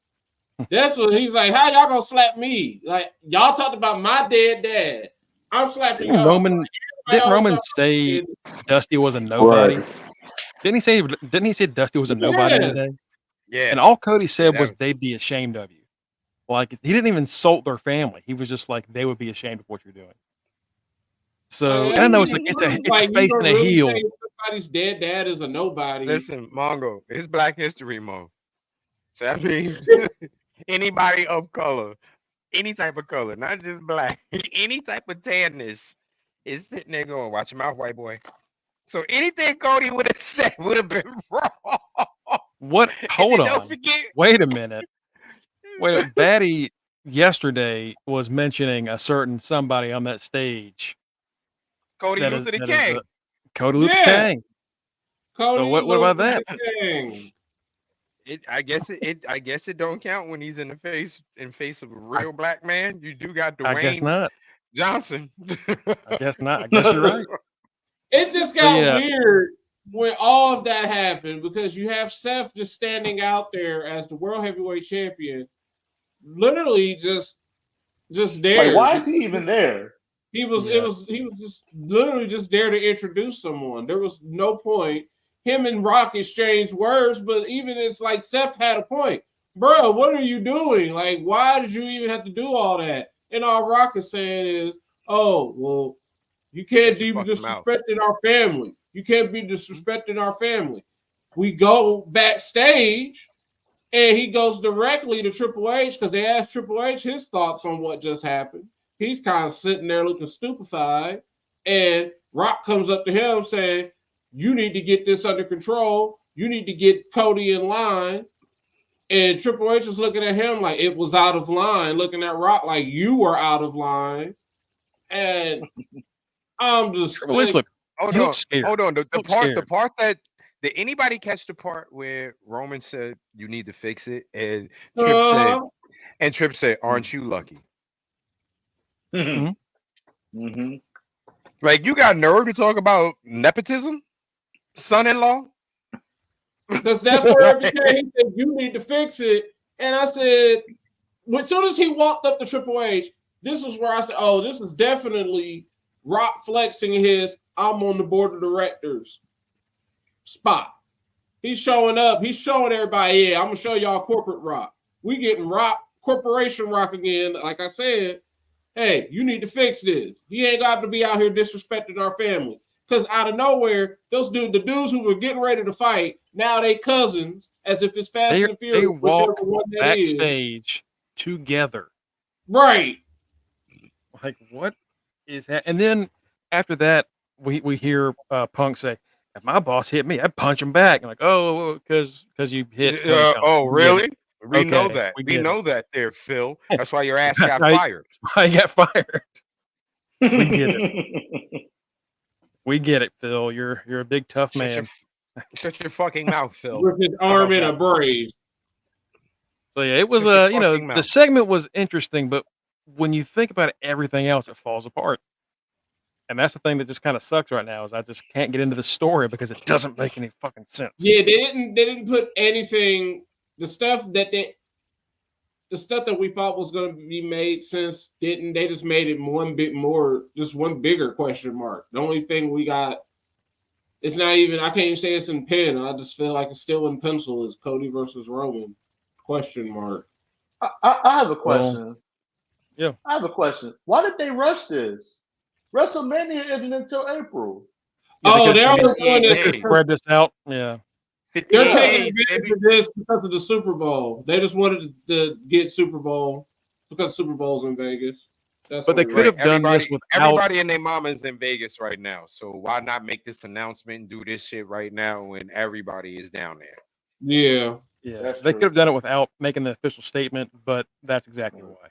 That's what he's like. How y'all gonna slap me? Like y'all talked about my dead dad. I'm slapping y'all. Didn't Roman say Dusty was a nobody? Right. Didn't he say Dusty was a nobody today? Yeah. And all Cody said was they'd be ashamed of you. Like he didn't even insult their family. He was just like they would be ashamed of what you're doing. So and I know it's a face and a heel. Somebody's dead dad is a nobody. Listen, Mongo, it's Black History Month. So that means anybody of color, any type of color, not just black, any type of tanness is sitting there going, "Watch your mouth, white boy." So anything Cody would have said would have been wrong. What? Hold on. Wait a minute. Wait, Batty yesterday was mentioning a certain somebody on that stage. Cody Luther the King. Cody Luther King. So what about that? I guess it don't count when he's in the face of a real black man. You do got Dwayne I guess not. Johnson. I guess not. I guess you're right. It just got weird when all of that happened because you have Seth just standing out there as the world heavyweight champion, literally just there. Like, why is he even there? He was just literally just there to introduce someone. There was no point. Him and Rock exchanged words, but even it's like Seth had a point. Bro, what are you doing? Like, why did you even have to do all that? And all Rock is saying is, oh, well, you can't be disrespecting our family. You can't be disrespecting our family. We go backstage, and he goes directly to Triple H because they asked Triple H his thoughts on what just happened. He's kind of sitting there looking stupefied, and Rock comes up to him saying, "You need to get this under control. You need to get Cody in line." And Triple H is looking at him like it was out of line, looking at Rock like you were out of line. And I'm just like, hold on. The part that did anybody catch the part where Roman said you need to fix it, and Tripp said, "Aren't you lucky?" Mm-hmm. Like you got nerve to talk about nepotism, son-in-law? Because that's where it became. He said, "You need to fix it," and I said, as soon as he walked up to Triple H, this is where I said, "Oh, this is definitely Rock flexing his I'm on the board of directors spot." He's showing up. He's showing everybody, yeah, I'm going to show y'all corporate Rock. We getting Rock, corporation Rock again. Like I said, hey, you need to fix this. You ain't got to be out here disrespecting our family. Because out of nowhere, the dudes who were getting ready to fight, now they cousins, as if it's Fast and Furious. They walk backstage together. Right. Like, what is that? And then after that, we hear Punk say, "If my boss hit me, I'd punch him back." I'm like, "Oh, because you hit." Oh, really? We know that. We know that there, Phil. That's why your ass got fired. I got fired. We get it. We get it, Phil. You're a big tough man. Shut your fucking mouth, Phil. With his arm in a brace. So yeah, it was the segment was interesting, but when you think about everything else, it falls apart. And that's the thing that just kind of sucks right now is I just can't get into the story because it doesn't make any fucking sense. Yeah, they didn't put anything. The stuff that we thought was going to be made sense didn't. They just made it one bit more, just one bigger question mark. The only thing we got, it's not even. I can't even say it's in pen. I just feel like it's still in pencil. Is Cody versus Roman? Question mark. I have a question. Yeah, I have a question. Why did they rush this? WrestleMania isn't until April. Yeah, they're only doing this to spread this out. Yeah. They're taking advantage of this because of the Super Bowl. They just wanted to get Super Bowl because Super Bowl's in Vegas. But they could have done this without. Everybody and their mama's in Vegas right now, so why not make this announcement and do this shit right now when everybody is down there? Yeah. They could have done it without making the official statement, but that's exactly why.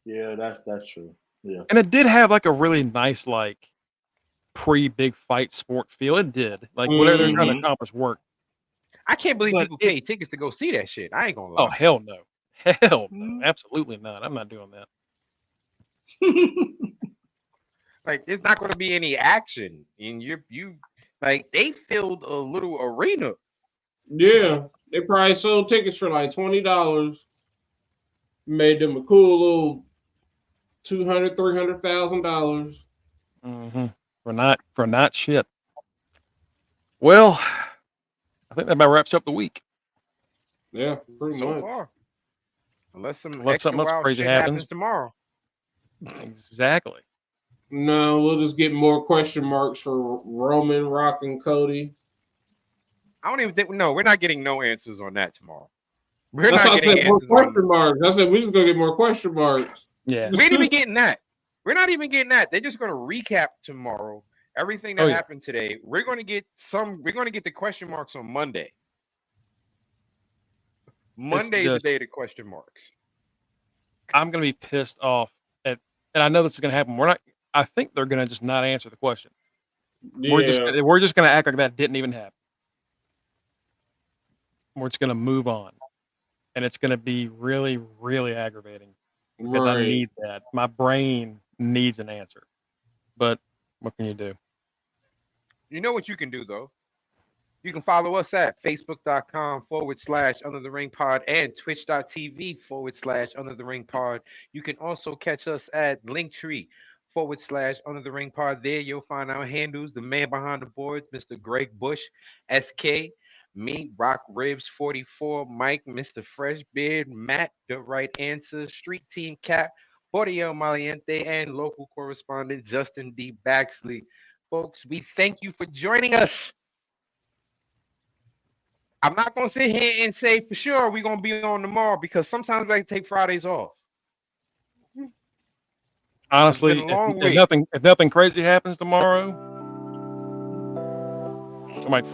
Yeah, that's true. Yeah, and it did have like a really nice like pre-big fight sport feel. It did whatever they're trying to accomplish worked. I can't believe people pay tickets to go see that shit. I ain't gonna lie. Oh hell no, absolutely not. I'm not doing that. Like, it's not going to be any action, and you like they filled a little arena. Yeah, they probably sold tickets for like $20, made them a cool little $200,000-$300,000 for not shit. Well, I think that about wraps up the week. Yeah, pretty much. Far. Unless something else crazy happens tomorrow. Exactly. No, we'll just get more question marks for Roman, Rock, and Cody. I don't even think. No, we're not getting no answers on that tomorrow. We're That's not getting more question marks. I said we're just gonna get more question marks. Yeah, we ain't even getting that. We're not even getting that. They're just gonna recap tomorrow everything that happened today. We're gonna get the question marks on Monday. Monday's the day of the question marks. I'm gonna be pissed off and I know this is gonna happen. I think they're gonna just not answer the question. Yeah. We're just gonna act like that didn't even happen. We're just gonna move on, and it's gonna be really, really aggravating because I need that. My brain needs an answer, but what can you do? You know what you can do though. You can follow us at facebook.com/UnderTheRingPod and twitch.tv/UnderTheRingPod. You can also catch us at Linktree/UnderTheRingPod. There you'll find our handles. The man behind the boards, Mr. Greg Bush, SK, me, Rock Ribs 44, Mike, Mr. Freshbeard, Matt, The Right Answer, Street Team Cap, Boriel Maliente, and local correspondent Justin D. Baxley. Folks, we thank you for joining us. I'm not going to sit here and say for sure we're going to be on tomorrow because sometimes I take Fridays off. Honestly, if nothing crazy happens tomorrow, I might.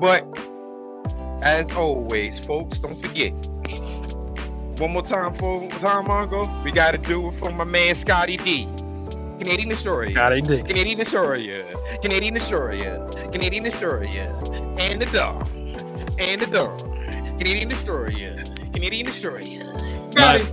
But as always, folks, don't forget. One more time, Mongo. We got to do it for my man Scotty D. Canadian Destroyer. Canadian Destroyer. Canadian Destroyer. Canadian Destroyer. And the dog. Canadian Destroyer. Canadian Destroyer. Got it.